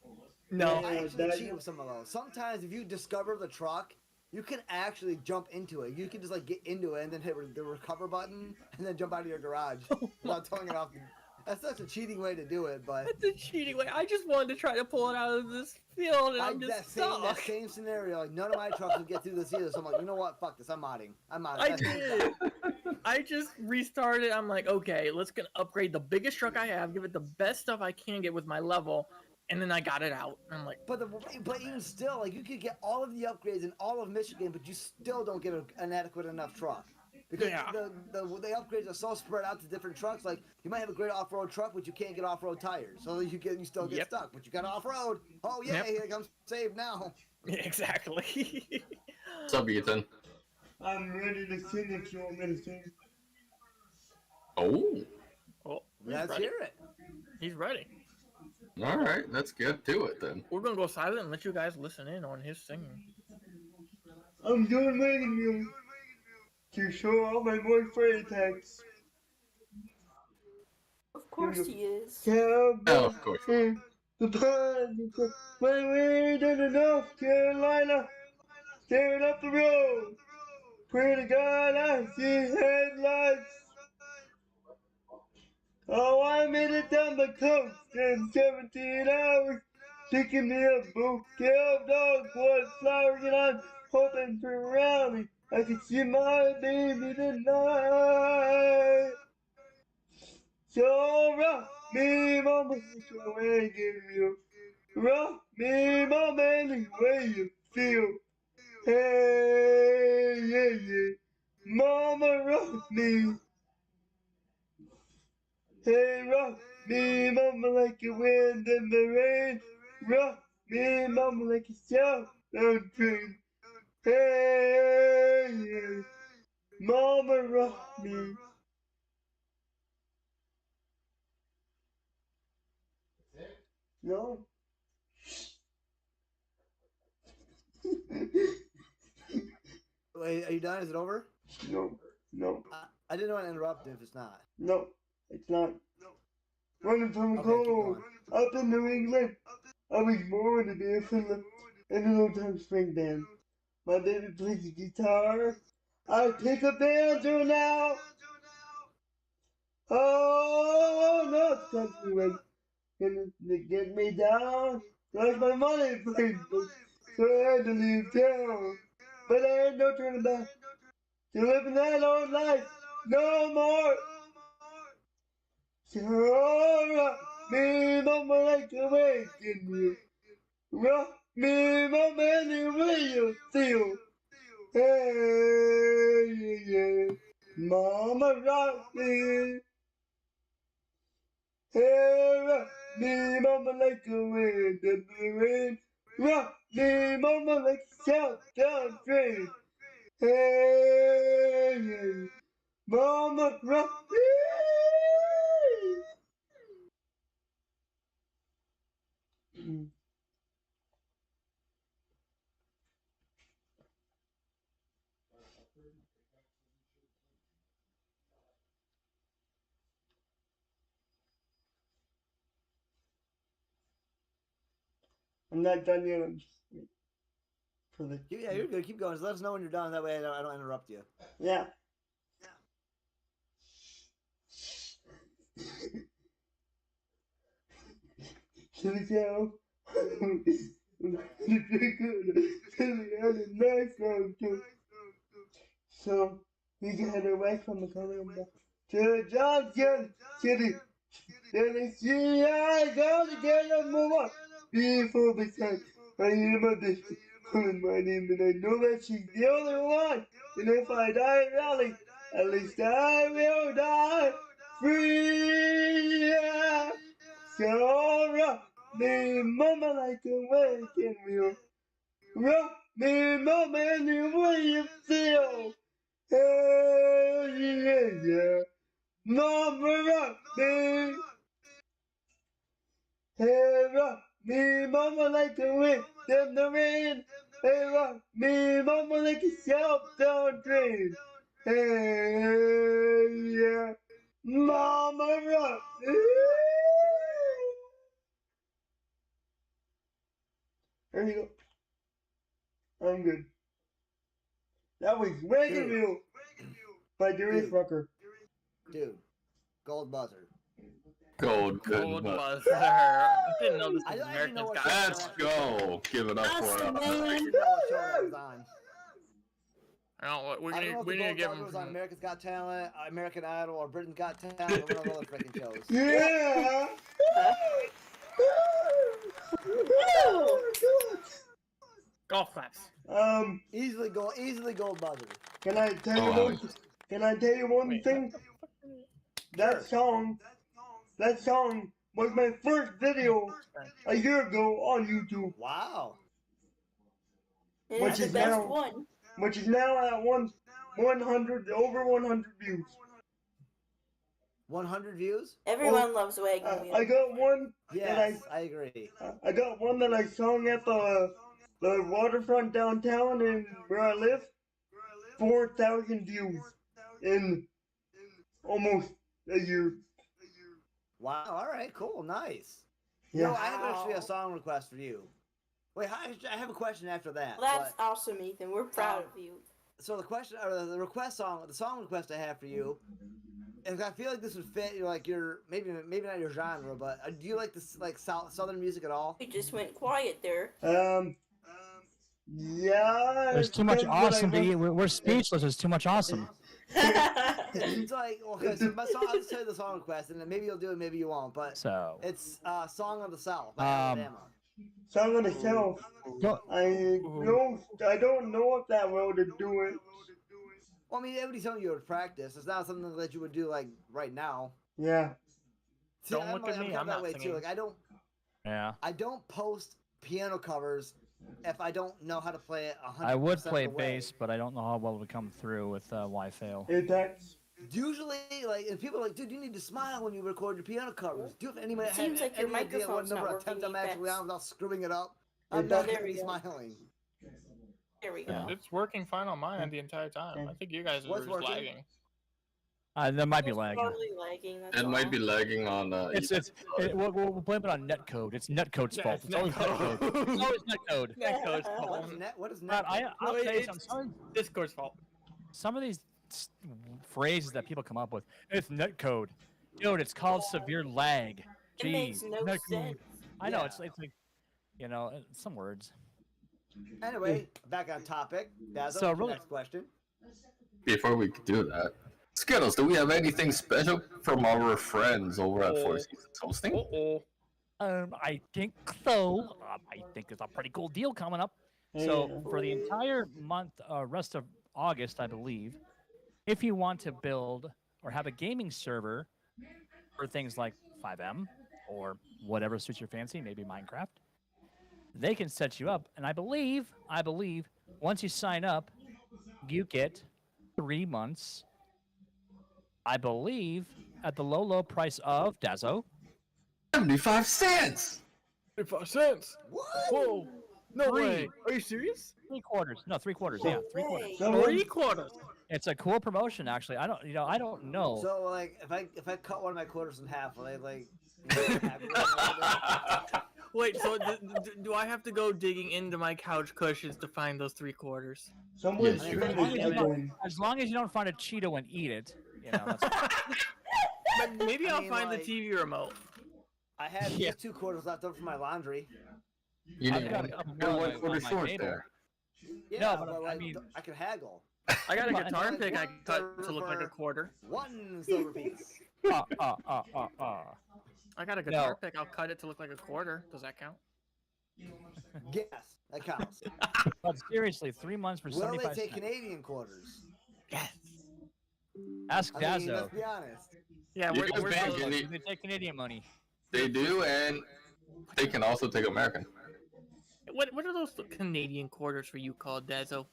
No. I actually that- cheat with some of those. Sometimes if you discover the truck, you can actually jump into it. You can just like get into it and then hit the recover button and then jump out of your garage without towing it off. That's such a cheating way to do it, but That's a cheating way. I just wanted to try to pull it out of this field, and I'm just that stuck. same scenario. Like none of my trucks would get through this either. So I'm like, you know what? Fuck this. I'm modding. I That's- did. I just restarted. I'm like, okay, let's gonna upgrade the biggest truck I have, give it the best stuff I can get with my level, and then I got it out. I'm like, But even still, like you could get all of the upgrades in all of Michigan, but you still don't get an adequate enough truck. Because Yeah. the upgrades are so spread out to different trucks. Like you might have a great off-road truck, but you can't get off-road tires, so you still get Yep. stuck. But you got off-road. Oh yeah, Yep. here comes saved now. yeah, exactly. What's up, Ethan? I'm ready to sing if you want me to sing. Oh. Oh, he's Let's ready. hear it. He's ready. Alright, let's get to it then. We're gonna go silent and let you guys listen in on his singing. I'm doing Megan you to show all my boyfriend attacks. Of course he is. Oh, Cowboy of course. in the pine. My way to the North Carolina. Staring up the road. Pray to God I see headlights. Oh, I made it down the coast in 17 hours. Picking me a bouquet of dogwood flowers, and I'm hoping for rally. I can see my baby tonight. So rock me, mama, like the way you feel. Rock me, mama, any way you feel. Hey, yeah, yeah. Mama, rock me. Hey, rock me, mama, like a wind in the rain. Rock me, mama, like a southbound train. Hey, yeah. Mama, rock me. No. Wait, are you done? Is it over? No. No. I didn't want to interrupt if it's not. No. It's not. Running from Okay, keep cold. going. Up in New England. I was born to be a fiddler in an old-time string band. My baby plays the guitar. I pick a banjo now. Oh, no, it's country when gonna get me down. Like my money played, so I had to leave town. But I ain't no turning back to living that old life no more. So rock me, mama, like a waking you. Rock me, mama, any way you feel. Hey, yeah, mama, rock me. Hey, rock me, mama, like a wind in the rain. Rock me, mama, like a southbound train. Hey, yeah, mama, rock me. I'm not done yet. I'm just for the Yeah, you're good. Keep going. Just let us know when you're done. That way I don't interrupt you. yeah. Should we go? So we got away from the Columbia to Johnson City. Then I see I gotta get a more before the sun. I am a district calling my name, and I know that she's the only one. And if I die in rally, at least I will die free. Yeah. So rock me, mama, like a waking wheel. Rock me, mama, any way you feel. Hey, yeah, yeah. Mama, rock me. Hey, rock me, mama, like the wind in the rain. Hey, rock me, mama, like a southbound train. Hey, yeah. Mama, rock me. There you go. I'm good. That was Wagon Dude. Wheel by Darius Dude. Rucker. Dude, gold buzzer. Gold, good. Gold but- buzzer. I didn't know this I was don't actually know America's what Got show Let's Talent. go. Give it up for Awesome, it. I man. didn't know what show that was on. I don't know. I don't know if We the need to gold give buzzer him was on some. America's Got Talent, American Idol, or Britain's Got Talent, or one of those other freaking shows. Yeah! Woo! Golf claps. Easily gold buzzer. Can I tell you Oh, one? Can I tell you one Wait, thing? Sure. That song was my first video a year ago on YouTube, Wow. It's Which the is best now- one. which is now at 100 views. 100 views? Everyone loves Wagon I Wheel. got one. Yes, I agree. I got one that I sung at the waterfront downtown in where I live. 4,000 views in almost a year. Wow. All right. Cool. Nice. Yeah. You know, I have actually a song request for you. Wait, I have a question after that. Well, that's awesome, Ethan. We're proud of you. So the question, or the request song, the song request I have for you, and I feel like this would fit, your maybe not your genre, but do you like this Southern music at all? We just went quiet there. Yeah. There's too much depends what I awesome to want. you. We're speechless. There's too much awesome. it's like, okay, so my song, I'll just tell you the song request, and then maybe you'll do it, maybe you won't. But So it's Song of the South by Alabama. Song of the South. go, I don't know if that will to do it. Well, I mean, everybody's telling you to practice. It's not something that you would do like right now. Yeah. See, Don't look at me, kinda I'm that not way singing. too. Like yeah. I don't post piano covers if I don't know how to play it 100%. I would play of the way. bass, but I don't know how well it would come through with why fail. Apex. Usually, like, and people are like, dude, you need to smile when you record your piano covers. Do you have any Seems like your any idea what microphone's not number of working, attempts I'm actually Apex. on without screwing it up? I'm It not does. going to be There we go. smiling. There we Yeah. go. It's working fine on my end the entire time. I think you guys are What's just working? lagging. That might be It's lagging. Probably lagging. That's It might all. be lagging on. We'll blame it on netcode. It's netcode's fault. It's always netcode. It's always netcode. Netcode's What's fault. net? What is But net? I'll No, tell you it's- something. Discord's fault. Some of these phrases that people come up with, it's netcode. Dude, it's called severe lag. It makes Jeez, no netcode. sense. I know, Yeah. it's like, some words. Anyway, back on topic. Dazzo, So really- next question. Before we do that, Skittles, do we have anything special from our friends over at Four Seasons Hosting? Uh-oh. I think so. I think there's a pretty cool deal coming up. So Yeah. for the entire month, rest of August, I believe, if you want to build or have a gaming server for things like 5M or whatever suits your fancy, maybe Minecraft, they can set you up. And I believe, once you sign up, you get 3 months. I believe at the low price of Dazzo. 75 cents! 35 cents. What? Whoa. No Three. way. Are you serious? 3/4. No, 3/4. Yeah, 3/4. Hey. Someone, 3/4. It's a cool promotion, actually. I don't know. So, like, if I cut one of my quarters in half, will they, like, have it a Wait, so do I have to go digging into my couch cushions to find those 3/4? someone's Yes, you stream can. is Yeah. echoing. As long as you don't find a Cheeto and eat it, that's But maybe I I'll mean, find like- the TV remote. I had Yeah. just 2 quarters left over for my laundry. You I've need got a one, couple you're more one on quarter my short table. there. Yeah, but I like, mean- I can haggle. I got a Come on, guitar and pick I like can cut to look like a for- quarter. 1 silver piece. I got a guitar pick. I'll cut it to look like a quarter. Does that count? Yes, that counts. But seriously, 3 months for Will they 75 take cents. Canadian quarters? Yes. Ask I mean, Dazzo. let's be honest. Yeah, You we're, guys we're ban still- Canadian- They take Canadian money. They do, and they can also take American. What are those Canadian quarters for you called, Dazzo?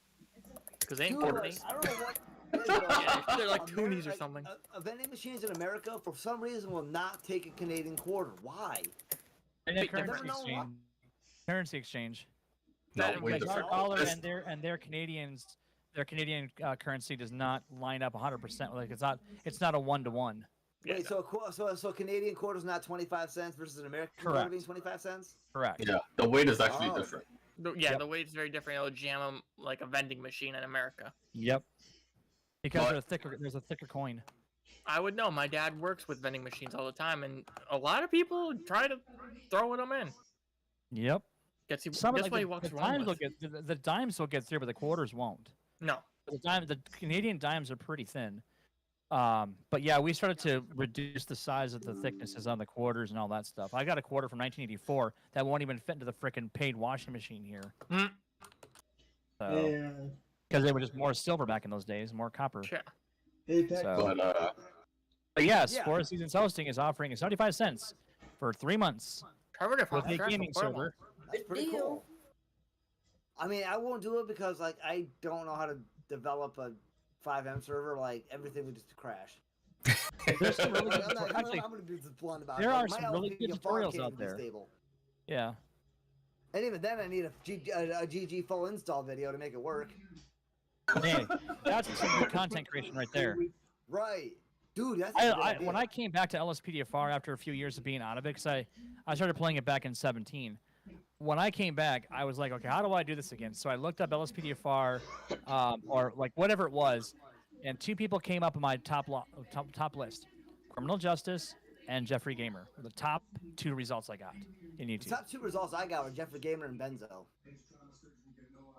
Because they ain't Dude, quarters. I don't know what. Yeah, they're like Ameri- toonies or like, something. Vending machines in America, for some reason, will not take a Canadian quarter. Why? And then Wait, currency never know what- exchange. Currency exchange. No, That- wait Because a our second. dollar This- and their Canadian currency does not line up 100%. Like it's not a 1-to-1. Yeah, Wait, so a Canadian quarter is not 25 cents versus an American quarter Correct. being 25 cents? Correct. Yeah, the weight is actually Oh. different. Yeah, Yep. the weight's very different. It'll jam them like a vending machine in America. Yep. Because But- there's a thicker coin. I would know. My dad works with vending machines all the time, and a lot of people try to throw them in. Yep. Gets you. Some That's of why he the walks dimes around will with. get the dimes will get through, but the quarters won't. No. The Canadian dimes are pretty thin. But yeah, we started to reduce the size of the thicknesses on the quarters and all that stuff. I got a quarter from 1984 that won't even fit into the frickin' paid washing machine here. Mm. So, Yeah. because they were just more silver back in those days, more copper. Yeah. Apex. So, But yes, Yeah. Four Seasons Hosting is offering 75 cents for 3 months Trevor got with fucking a trash gaming before server. That's Good pretty deal. cool. I mean, I won't do it because, like, I don't know how to develop a 5M server. Like, everything would just crash. There's some really Like, good, actually, I'm gonna be just blunt about there it. are Like, my some really LPG good farm tutorials can't out be there. Stable. yeah. And even then, I need a GG full install video to make it work. Man, that's some good content creation right there. Right. Dude, that's a good idea. When I came back to LSPDFR after a few years of being out of it, because I started playing it back in 17. When I came back, I was like, okay, how do I do this again? So I looked up LSPDFR, or like whatever it was, and 2 people came up on my top list: Criminal Justice and Jeffrey Gamer. Were the top 2 results I got in The YouTube. top 2 results I got were Jeffrey Gamer and Benzo.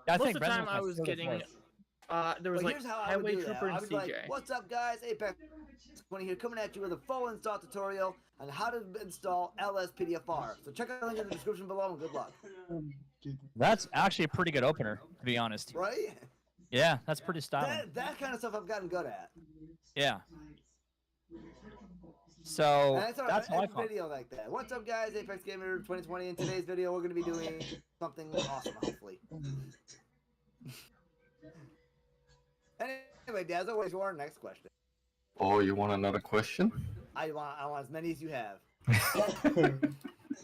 I Most think of the Brendan time I was my third or getting fourth. There was But like here's how I would Highway do that. Trooper and I would be CJ. like, "What's up, guys? APEX20 here, coming at you with a full install tutorial on how to install LSPDFR. So check out the link in the description below, and good luck." That's actually a pretty good opener, to be honest. Right? Yeah, that's pretty styling. That kind of stuff I've gotten good at. Yeah. So And that's how I every found. video like that. What's up, guys? APEXGAMER2020. In today's video, we're going to be doing something awesome, hopefully. Anyway, Dazzo, what's your next question? Oh, you want another question? I want as many as you have.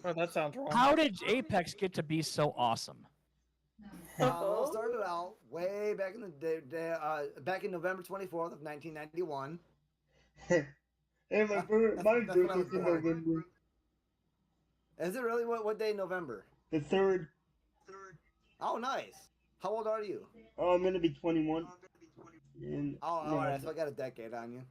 Oh, that sounds wrong. How did Apex get to be so awesome? Well, it started out way back in the day, back in November 24th of 1991. Hey, my That's when I birthday's was in born. November. Is it really what day in November? The 3rd. Oh, nice. How old are you? Oh, I'm gonna be 21. And, Oh, all right. So I got a decade on you.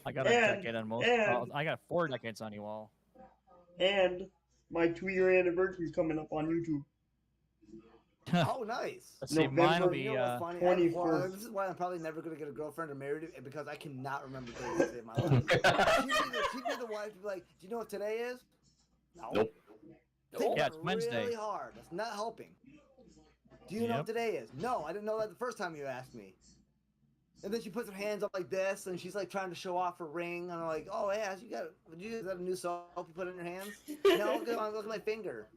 I got a decade on most. I got 4 decades on you all. and my 2-year anniversary is coming up on YouTube. Oh, nice. Let's see, mine will be. You know what's funny? 21st. This is why I'm probably never gonna get a girlfriend or married, because I cannot remember days to save my life. She'd be the wife to be like, "Do you know what today is?" No. Nope. Think Yeah, about it's it Wednesday. really hard. That's not helping. Do you know what today is? No, I didn't know that the first time you asked me. And then she puts her hands up like this, and she's like trying to show off her ring. And I'm like, "Oh yeah, you got? Is that a new soap you put in your hands?" No, look at my finger.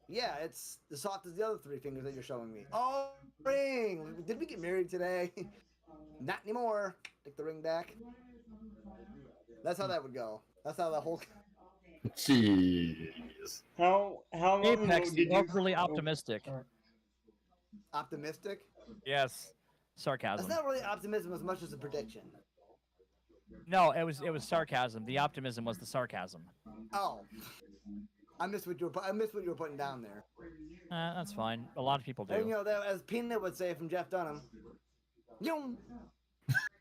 Yeah, it's as soft as the other 3 fingers that you're showing me. Oh, ring! Did we get married today? Not anymore. Take the ring back. That's how that would go. That's how the whole. Jeez. How long Apex, ago did you? overly optimistic. Optimistic? Yes, sarcasm. That's not really optimism as much as a prediction. No, it was sarcasm. The optimism was the sarcasm. Oh. I missed what you were putting down there. That's fine. A lot of people do. And you know, that, as Peanut would say from Jeff Dunham. Yum.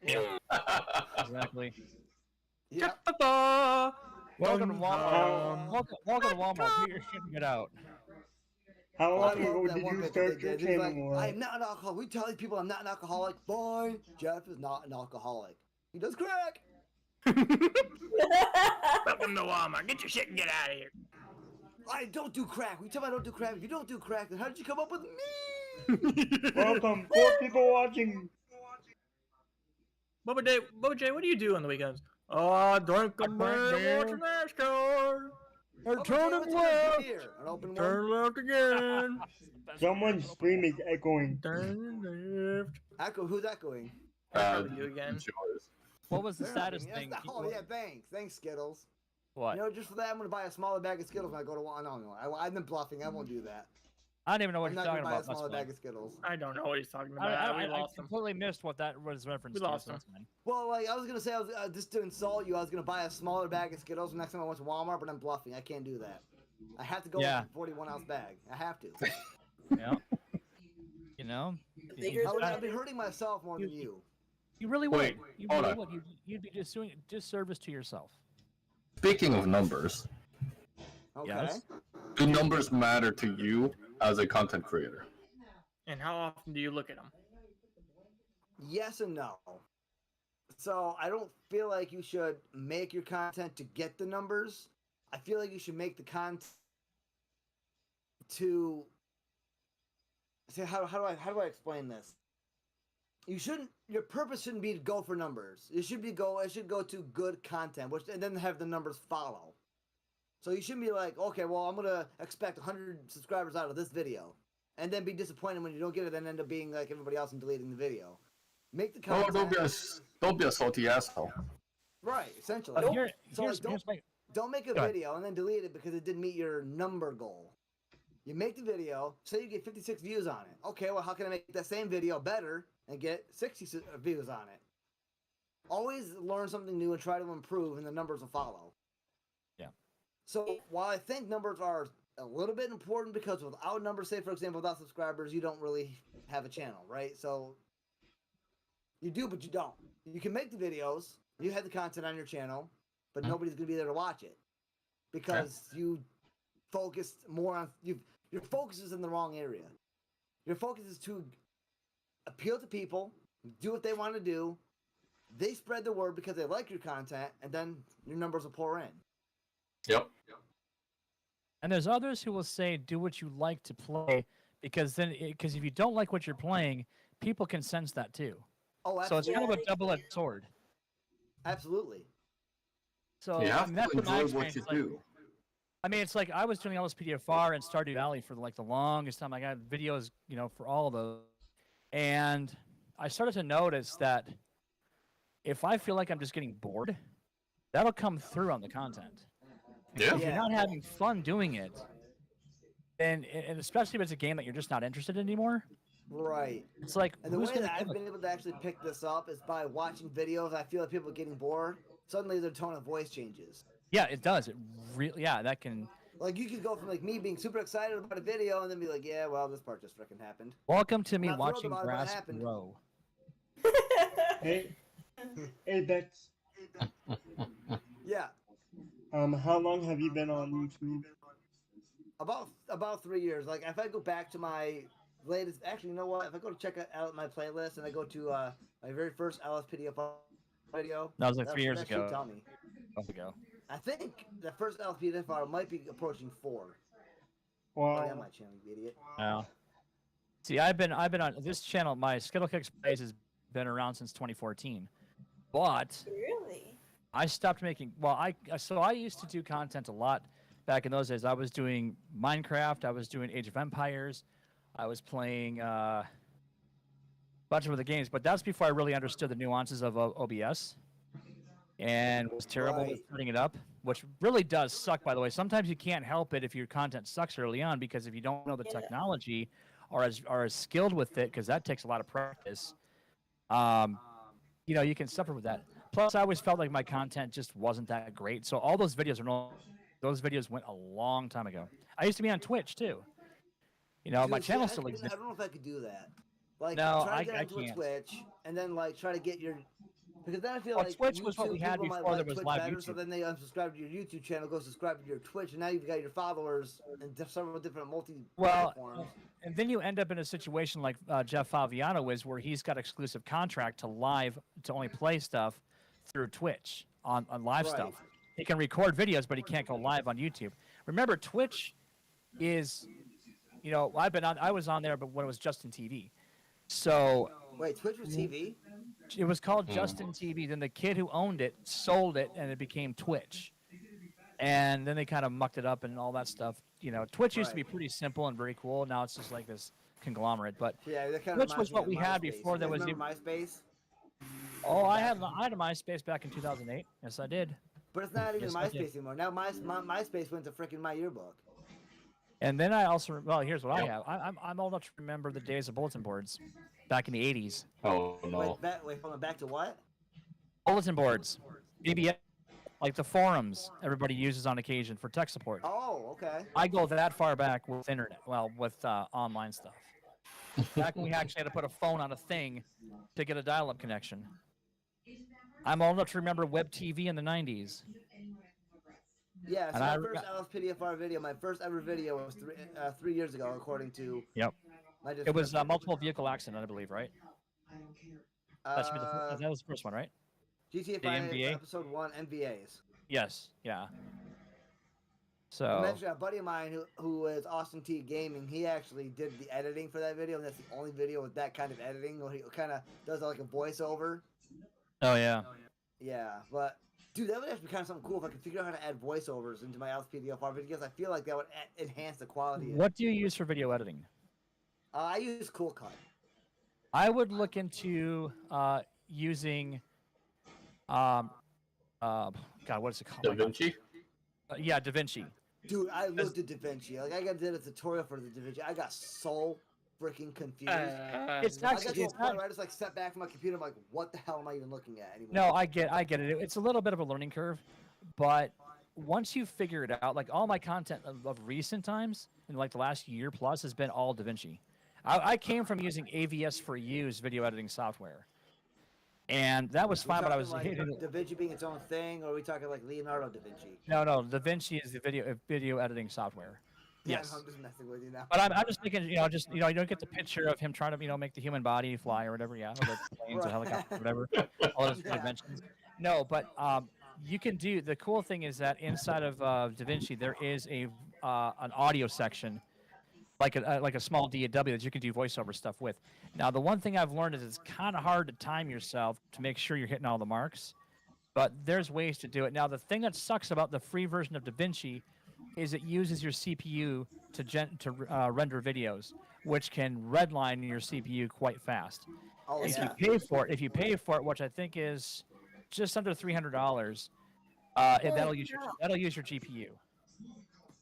Exactly. Yep. Welcome to Walmart. Welcome to Walmart. Get your shit and get out. How I long ago love that did one you bit that start they your did. He's like, channel? "I'm not an alcoholic." We tell these people I'm not an alcoholic. Fine. Jeff is not an alcoholic. He does crack. Welcome to Walmart. Get your shit and get out of here. I don't do crack. We tell me I don't do crack. If you don't do crack, then how did you come up with me? Welcome, 4 people watching. Bubba J, what do you do on the weekends? Oh, I drink a beer, watch NASCAR. Or Oh, turn what's it your left. beer? An open one? Turn left again. Someone's stream is echoing. Turn left. Echo. Who's echoing? Probably you again. It's yours. What was the They're saddest echoing. thing? Oh yeah, thanks. Thanks, Skittles. What? You know, just for that, I'm gonna buy a smaller bag of Skittles when I go to Walmart. No, I've been bluffing. I won't do that. I don't even know what I'm you're not talking gonna buy a about. That's smaller fine. bag of Skittles. I don't know what he's talking about. I We lost him. completely missed what that was reference We to. lost so him. that's fine. Well, like I was gonna say, I was just to insult you. I was gonna buy a smaller bag of Skittles next time I went to Walmart, but I'm bluffing. I can't do that. I have to go Yeah. with a 41-ounce bag. I have to. Yeah. You know, Bigger I'd be hurting myself more than you. you really would. Wait, You hold really on. would. You'd be just doing disservice to yourself. Speaking of numbers, Okay. Yes. do numbers matter to you as a content creator? And how often do you look at them? Yes and no. So I don't feel like you should make your content to get the numbers. I feel like you should make the content to say how do I explain this? You shouldn't. Your purpose shouldn't be to go for numbers. It should go to good content, which and then have the numbers follow. So you shouldn't be like, okay, well, I'm gonna expect 100 subscribers out of this video, and then be disappointed when you don't get it, and end up being like everybody else and deleting the video. Make the Oh, content. don't be a salty asshole. Right, essentially. But here, So, here's, like, here's my, Don't make a Go ahead. video and then delete it because it didn't meet your number goal. You make the video, say you get 56 views on it. Okay, well, how can I make that same video better and get 60 views on it? Always learn something new and try to improve, and the numbers will follow. Yeah. So while I think numbers are a little bit important, because without numbers, say for example, without subscribers, you don't really have a channel, right? So you do, but you don't. You can make the videos, you have the content on your channel, but nobody's gonna be there to watch it because you focused more on your focus is in the wrong area. Your focus is to appeal to people, do what they want to do. They spread the word because they like your content, and then your numbers will pour in. Yep. And there's others who will say, do what you like to play, because because if you don't like what you're playing, people can sense that too. Oh, So it's absolutely. kind of a double-edged sword. Absolutely. So You I have mean, to that's been my enjoy what experience. you Like, do. I mean, it's like I was doing LSPDFR and Stardew Valley for like the longest time. I got videos, for all of those, and I started to notice that if I feel like I'm just getting bored, that'll come through on the content. Yeah. If you're not having fun doing it, and especially if it's a game that you're just not interested in anymore, Right. it's like, And the who's way gonna that give I've a- been able to actually pick this up is by watching videos. I feel like people are getting bored. Suddenly their tone of voice changes. Yeah, it does. It really, yeah, that can. Like you could go from like me being super excited about a video and then be like, yeah, well, this part just freaking happened. Welcome to me not thrilled watching about it, but it grass happened. grow. Hey, hey Bex. Yeah. How long have you been on YouTube? About 3 years. Like if I go back to my latest, actually, you know what? If I go to check out my playlist and I go to my very first LSPDFR video, That was like 3 years that should ago. tell me. Ago. I think the first LSPDFR might be approaching 4. Wow. Oh yeah, my channel, you idiot. Yeah. See, I've been on this channel. My Skittlekick Plays has been around since 2014, but Really? I stopped making. Well, I used to do content a lot back in those days. I was doing Minecraft. I was doing Age of Empires. I was playing a bunch of other games, but that's before I really understood the nuances of OBS, and was terrible Right. with putting it up, which really does suck. By the way, sometimes you can't help it if your content sucks early on, because if you don't know the Yeah. technology or as skilled with it, because that takes a lot of practice. You can suffer with that. Plus, I always felt like my content just wasn't that great. So all those videos those videos went a long time ago. I used to be on Twitch too. My Dude, see, channel I still don't exists. know if I could do that. Like, No, try to get I onto a can't. Twitch and then like try to get your. Because then I feel Well, like Twitch was what we YouTube had people might before there like was Twitch live better, so YouTube. then they unsubscribe to your YouTube channel, go subscribe to your Twitch, and now you've got your followers in several different platforms. And then you end up in a situation like Jeff Faviano is, where he's got exclusive contract to only play stuff through Twitch on live Right. stuff. He can record videos, but he can't go live on YouTube. Remember, Twitch is, I was on there, but when it was Justin TV. So Wait, Twitch was TV? it was called Justin TV. Then the kid who owned it sold it, and it became Twitch. And then they kind of mucked it up and all that stuff. Twitch used to be Right. pretty simple and very cool. Now it's just like this conglomerate. But Yeah, that kind Twitch of was reminds me what of we had MySpace. before You there guys was remember MySpace? I had a MySpace back in 2008. Yes, I did. But it's not even Yes, I did. MySpace anymore. Now MySpace went to freaking My Yearbook. And then I also here's what I have. I'm old enough to remember the days of bulletin boards back in the 80s. Oh no. Wait, hold on, back to what? Bulletin boards, BBS, like the forums everybody uses on occasion for tech support. Oh, okay. I go that far back with internet, with online stuff. Back when we actually had to put a phone on a thing to get a dial-up connection. I'm old enough to remember web TV in the 90s. Yeah, so And my I first LSPDFR video, my first ever video was 3 years ago, according to Yep. my It was description. multiple vehicle accident, I believe, right? That should be that was the first one, right? GTA the 5 MVA? Episode 1 MVAs. Yes. Yeah. I'm So actually a buddy of mine who is Austin T Gaming. He actually did the editing for that video, and that's the only video with that kind of editing where he kind of does like a voiceover. oh yeah. Yeah, but dude, that would actually be kind of something cool if I could figure out how to add voiceovers into my LSPDFR videos. I feel like that would enhance the quality. What do you use for video editing? I use Cool Cut. I would look into using God, what is it called? Da Oh my God. Vinci? Yeah, DaVinci. Dude, I looked at DaVinci. Like, I did a tutorial for the DaVinci. I got so freaking confused. It's I got actually to a it's point not, where I just like stepped back from my computer. I'm like, what the hell am I even looking at anymore? no, I get it. It's a little bit of a learning curve, but once you figure it out, like all my content of recent times in like the last year plus has been all DaVinci. I came from using AVS for Use video editing software, and that was We're fine. But I talking was like hitting. DaVinci being its own thing, or are we talking like Leonardo da Vinci? No, DaVinci is the video editing software. Yes. I'm just messing with you now. But I'm just thinking, you don't get the picture of him trying to, make the human body fly or whatever, yeah, or the planes or Right. helicopters, whatever, all those Yeah. inventions. No, but you can do. The cool thing is that inside of DaVinci there is an audio section, like a small DAW that you can do voiceover stuff with. Now, the one thing I've learned is it's kind of hard to time yourself to make sure you're hitting all the marks, but there's ways to do it. Now, the thing that sucks about the free version of DaVinci is it uses your CPU to render videos, which can redline your CPU quite fast. Oh If yeah. if you pay for it, which I think is just under $300, that'll use your GPU.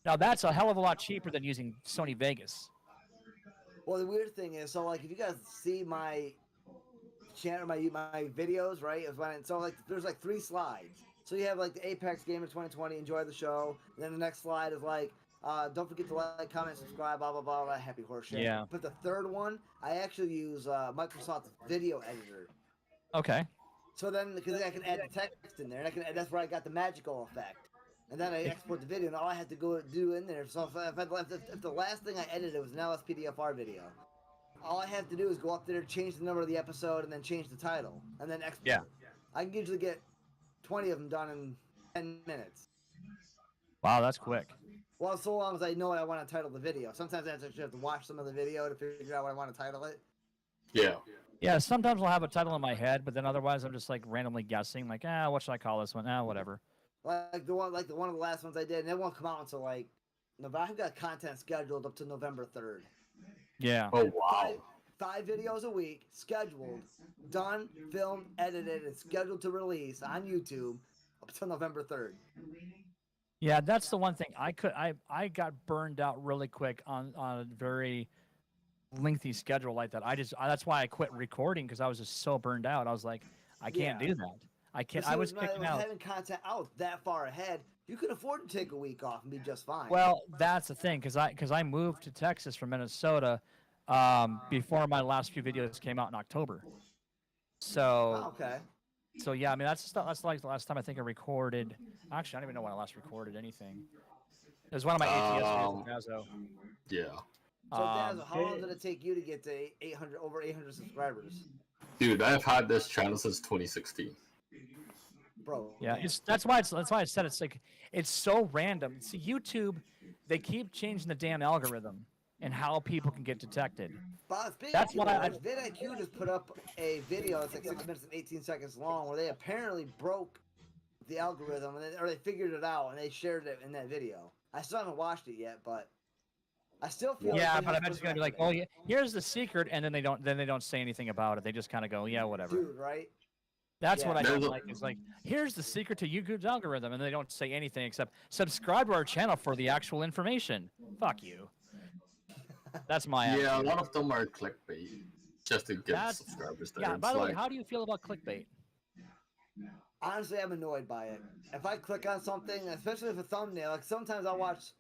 Now that's a hell of a lot cheaper than using Sony Vegas. Well, the weird thing is, so like, if you guys see my channel, my videos, right? So like, there's like 3 slides. So you have like the Apex Gamer 2020, enjoy the show. And then the next slide is like, don't forget to like, comment, subscribe, blah blah blah, happy horse shit. Yeah. But the third one, I actually use Microsoft's video editor. Okay. So then, because I can add the text in there, and that's where I got the magical effect. And then I export the video, and all I had to go do in there. So if the last thing I edited was an LSPDFR video, all I have to do is go up there, change the number of the episode, and then change the title, and then export. Yeah. I can usually get 20 of them done in 10 minutes. Wow, that's quick. Well, so long as I know what I want to title the video. Sometimes I actually have to watch some of the video to figure out what I want to title it. Yeah. Yeah, sometimes I'll have a title in my head, but then otherwise I'm just like randomly guessing, like, what should I call this one? Whatever. Like the one of the last ones I did, and it won't come out until like November. I've got content scheduled up to November 3rd. Yeah. Oh wow. 5 videos a week, scheduled, done, filmed, edited, and scheduled to release on YouTube up to November 3rd. Yeah, that's the one thing I got burned out really quick on a very lengthy schedule like that. That's why I quit recording, because I was just so burned out. I was like, I can't do that. I can't. I was kicking out. Having content out that far ahead, you can afford to take a week off and be just fine. Well, that's the thing, because I moved to Texas from Minnesota before my last few videos came out in October. So okay. So yeah, I mean that's like the last time I think I recorded. Actually, I don't even know when I last recorded anything. It was one of my ATS videos with Dazzo. Yeah. So Dazzo, how long did it take you to get to over 800 subscribers? Dude, I've had this channel since 2016. Bro. Yeah, that's why I said it's so random. See, YouTube, they keep changing the damn algorithm and how people can get detected. But That's what vidIQ just put up a video that's like 6 minutes and 18 seconds long, where they apparently broke the algorithm, or they figured it out and they shared it in that video. I still haven't watched it yet, but I still feel. Yeah, like but I bet it's gonna be like, oh yeah, here's the secret, and then they don't say anything about it. They just kind of go, yeah, whatever. Dude, right? That's Yeah. what I don't like. It's like, here's the secret to YouTube's algorithm, and they don't say anything except subscribe to our channel for the actual information. Fuck you. That's my attitude. Yeah, a lot of them are clickbait, just to get subscribers there. Yeah. It's By the way, like- how do you feel about clickbait? Honestly, I'm annoyed by it. If I click on something, especially if a thumbnail, like sometimes I'll watch.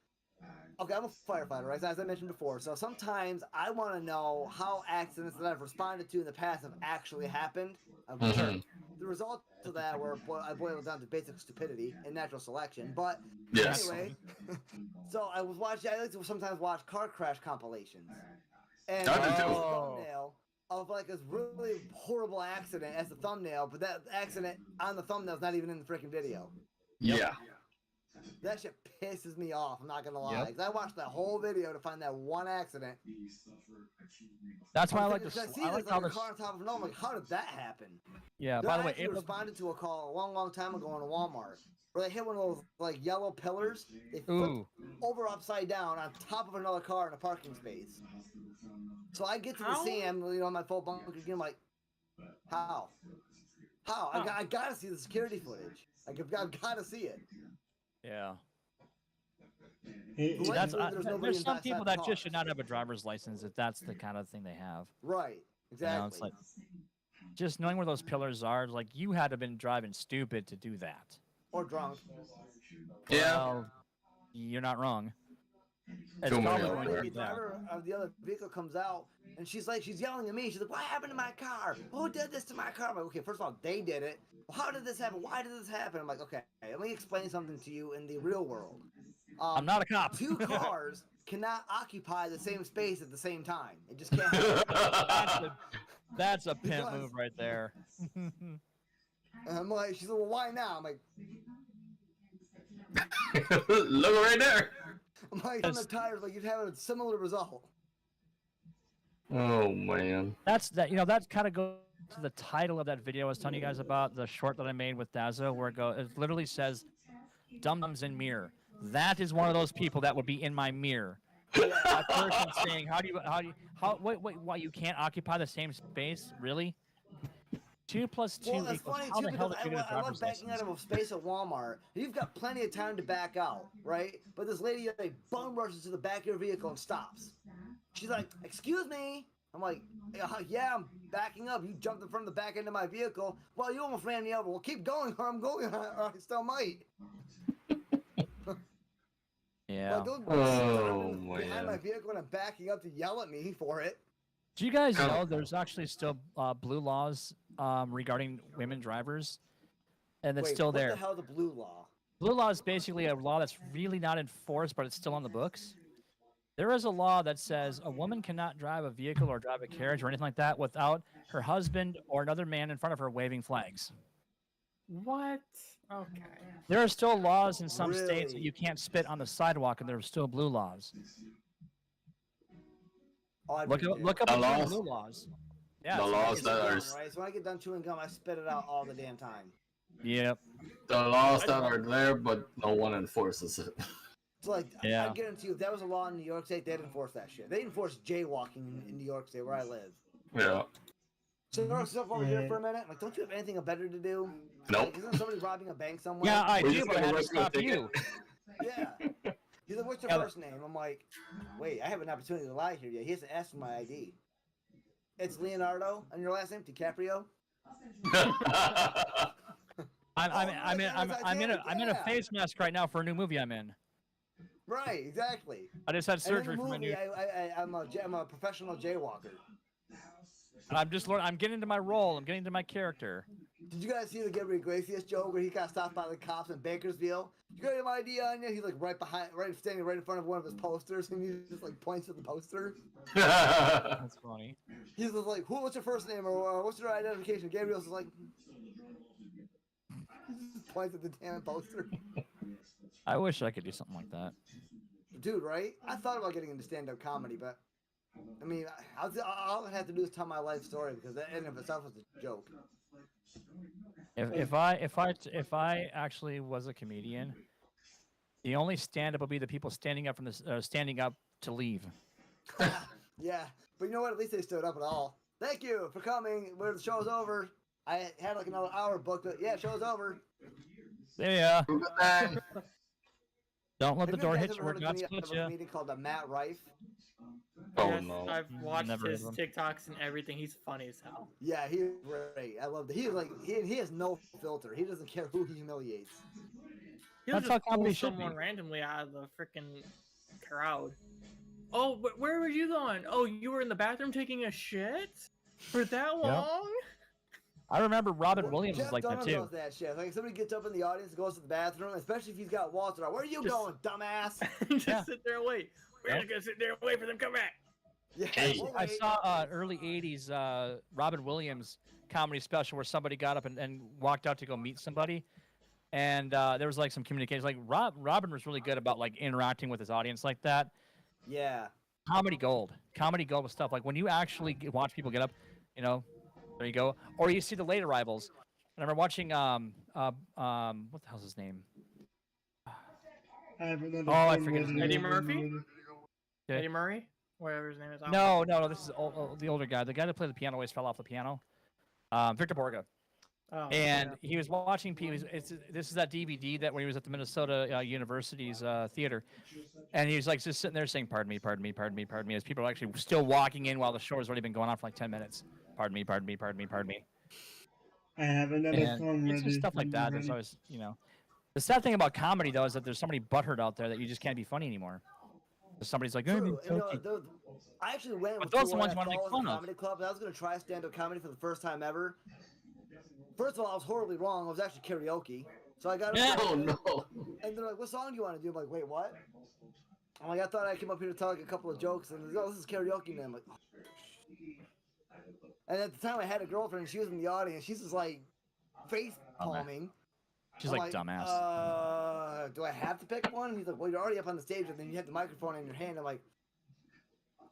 Okay, I'm a firefighter, right? As I mentioned before. So sometimes I want to know how accidents that I've responded to in the past have actually happened. Mhm. The result of that were I boil it down to basic stupidity and natural selection. But Yes. anyway, so I like to sometimes watch car crash compilations. And I do there's a too. thumbnail of like this really horrible accident as the thumbnail, but that accident on the thumbnail is not even in the freaking video. Yeah. That shit pisses me off. I'm not gonna lie. Yep. 'Cause I watched that whole video to find that one accident. That's why I like I see I this like like how a this. car on top of another. I'm like, how did that happen? Yeah. I By the way, actually responded to a call a long time ago in a Walmart where they hit one of those like yellow pillars. They flipped ooh, over upside down on top of another car in a parking space. So I get to the How? scene, on my full bunker again, I'm like, how? I gotta see the security footage. Like, I've gotta see it. yeah. Like, That's there's nobody there's some inside people the that car. just should not have a driver's license if that's the kind of thing they have. Right. You Exactly. know, it's like just knowing where those pillars are. Like you had to have been driving stupid to do that. Or drunk. Yeah. Well, you're not wrong. It's Too many probably out going there. to be The that. driver of the other vehicle comes out, and she's yelling at me. She's like, "What happened to my car? Who did this to my car?" I'm like, "Okay, first of all, they did it. Well, how did this happen? Why did this happen?" I'm like, "Okay, let me explain something to you in the real world. I'm not a cop. Two cars cannot occupy the same space at the same time. It just can't happen. That's a pimp Because- move right there. And I'm like, she's like, well, why now? I'm like, Look right there. on the tires, like you'd have a similar result. Oh man. That's that. You know, that kind of goes to the title of that video I was telling you guys about, the short that I made with Dazzo, where it literally says, "Dum-dums in mirror." That is one of those people that would be in my mirror. That person saying, why you can't occupy the same space? Really? 2 plus 2 Well, that's equals funny how too the hell because did you get a I love driver's backing out license? of a space at Walmart. You've got plenty of time to back out, right? But this lady like bum rushes to the back of your vehicle and stops. She's like, "Excuse me." I'm like, "Yeah, I'm backing up. You jumped in front of the back end of my vehicle. Well, you almost ran me over. Well, keep going, or I'm going, or I still might." Yeah. Like, don't Oh, stop behind my man. vehicle and I'm backing up to yell at me for it. Do you guys Come- know there's actually still blue laws regarding women drivers? And it's Wait, still what there. the hell the blue law? Blue law is basically a law that's really not enforced, but it's still on the books. There is a law that says a woman cannot drive a vehicle or drive a carriage or anything like that without her husband or another man in front of her waving flags. What? Okay. There are still laws in some states that Really? you can't spit on the sidewalk, and there are still blue laws. Oh, I'd Look be up, there. look up The the term laws- blue laws. Yeah. the it's- laws It's that are gum, right? So when I get done chewing gum, I spit it out all the damn time. Yep. the laws that are there, but no one enforces it. It's like, Yeah. I guarantee you, if that was a law in New York State, they'd enforce that shit. They enforce jaywalking in New York State, where I live. Yeah. So New York stuff over here for a minute. Like, don't you have anything better to do? Nope. Like, isn't somebody robbing a bank somewhere? Yeah, I We're do, just but I gonna had to write you a stop ticket. you. Yeah. He's like, "What's your Yeah, first name?" I'm like, "Wait, I have an opportunity to lie here yet. He hasn't asked for my ID." It's Leonardo, and your last name DiCaprio. I'm in a Yeah. face mask right now for a new movie I'm in. Right, exactly. I just had And in surgery the for my movie, new. I'm a professional jaywalker. And I'm getting into my role. I'm getting into my character. Did you guys see the Gabriel Iglesias joke where he got stopped by the cops in Bakersville? "You got my ID on you?" He's like standing right in front of one of his posters, and he just like points at the poster. That's funny. He's just like, "What's your first name or what's your identification?" Gabriel's just like, he just points at the damn poster. I wish I could do something like that. Dude, right? I thought about getting into stand-up comedy, but I mean, all I have to do is tell my life story because that in and of itself is a joke. If I actually was a comedian, the only stand-up would be the people standing up standing up to leave. Yeah, but you know what? At least they stood up at all. "Thank you for coming. Where the show's over." I had like another hour booked, but yeah, show's over. Yeah. Don't let Have the you door guys hit you ever where heard it not of a split you. comedian called Matt Rife? Oh Yes, no. I've watched Never heard his of him. TikToks and everything. He's funny as hell. Yeah, he's great. I love that. He's like he has no filter. He doesn't care who he humiliates. He'll That's just how pull comedy should someone be. randomly out of the freaking crowd. "Oh, where were you going? Oh, you were in the bathroom taking a shit for that long?" I remember Robin Williams Jeff was like that Dunham too. does that shit. Like if somebody gets up in the audience and goes to the bathroom, especially if he's got Walter out. "Where are you Just- going, dumbass?" Just Yeah. sit there and wait. We're just gonna sit there and wait for them to come back. Yeah, Hey. we'll I wait. saw early '80s Robin Williams comedy special where somebody got up and walked out to go meet somebody, and there was like some communication. Like Robin was really good about like interacting with his audience like that. Yeah. Comedy gold with stuff like when you actually watch people get up, you know, there you go. Or you see the late arrivals. And I remember watching what the hell's his name? I have another Oh, I phone forget his with name. Eddie you. Murphy? Okay. Eddie Murray, whatever his name is. No, this is the older guy. The guy that played the piano always fell off the piano. Victor Borga. Oh, And yeah. he was watching. This is that DVD that when he was at the Minnesota University's theater, and he was like just sitting there saying, "Pardon me, pardon me, pardon me, pardon me," as people are actually still walking in while the show has already been going on for like 10 minutes. Pardon me, pardon me, pardon me, pardon me. I have another And phone it's just ready stuff like when that. you're There's ready. always, the sad thing about comedy though is that there's somebody butthurt out there that you just can't be funny anymore. Somebody's like, "Oh, True. it's And, okay." I actually went But with those are two the ones you when wanna I make was fun in a of. comedy club. And I was going to try stand-up comedy for the first time ever. First of all, I was horribly wrong. It was actually karaoke. So I got Yeah. up Oh there, no. and they're like, "What song do you want to do?" I'm like, "Wait, what?" I'm like, "I thought I came up here to tell like a couple of jokes, and oh, this is karaoke night." I'm like, oh. And at the time I had a girlfriend, and she was in the audience. She's just like face palming. She's I'm like dumbass. Do I have to pick one? And he's like, well, you're already up on the stage, and then you have the microphone in your hand. I'm like,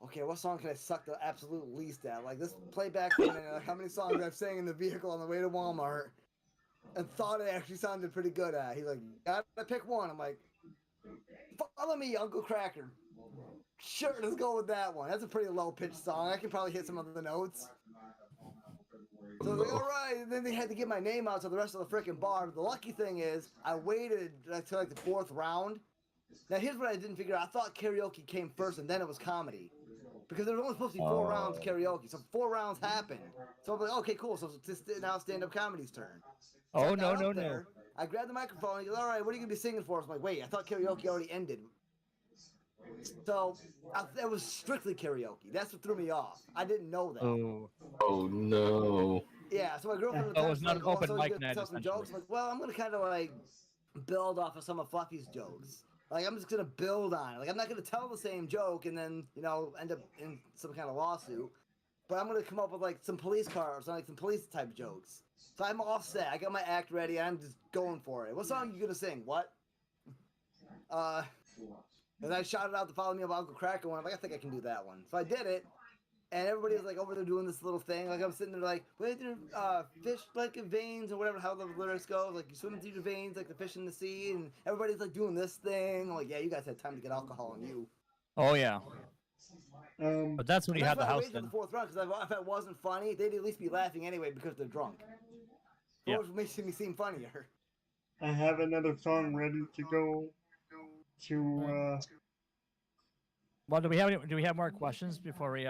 okay, what song can I suck the absolute least at? Like, this playback for a minute, like how many songs I've sang in the vehicle on the way to Walmart, and thought it actually sounded pretty good at. He's like, gotta pick one. I'm like, follow me, Uncle Cracker. Sure, let's go with that one. That's a pretty low-pitched song. I can probably hit some of the notes. So I was like, all right. And then they had to get my name out to the rest of the freaking bar. The lucky thing is, I waited until like the 4th round. Now, here's what I didn't figure out. I thought karaoke came first and then it was comedy. Because there was only supposed to be 4 rounds of karaoke. So 4 rounds happened. So I'm like, okay, cool. So it's now stand-up comedy's turn. So Oh, I got no, up no. there, I grabbed the microphone and he goes, all right, what are you going to be singing for us? I'm like, wait, I thought karaoke already ended. So that was strictly karaoke. That's what threw me off. I didn't know that. Oh. Oh no. Yeah, so my girlfriend at the Oh, it time was was not like, an open so mic you're gonna night, tell some essentially. jokes? I'm like, well, I'm gonna kind of like build off of some of Fluffy's jokes. Like, I'm just gonna build on it. Like, I'm not gonna tell the same joke and then, end up in some kind of lawsuit. But I'm gonna come up with like some police cars, like some police type jokes. So I'm all set. I got my act ready. I'm just going for it. What song are you gonna sing? What? And I shouted out to Follow Me about Uncle Cracker one. I'm like, I think I can do that one. So I did it. And everybody was like over there doing this little thing. Like I'm sitting there like, with your fish like in veins or whatever, how the lyrics go. Like you swimming through your veins like the fish in the sea. And everybody's like doing this thing. I'm like, yeah, you guys had time to get alcohol on you. Oh yeah. But that's when you And had the that's why I house waited till then. the 4th round, because if it wasn't funny, they'd at least be laughing anyway because they're drunk. Yeah. Which makes me seem funnier. I have another song ready to go to, Well, do we have more questions before we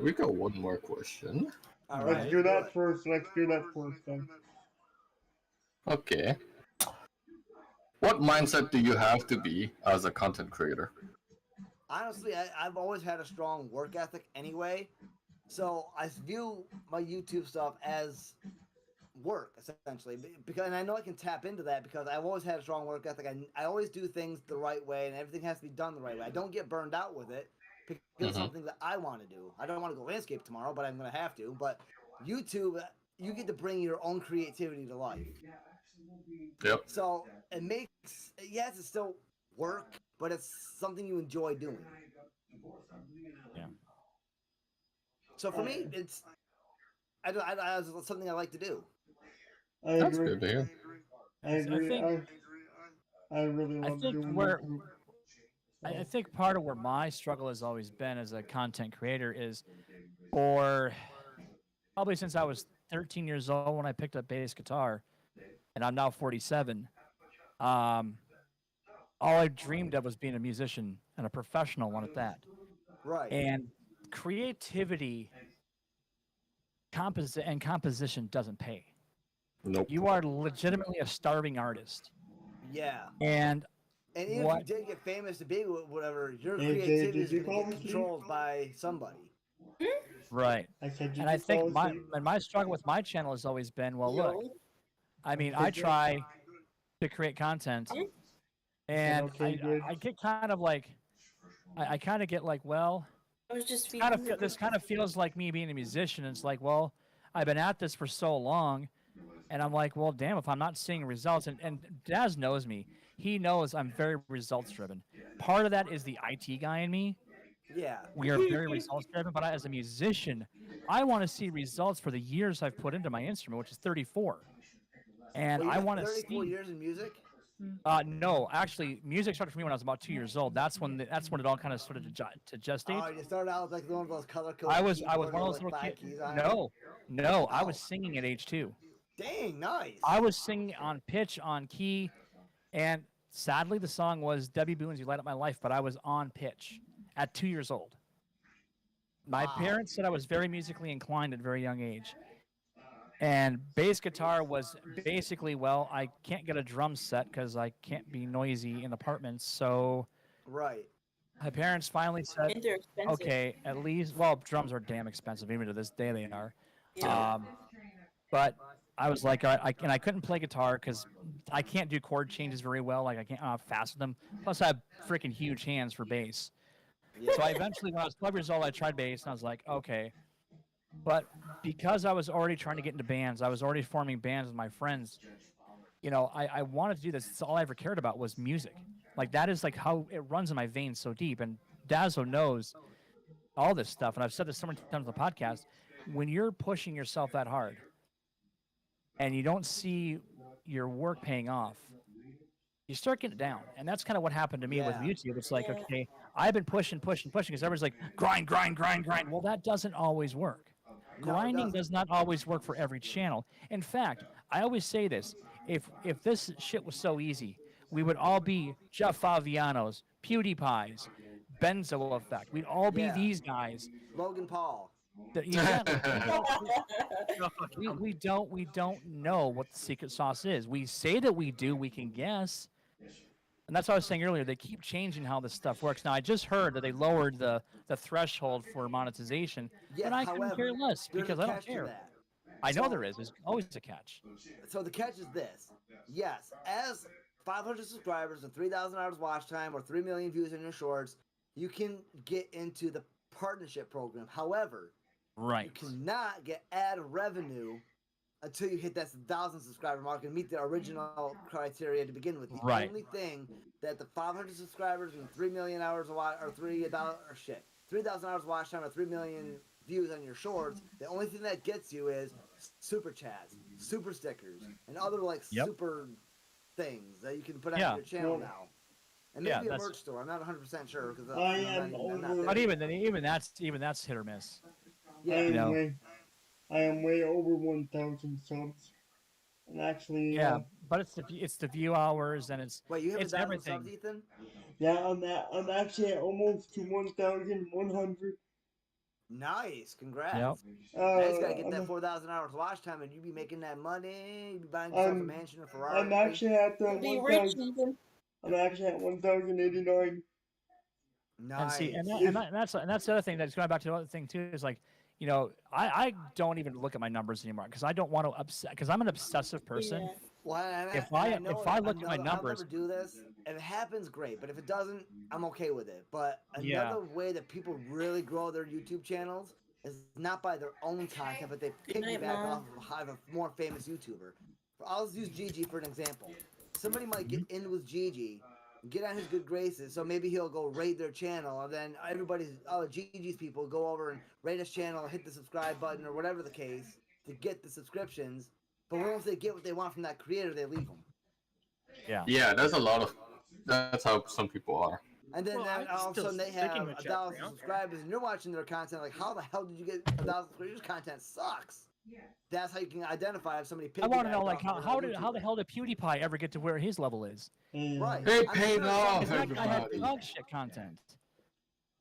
We got one more question. All let's right, do that it. first. Let's do that first then. Okay. What mindset do you have to be as a content creator? Honestly, I've always had a strong work ethic anyway. So I view my YouTube stuff as work, essentially. Because, and I know I can tap into that because I've always had a strong work ethic. I always do things the right way, and everything has to be done the right way. I don't get burned out with it because it's something that I want to do. I don't want to go landscape tomorrow, but I'm going to have to. But YouTube, you get to bring your own creativity to life. Yep. So it makes, yes, it's still work, but it's something you enjoy doing. Yeah. So for me, it's something I like to do. I That's agree. good to hear. I agree. think- I really love think doing where- YouTube. I think part of where my struggle has always been as a content creator is, or probably since I was 13 years old when I picked up bass guitar, and I'm now 47. All I dreamed of was being a musician and a professional one at that. Right. And creativity, composition doesn't pay. Nope. You are legitimately a starving artist, Yeah. and And even what- if you did get famous to be whatever, your Hey, creativity is did you going to call get me? controlled by somebody. right. I said, And I think my struggle with my channel has always been, well, look, I mean, I try to create content, and Okay, good. I get kind of like, I kind of get like, well, I was just this kind of feels like me being a musician. It's like, well, I've been at this for so long, and I'm like, well, damn, if I'm not seeing results, and Daz knows me, he knows I'm very results driven. Part of that is the IT guy in me. Yeah. We are very results driven, but as a musician, I want to see results for the years I've put into my instrument, which is 34. And Well, you I got want to 34 see. years in music? No, actually, music started for me when I was about 2 years old. That's when it all kind of started to gestate. Oh, you started out with like one of those color coded I was one of keyboards those with, little like, 5 kids. keys on it? No, I was singing at age 2. Dang, nice. I was singing on pitch, on key, and sadly, the song was Debbie Boone's "You Light Up My Life," but I was on pitch at 2 years old. My Wow. parents said I was very musically inclined at a very young age. And bass guitar was basically, well, I can't get a drum set because I can't be noisy in apartments. So Right. my parents finally said, And they're expensive. okay, at least, well, drums are damn expensive. Even to this day, they are. Yeah. But I was like, all right, I couldn't play guitar because I can't do chord changes very well. Like I can't fast with them. Plus, I have freaking huge hands for bass. So I eventually, when I was 12 years old, I tried bass, and I was like, okay. But because I was already trying to get into bands, I was already forming bands with my friends. You know, I wanted to do this. It's all I ever cared about was music. Like that is like how it runs in my veins so deep. And Dazzo knows all this stuff. And I've said this so many times on the podcast. When you're pushing yourself that hard and you don't see your work paying off, you start getting down. And that's kind of what happened to me with Yeah. YouTube. It's like, Yeah. okay, I've been pushing because everybody's like, grind, grind, grind, grind. Well, that doesn't always work. No, it Grinding doesn't. does not always work for every channel. In fact, I always say this: if this shit was so easy, we would all be Jeff Favianos, PewDiePies, Benzo Effect. We'd all be Yeah. these guys. Logan Paul. Exactly. We don't know what the secret sauce is. We say that we do. We can guess. And that's what I was saying earlier. They keep changing how this stuff works. Now, I just heard that they lowered the threshold for monetization, Yeah, but I couldn't however, care less there's a because I don't catch to care. that. I know So- there is. There's always a catch. So the catch is this. Yes, as 500 subscribers and 3,000 hours watch time or 3 million views in your shorts, you can get into the partnership program. However, Right. you cannot get ad revenue until you hit that 1,000 subscriber mark and meet the original criteria to begin with. The Right. only thing that the 500 subscribers and 3 million hours of watch, or 3,000 hours of watch time or 3 million views on your shorts, the only thing that gets you is super chats, super stickers, and other like Yep. super things that you can put on Yeah. your channel Well, now. And yeah, maybe a that's- merch store. I'm not 100% sure because I am But even that's hit or miss. yeah. I am know. I am way over 1,000 subs. And actually, Yeah, but it's the view hours and it's Wait, you have it's 1,000 everything. subs, Ethan? yeah, I'm actually at almost to 1,100. Nice, congrats. Yep. Now you just gotta get I'm- that 4,000 hours watch time, and you be making that money. You be buying yourself a I'm- mansion or Ferrari. I'm actually at the Be rich, 1,000. Ethan. I'm actually at 1,089. And nice. see, and that's the other thing that's going back to the other thing too is like, you know, I don't even look at my numbers anymore because I don't want to upset because I'm an obsessive person. Yeah. Well, If and I- know if I look at my I'll numbers- never do this. If it happens, great. But if it doesn't, I'm okay with it. But Yeah. another way that people really grow their YouTube channels is not by their own content, but they Good night, piggyback Mom. off of a more famous YouTuber. I'll use Gigi for an example. Somebody might Mm-hmm. get in with Gigi, get on his good graces, so maybe he'll go raid their channel, and then Gigi's people go over and raid his channel, hit the subscribe button, or whatever the case, to get the subscriptions. But once they get what they want from that creator, they leave them. Yeah. Yeah, there's a lot of. That's how some people are. And then, Well, then I'm all of a still sudden they sticking have with 1,000 Jeffrey, subscribers, and you're watching their content like, how the hell did you get 1,000 subscribers? Your content sucks. That's how you can identify if somebody. I want to know piggybacked like off how of a the YouTuber. hell did PewDiePie ever get to where his level is? Right. They I'm paid sure off, Because that guy had everybody. dog shit content.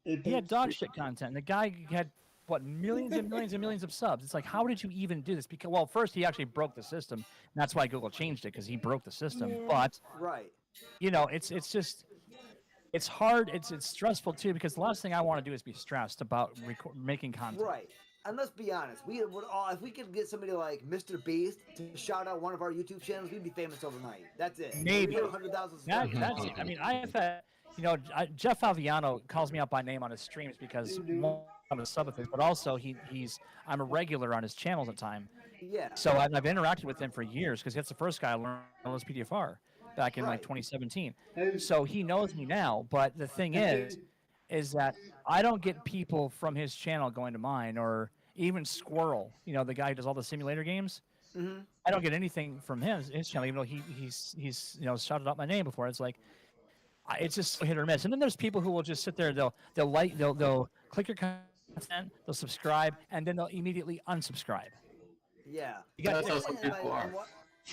He had dog shit content. And the guy had what millions and millions and millions of subs. It's like, how did you even do this? Because well, first he actually broke the system. And that's why Google changed it because he broke the system. Yeah. But Right. you know, it's just it's hard. It's stressful too because the last thing I want to do is be stressed about making content. Right. And let's be honest, we would all, if we could get somebody like Mr. Beast to shout out one of our YouTube channels, we'd be famous overnight. That's it. Maybe. We have 100,000 That, subscribers. that's, I mean, I've had, you know, Jeff Faviano calls me out by name on his streams because one, I'm a sub of his, but also I'm a regular on his channels at time. Yeah. So I've interacted with him for years because that's the first guy I learned was PDFR back in like Right. 2017. So he knows me now, but the thing is that I don't get people from his channel going to mine or even Squirrel, you know, the guy who does all the simulator games. Mm-hmm. I don't get anything from his channel, even though he's you know shouted out my name before. It's like it's just hit or miss. And then there's people who will just sit there. They'll click your content, they'll subscribe, and then they'll immediately unsubscribe. Yeah. You got That's how some And people are.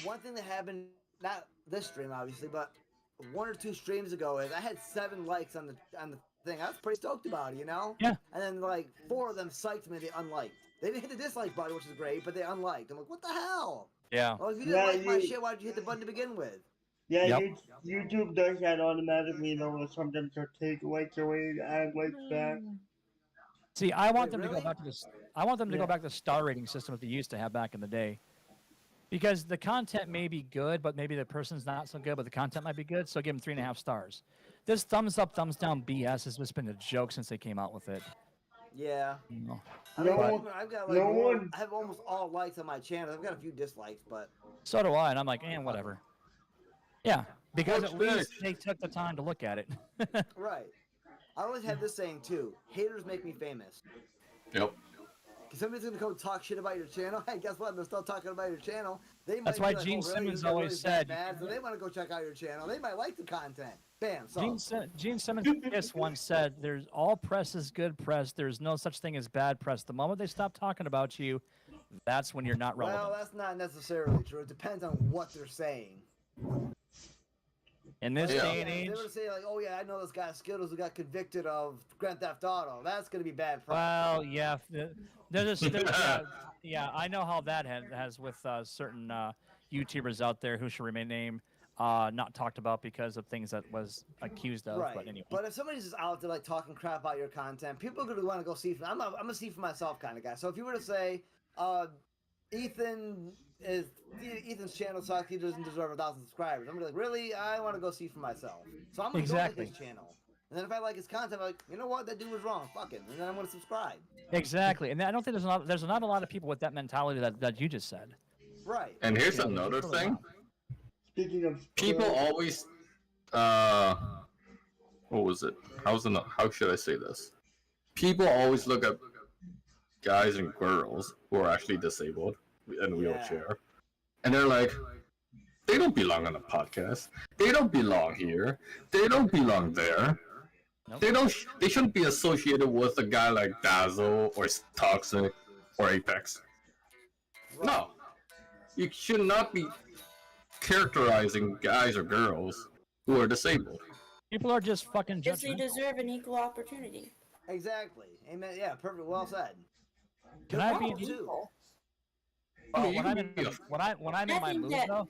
one thing that happened, not this stream obviously, but one or two streams ago is I had 7 likes on the thing. I was pretty stoked about it, you know? Yeah. And then like 4 of them psyched me, they unliked. They didn't hit the dislike button, which is great, but they unliked. I'm like, what the hell? Yeah. Well, if you didn't Yeah, like my you- shit, why did you hit the button to begin with? Yeah, Yep. YouTube does that automatically, though. Sometimes they'll take likes away, add likes back. See, I want Wait, them to really? go back to this. I want them to Yeah. go back to the star rating system that they used to have back in the day. Because the content may be good, but maybe the person's not so good, but the content might be good. So give them 3.5 stars. This thumbs up, thumbs down BS has just been a joke since they came out with it. Yeah. No. I mean, No I've got like no more, one- I have almost all likes on my channel. I've got a few dislikes, but So do I, and I'm like, whatever. Yeah, because What's at least next? they took the time to look at it. right. I always have this saying too: haters make me famous. Yep. If somebody's gonna come talk shit about your channel, hey, guess what? They're still talking about your channel. They might That's be why like, Gene oh, really? Simmons These guys always really said, bad, so they want to go check out your channel. They might like the content. Bam. Gene Simmons once said, "There's all press is good press. There's no such thing as bad press. The moment they stop talking about you, that's when you're not relevant." Well, that's not necessarily true. It depends on what they're saying. In this Yeah. day and If age, they were to say like, "Oh yeah, I know this guy Skittles who got convicted of Grand Theft Auto," that's gonna be bad press. well, yeah, yeah, I know how that has with certain YouTubers out there who should remain named, not talked about because of things that was accused of. Right. But anyway, But if somebody's just out there like talking crap about your content, people are gonna want to go see. I'm a see for myself kind of guy. So if you were to say, Ethan's channel sucks, he doesn't deserve 1,000 subscribers, I'm gonna be like, really? I want to go see for myself. So I'm gonna go Exactly. like his channel. And then if I like his content, I'm like, you know what? That dude was wrong. Fuck it. And then I'm gonna subscribe. exactly, and I don't think there's not a lot of people with that mentality that you just said. Right. And here's Yeah, another there's really thing. not. Speaking of People always what was it? How should I say this? People always look at guys and girls who are actually disabled in a wheelchair, and they're like, they don't belong on a podcast. They don't belong here. They don't belong there. Nope. They shouldn't be associated with a guy like Dazzo or Toxic or Apex. No, you should not be characterizing guys or girls who are disabled. People are just fucking Because they judgmental. deserve an equal opportunity. Exactly. Amen. Yeah. Perfect. Well said. Can I Good be? call, too. Oh, You when can I'm in be a- when I'm in I my think mood that though,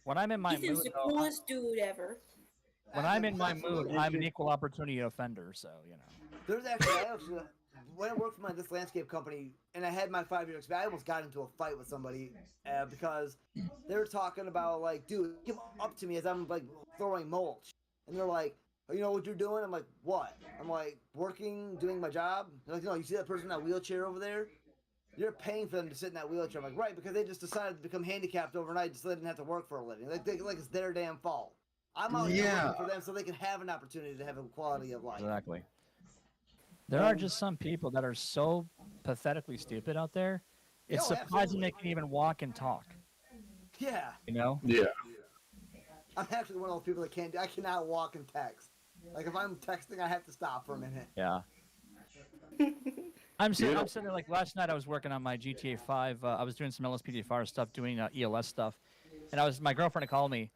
when I'm in my Ethan's mood the though, coolest dude ever. when I'm in my mood, I'm an equal opportunity offender. So you know. There's actually, when I worked for this landscape company, and I had my 5-year experience, I almost got into a fight with somebody because they were talking about like, dude, come up to me as I'm like throwing mulch, and they're like, oh, you know what you're doing? I'm like, what? I'm like, working, doing my job. They're like, no, you see that person in that wheelchair over there? You're paying for them to sit in that wheelchair. I'm like, right, because they just decided to become handicapped overnight so they didn't have to work for a living. Like it's their damn fault. I'm out here Yeah. working for them so they can have an opportunity to have a quality of life. Exactly. There are just some people that are so pathetically stupid out there. It's Yo, surprising they absolutely. can even walk and talk. Yeah. You know? Yeah. I'm actually one of those people that can't. I cannot walk and text. Like if I'm texting, I have to stop for a minute. Yeah. I'm sitting there like last night. I was working on my GTA 5. I was doing some LSPDFR stuff, doing ELS stuff, and my girlfriend had called me,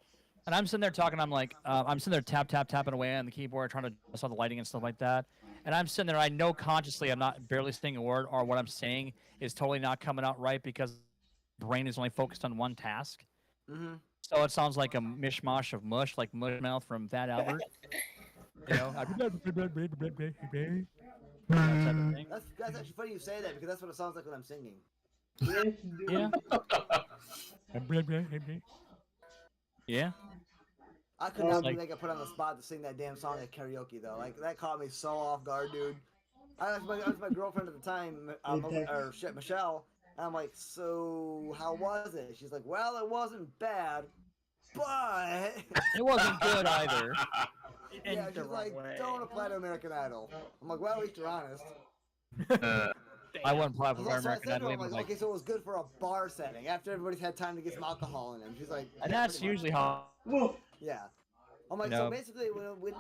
and I'm sitting there talking. I'm like, I'm sitting there tapping away on the keyboard, trying to adjust all the lighting and stuff like that. And I'm sitting there. I know consciously I'm not barely saying a word, or what I'm saying is totally not coming out right because brain is only focused on one task. Mm-hmm. So it sounds like a mishmash of mush, like mush mouth from Fat Albert. You know, that type of thing. That's actually funny you say that because that's what it sounds like when I'm singing. Yeah. Yeah. I could not Like- believe I got put on the spot to sing that damn song at karaoke though. Like that caught me so off guard, dude. I was my girlfriend at the time, Michelle. And I'm like, so how was it? She's like, well, it wasn't bad, but It wasn't good either. yeah, the she's wrong like, way. don't apply to American Idol. I'm like, well, at least you're honest. I wouldn't apply for So I American said to Idol. her, I'm Even like, like, okay, so it was good for a bar setting after everybody's had time to get some alcohol in them. She's like, and "Yeah, that's pretty much." usually how. Well, Yeah. I'm like, You so know. basically,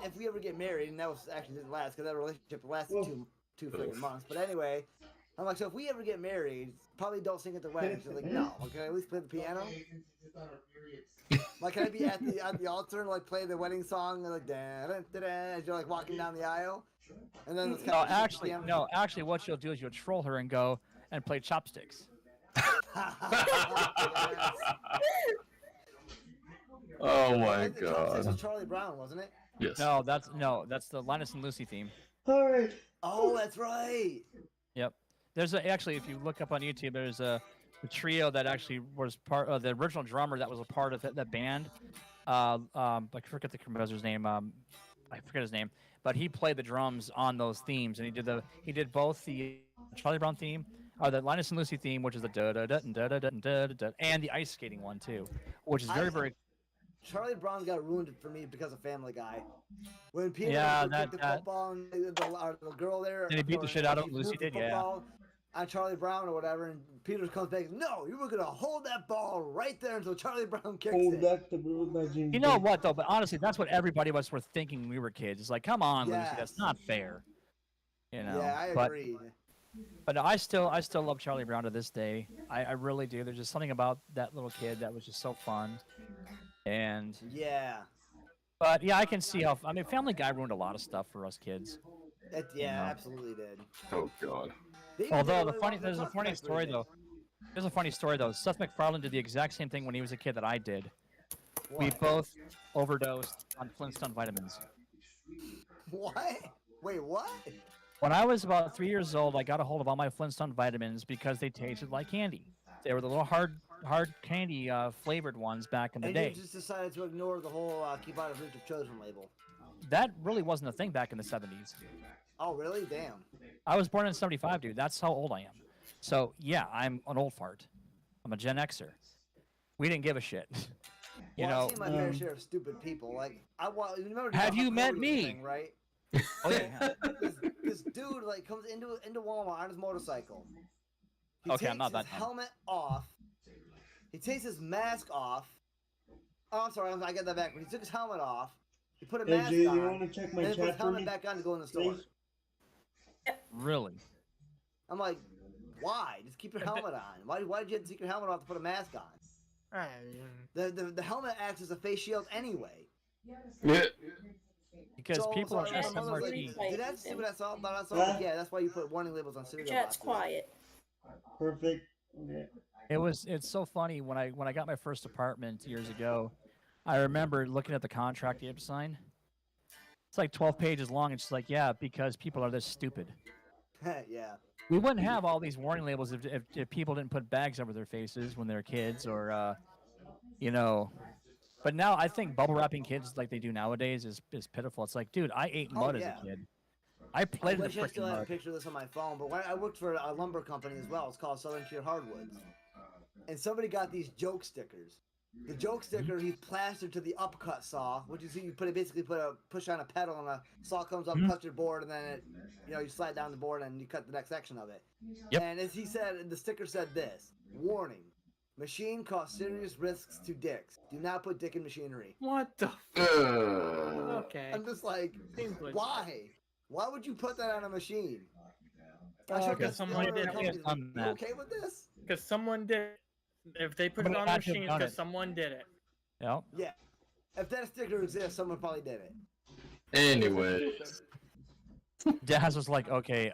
if we ever get married, and that was actually didn't last because that relationship lasted two freaking months. But anyway, I'm like, so if we ever get married, probably don't sing at the wedding. She's like, no. Can I at least play the piano? Like, can I be at the altar and like play the wedding song and like da da da da as you're like walking down the aisle? And then it's kind No, actually, what you'll do is you'll troll her and go and play chopsticks. Oh my This was god. Charlie Brown, wasn't it? Yes. No, that's the Linus and Lucy theme. alright. Oh, that's right. Yep. Actually, if you look up on YouTube, there's the trio that actually was part of the original drummer that was a part of that band. I forget the composer's name. I forget his name, but he played the drums on those themes, and he did both the Charlie Brown theme, or the Linus and Lucy theme, which is the da da da da da da da da, and the ice skating one too, which is very. Charlie Brown got ruined for me because of Family Guy. When Peter Yeah, kicked the football and the girl there, Did he beat the shit out of him? Lucy did, yeah. On Charlie Brown or whatever, and Peter comes back. No, you were gonna hold that ball right there until Charlie Brown kicks Hold it. that to imagine. You know what though? But honestly, that's what everybody of us were thinking when we were kids. It's like, come on, Lucy, Yes. that's not fair. You know. Yeah, I but, agree. But I still love Charlie Brown to this day. I really do. There's just something about that little kid that was just so fun. And Yeah. but yeah, I can see how. I mean, Family Guy ruined a lot of stuff for us kids. Yeah, absolutely did. Oh god. Although there's a funny story though. There's a funny story though. Seth MacFarlane did the exact same thing when he was a kid that I did. We both overdosed on Flintstone vitamins. What? Wait, what? When I was about 3 years old, I got a hold of all my Flintstone vitamins because they tasted like candy. They were the little hard candy flavored ones back in the day. And you just decided to ignore the whole keep out of reach of children label. That really wasn't a thing back in the 70s. Oh, really? Damn. I was born in 75, dude. That's how old I am. So, yeah, I'm an old fart. I'm a Gen Xer. We didn't give a shit. You know, I've seen my fair share of stupid people. Like, you remember have you met Cody me? Thing, right? Oh, yeah. This dude like comes into Walmart on his motorcycle. He Okay, takes I'm not that his dumb. helmet off. He takes his mask off. Oh, I'm sorry, I got that back. When he took his helmet off, he put a Hey, mask Jay, on. you want to check my and then put his chat for helmet me? back on to go in the store. Please? Really? I'm like, why? Just keep your helmet on. Why did you have to take your helmet off to put a mask on? The helmet acts as a face shield anyway. Yeah. Because So, people are sorry, just I was like, MRT. did I see what I saw? But I saw like, yeah, that's why you put warning labels on cereal Chat's boxes. quiet. Perfect. Okay. It's so funny when I got my first apartment years ago. I remember looking at the contract you have to sign. It's like 12 pages long. It's just like, yeah, because people are this stupid. Yeah. We wouldn't have all these warning labels if people didn't put bags over their faces when they're kids or, you know. But now I think bubble wrapping kids like they do nowadays is pitiful. It's like, dude, I ate mud as a kid. I played in the wish I still freaking had a mud. picture of this on my phone, but when I worked for a lumber company as well. It's called Southern Tier Hardwoods. And somebody got these joke stickers. The joke sticker he plastered to the upcut saw, which is you basically push on a pedal and a saw comes up, cuts your board, and then you slide down the board and you cut the next section of it. Yep. And as he said, the sticker said this: "Warning: machine cause serious risks to dicks. Do not put dick in machinery." What the? Uh, Okay. I'm just like, Seems like- why? Why would you put that on a machine? Because someone did it. You okay with this? Because someone did. If they put it Somebody on the had to have machine, done because it. someone did it. Yep. Yeah. If that sticker exists, someone probably did it. anyways. Daz was like, okay,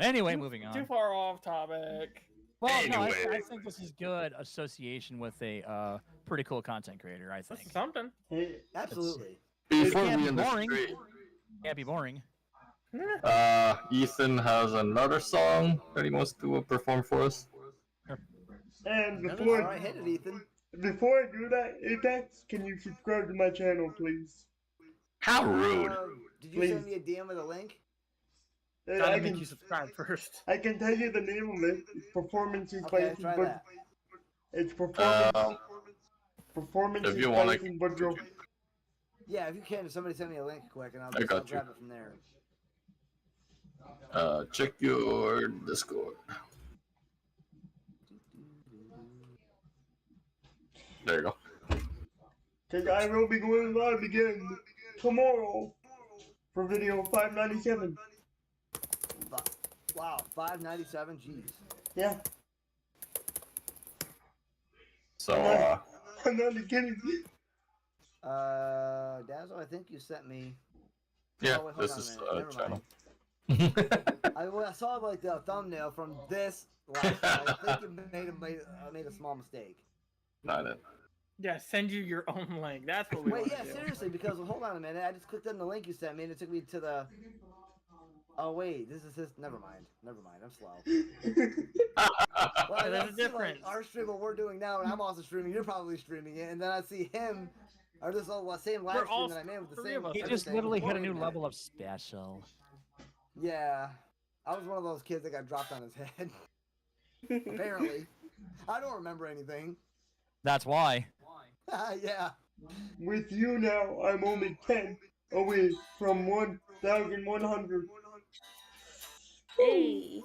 anyway, moving on. Too far off topic. Well, no, I Anyway. think this is good association with a pretty cool content creator, I think. That's something. Hey, Absolutely. Before can't we be end this boring. stream, Can't be boring. Ethan has another song that he wants to perform for us. and All before right, hit it, Ethan. before I do that, Apex, can you subscribe to my channel, please? How rude. Did you send me a DM with a link? Gotta I make can you subscribe first. I can tell you the name of it. It's Performance in Okay, Fighting, try but that. it's Performance If in you wanna- Fighting, but Yeah, if you can, somebody send me a link quick, and I'll I got I'll grab it from there. Check your Discord. There you go. because I will be going live again tomorrow for video 597. Wow, 597. Jeez. Yeah, So, I'm not kidding. Dazzo, I think you sent me. yeah, Oh, wait, hold this on a is minute. Never channel. I saw like the thumbnail from this last night. I think it made a small mistake. Not it. Yeah, send you your own link. That's what we Wait, want yeah, to do. seriously, because hold on a minute. I just clicked on the link you sent me, and it took me to the. Oh wait, this is his. Never mind. Never mind. I'm slow. Yeah, Well, there's I a see like difference. our stream, what we're doing now, and I'm also streaming. You're probably streaming it, and then I see him, or this same live We're stream all that I'm in with the three same. of us. He That's just everything, literally hit a playing new that. level of special. Yeah, I was one of those kids that got dropped on his head. Apparently, I don't remember anything. That's why. Yeah. With you now, I'm only 10 away from 1,100. Hey.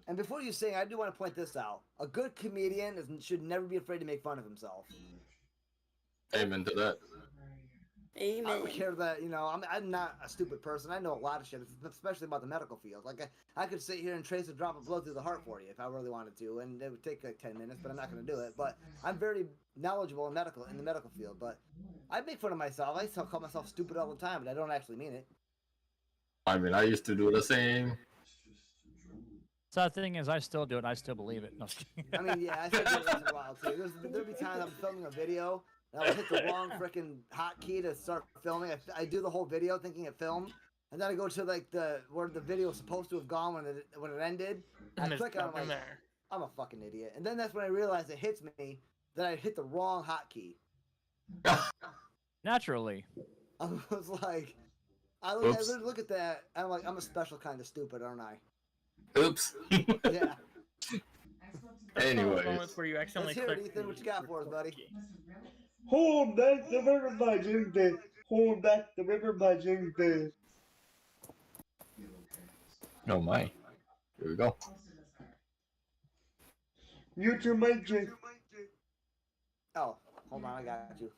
And before you sing, I do want to point this out. A good comedian should never be afraid to make fun of himself. Amen to that. I don't Amen. care that, I'm not a stupid person. I know a lot of shit, especially about the medical field. Like, I could sit here and trace a drop of blood through the heart for you if I really wanted to, and it would take like 10 minutes, but I'm not going to do it. But I'm very knowledgeable in the medical field, but I make fun of myself. I still call myself stupid all the time, but I don't actually mean it. I mean, I used to do the same. So the thing is, I still do it, and I still believe it. No, I mean, yeah, I still do it once in a while, too. There'll be times I'm filming a video, and I'll hit the wrong freaking hotkey to start filming. I do the whole video thinking it filmed, and then I go to like where the video was supposed to have gone when it ended. I And there's click on it, nothing I'm like, there. I'm a fucking idiot. And then that's when I realize it hits me that I hit the wrong hotkey. naturally. I was like, I Oops. look at that, and I'm like, I'm a special kind of stupid, aren't I? Oops. Yeah. That's one of those Anyways. moments where you accidentally Let's hear it, click Ethan. What you got for us, buddy? Hold back the river by James Bay. Hold back the river by James Bay. Oh my. Here we go. Mute your mic, Jake. Oh, hold on, I got you.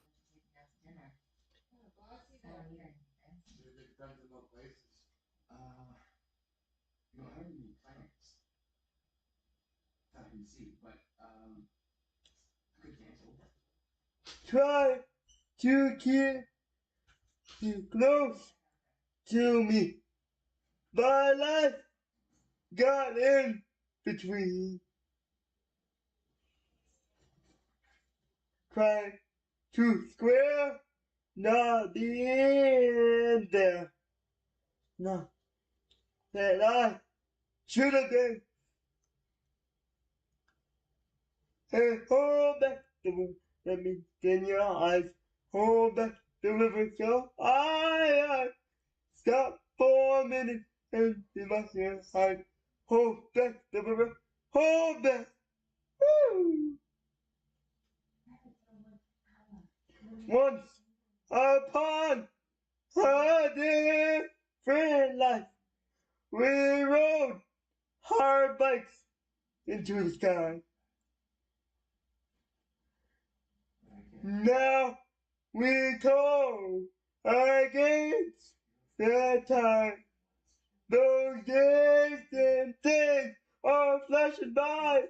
Try to keep you close to me. But life got in between. Try to square, not being there. No, that I should have been. Hey, hold back the river, let me in your eyes. Hold back the river so I stop for a minute and be my side. Hold back the river, hold back. Woo! Once upon a different life, we rode our bikes into the sky. Now we go against the time. Those distant things are flashing by.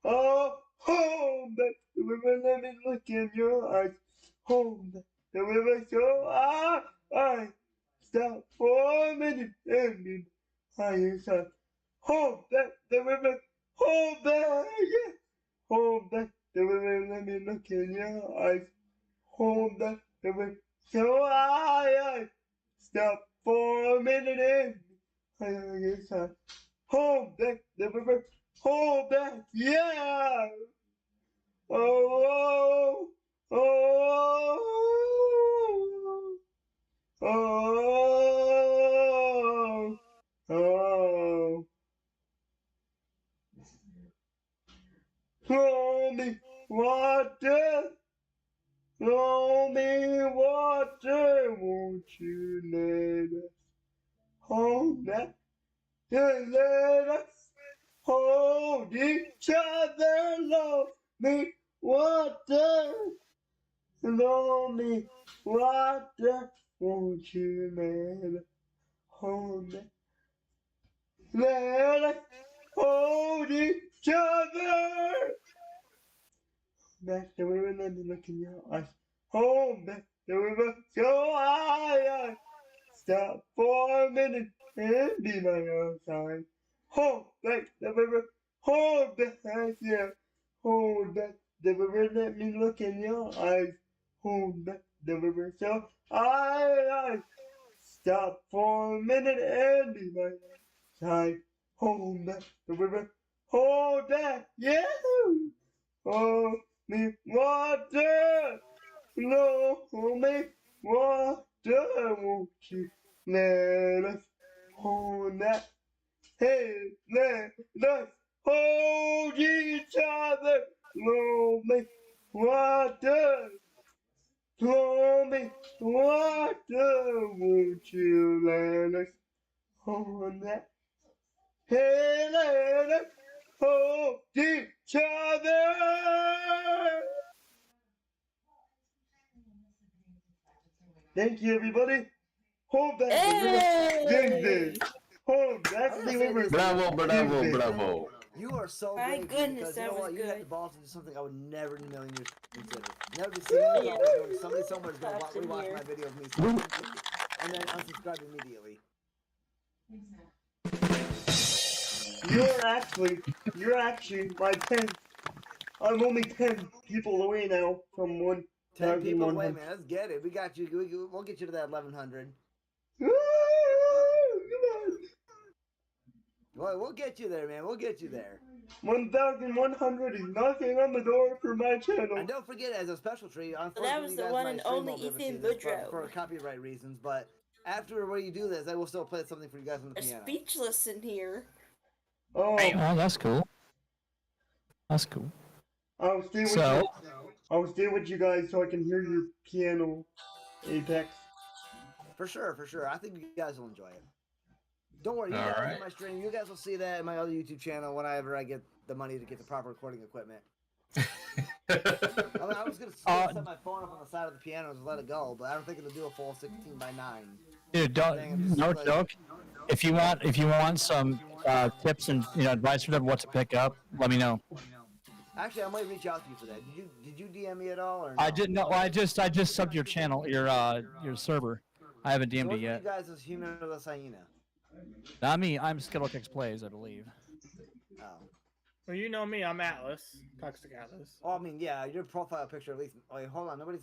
Oh, hold back the river, let me look in your eyes. Hold back the river so I stop for a minute and be by your side. Hold back the river, hold back, yeah. Hold back the river, let me look in your eyes. Hold back the river so I stop for a minute and be by your side. Hold back the river, hold back, yeah. Oh, oh, oh, oh, oh. Throw me water, throw me water, won't you let us hold that? Let us hold each other, love me water, throw me water, won't you let us hold that? Let us hold each other. Back the river, let me look in your eyes. Hold back the river, so I stop for a minute and be my own side. Hold back the river, hold back, yeah. Hold back the river, let me look in your eyes. Hold back the river, so I stop for a minute and be my side. Hold back the river. Hold back, yeah. Hold me water. No, hold me water. Won't you let us hold that? Hey, let us hold each other. Hold me water. Hold me water. Won't you let us hold that? Hey, let us hold each other. Thank you, everybody. Hold back the river. Ding, Hey! ding. Hold back I'm the gonna say river. this. Bravo, bravo, Ding, ding. bravo. You are so My great goodness, because you that know was what? You had the good. balls to do something I would never in a million years consider. Never be singing in Yeah. public knowing somebody somewhere is gonna Claps in rewatch here. my video of me singing and then unsubscribe immediately. You're actually my 10th. I'm only 10 people away now from 10 people away, 1,100. man. Let's get it. We got you. We'll get you to that 1100. Come on. Well, we'll get you there, man. We'll get you there. 1,100 is knocking on the door for my channel. And don't forget, as a special treat, that unfortunately, was you the guys one might and stream only won't be able to Ethan see this Boudreaux. for copyright reasons. But after when you do this, I will still play something for you guys on the They're piano. speechless in here. Oh, Hey, well, that's cool. That's cool. I'll stay with So- you. I'll stay with you guys so I can hear your piano, Apex. For sure, for sure. I think you guys will enjoy it. Don't worry, you All guys right. on my stream, you guys will see that in my other YouTube channel whenever I get the money to get the proper recording equipment. I was gonna set my phone up on the side of the piano and just let it go, but I don't think it'll do a full 16 by 9. Dude, don't, no joke. If you want some tips and advice for them what to pick up, let me know. Actually, I might reach out to you for that. Did you DM me at all or no? I didn't know. I just subbed your channel, your server. I haven't So DM'd what it you yet. guys is Human or the Hyena? Not me. I'm Skittlekick's Plays, I believe. Oh. Well, you know me. I'm Atlas. Toxic Atlas. Oh, I mean, yeah, your profile picture at least. Wait, hold on, nobody's.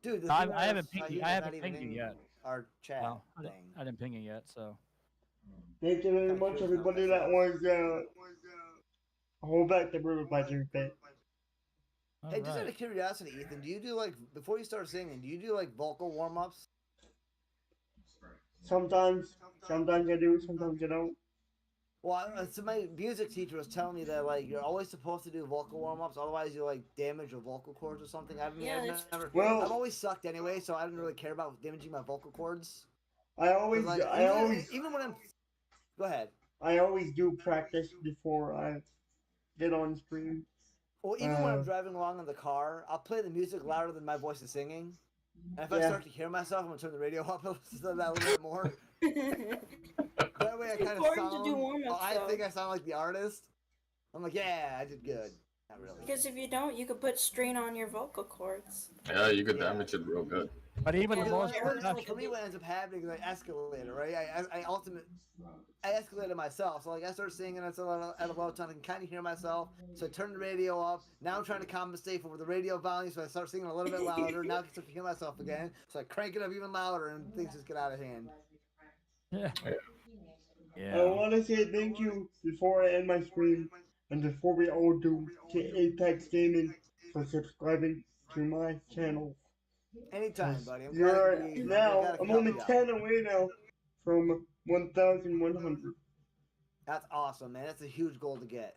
Dude, the I Human haven't versus pinged you. Hyena's I not haven't even pinged you in yet. Our chat No, thing. I didn't ping it yet. So. Thank you very Kinda much, curious everybody about that was hold back the river by your bit. Hey, just out Alright. of curiosity, Ethan, do you do like before you start singing? Do you do like vocal warm ups? Sometimes I do, sometimes I don't. Well, so my music teacher was telling me that like you're always supposed to do vocal warm ups, otherwise you like damage your vocal cords or something. I've never. Well- I've always sucked anyway, so I didn't really care about damaging my vocal cords. I 'Cause, always, like, even when I'm. Go ahead. I always do practice before I get on screen. Well, even when I'm driving along in the car, I'll play the music louder than my voice is singing. And if I Yeah. start to hear myself, I'm gonna turn the radio up and listen to that a little bit more. That way I kind of Important to sound. do warm-ups, I though. think I sound like the artist. I'm like, yeah, I did good. Not really. Because if you don't, you could put strain on your vocal cords. Yeah, you could damage it real good. But even the Yeah, most For me, what ends up happening is I escalate it, right? I escalated myself. So like I start singing at a low tone, I can kind of hear myself. So I turn the radio up. Now I'm trying to compensate for the radio volume, so I start singing a little bit louder. Now I can start to hear myself again. So I crank it up even louder, and things just get out of hand. Yeah. I Yeah. want to say thank you before I end my stream and before we all do to Apex Gaming for subscribing to my channel. Anytime, buddy. I'm You're glad to now, I'm only you out. 10 away now from 1,100. That's awesome, man. That's a huge goal to get.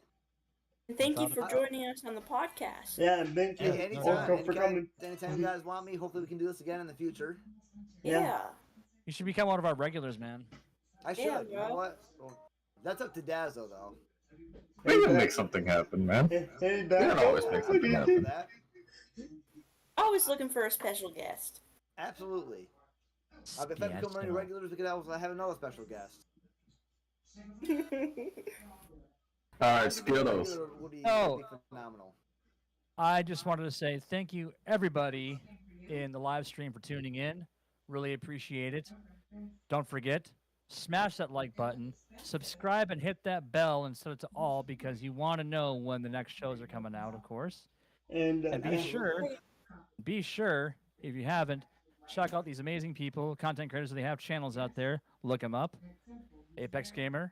And thank you for joining us on the podcast. Yeah, and thank you Hey, anytime, also for coming. anytime you guys want me, hopefully we can do this again in the future. Yeah. You should become one of our regulars, man. I should. Yeah, You know bro. what? Well, that's up to Dazzo, though. We can make something happen, man. Hey, We can always make something For happen. that. Always looking for a special guest. Absolutely. If I become one of your regulars, we could also have another special guest. Alright, Skittles. Regular would be phenomenal. I just wanted to say thank you, everybody in the live stream, for tuning in. Really appreciate it. Don't forget, smash that like button, subscribe, and hit that bell and set it to all because you want to know when the next shows are coming out, of course. And And be sure, if you haven't, check out these amazing people, content creators. They have channels out there. Look them up. Apex Gamer.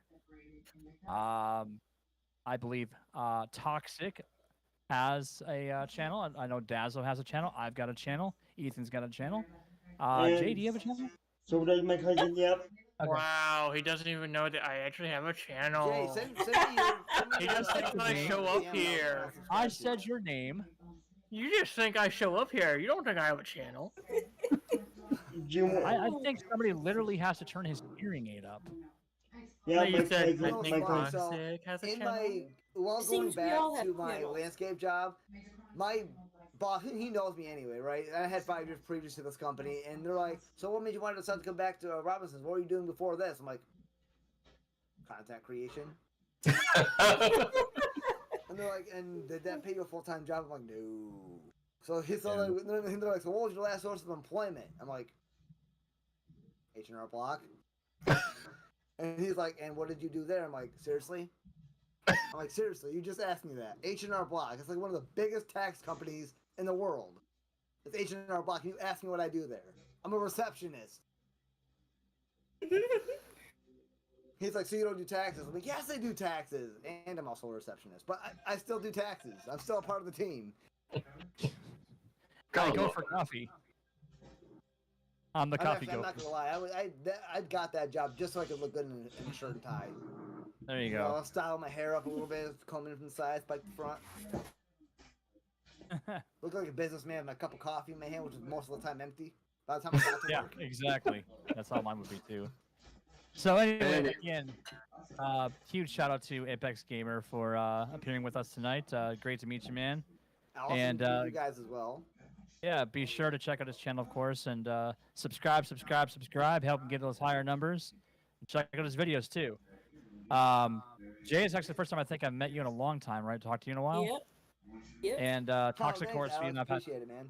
I believe Toxic has a channel. I know Dazzo has a channel. I've got a channel. Ethan's got a channel. Jay, do you have a channel? So does my cousin, yep. Okay. Wow, he doesn't even know that I actually have a channel. Jay, send me your. He just thinks that I show up here. I said your name. You just think I show up here. You don't think I have a channel. I think somebody literally has to turn his hearing aid up. Yeah, You my said cousin, I my think cousin. Toxic has a In channel. my while It going seems we back all have to my channels. landscape job, my boss, he knows me anyway, right? I had 5 years previous to this company, and they're like, "So what made you want to decide to come back to Robinson's? What were you doing before this?" I'm like, "Content creation." And they're like, "And did that pay you a full-time job?" I'm like, "No." So they're like, "So what was your last source of employment?" I'm like, H&R Block. And he's like, "And what did you do there?" I'm like, "Seriously?" I'm like, "Seriously, you just asked me that." H&R Block. It's like one of the biggest tax companies in the world. It's H&R Block. And you ask me what I do there. I'm a receptionist. He's like, "So you don't do taxes?" I'm like, "Yes, I do taxes. And I'm also a receptionist. But I still do taxes. I'm still a part of the team." I go for coffee. I'm the coffee I'm goat. not going to lie. I got that job just so I could look good in a shirt and tie. There you You know, go. I'll style my hair up a little bit, comb in from the side, spike the front. Look like a businessman with my cup of coffee in my hand, which is most of the time empty. By the time I got to Yeah, work. exactly. That's how mine would be too. So anyway, again, huge shout out to Apex Gamer for appearing with us tonight. Great to meet you, man. Awesome And, to meet you guys as well. Yeah, be sure to check out his channel, of course, and subscribe. Help him get those higher numbers. Check out his videos too. Jay, it's actually the first time I think I've met you in a long time, right? Talked to you in a while. Yep. Yep. And Toxic Horse, I being up. appreciate it, man.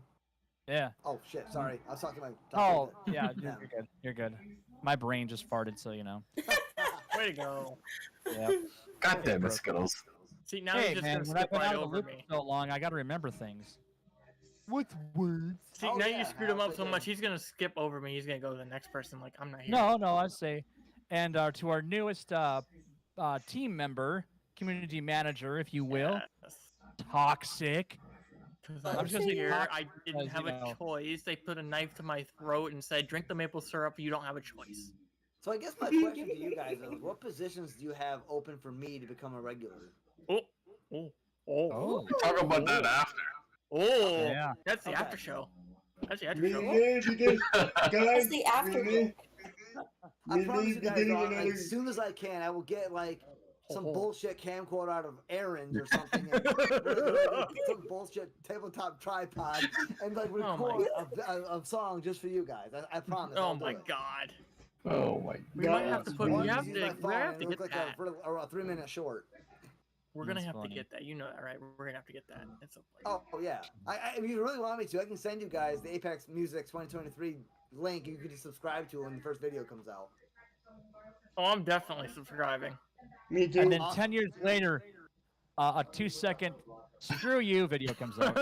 Yeah. Oh shit, sorry. I was talking to my. Oh, yeah. You're good. You're good. My brain just farted, so you know. Way to go. Yeah. God damn it, Skittles. See, now Hey, he's just man, gonna when I've skip been right out of the over loop me. so long, I got to remember things. With words. See, Oh, now yeah, you screwed him how's up it so going? much, he's gonna skip over me. He's gonna go to the next person like, I'm not here. No, I say. And to our newest team member, community manager, if you will, Yes. Toxic. 'Cause I'm I'm just gonna say here. toxic I didn't because, have you a know. choice. They put a knife to my throat and said, "Drink the maple syrup. You don't have a choice." So I guess my question to you guys is, what positions do you have open for me to become a regular? Oh, oh, oh, Oh, Talk about that after. oh! yeah. That's the Okay. after show. That's the after We show. need to get, That's guys, the after. we need, I we promise need you to guys, get dog, another, as soon as I can, I will get like some Oh. bullshit camcorder out of Aaron's or something, and some bullshit tabletop tripod, and like Oh my record a song just for you guys. I promise. Oh I'll do my it. god. Oh my. We might have Guys, to put. we We need have Use to. my We're phone gonna have and to look get like that. a 3-minute short. We're gonna That's have to funny. get that. You know that, right? We're gonna have to get that. It's so Oh yeah. If you really want me to, I can send you guys the Apex Music 2023 link. You can just subscribe to when the first video comes out. Oh, I'm definitely subscribing. me too. And then Awesome. 10 years later, a 2-second screw you video comes out.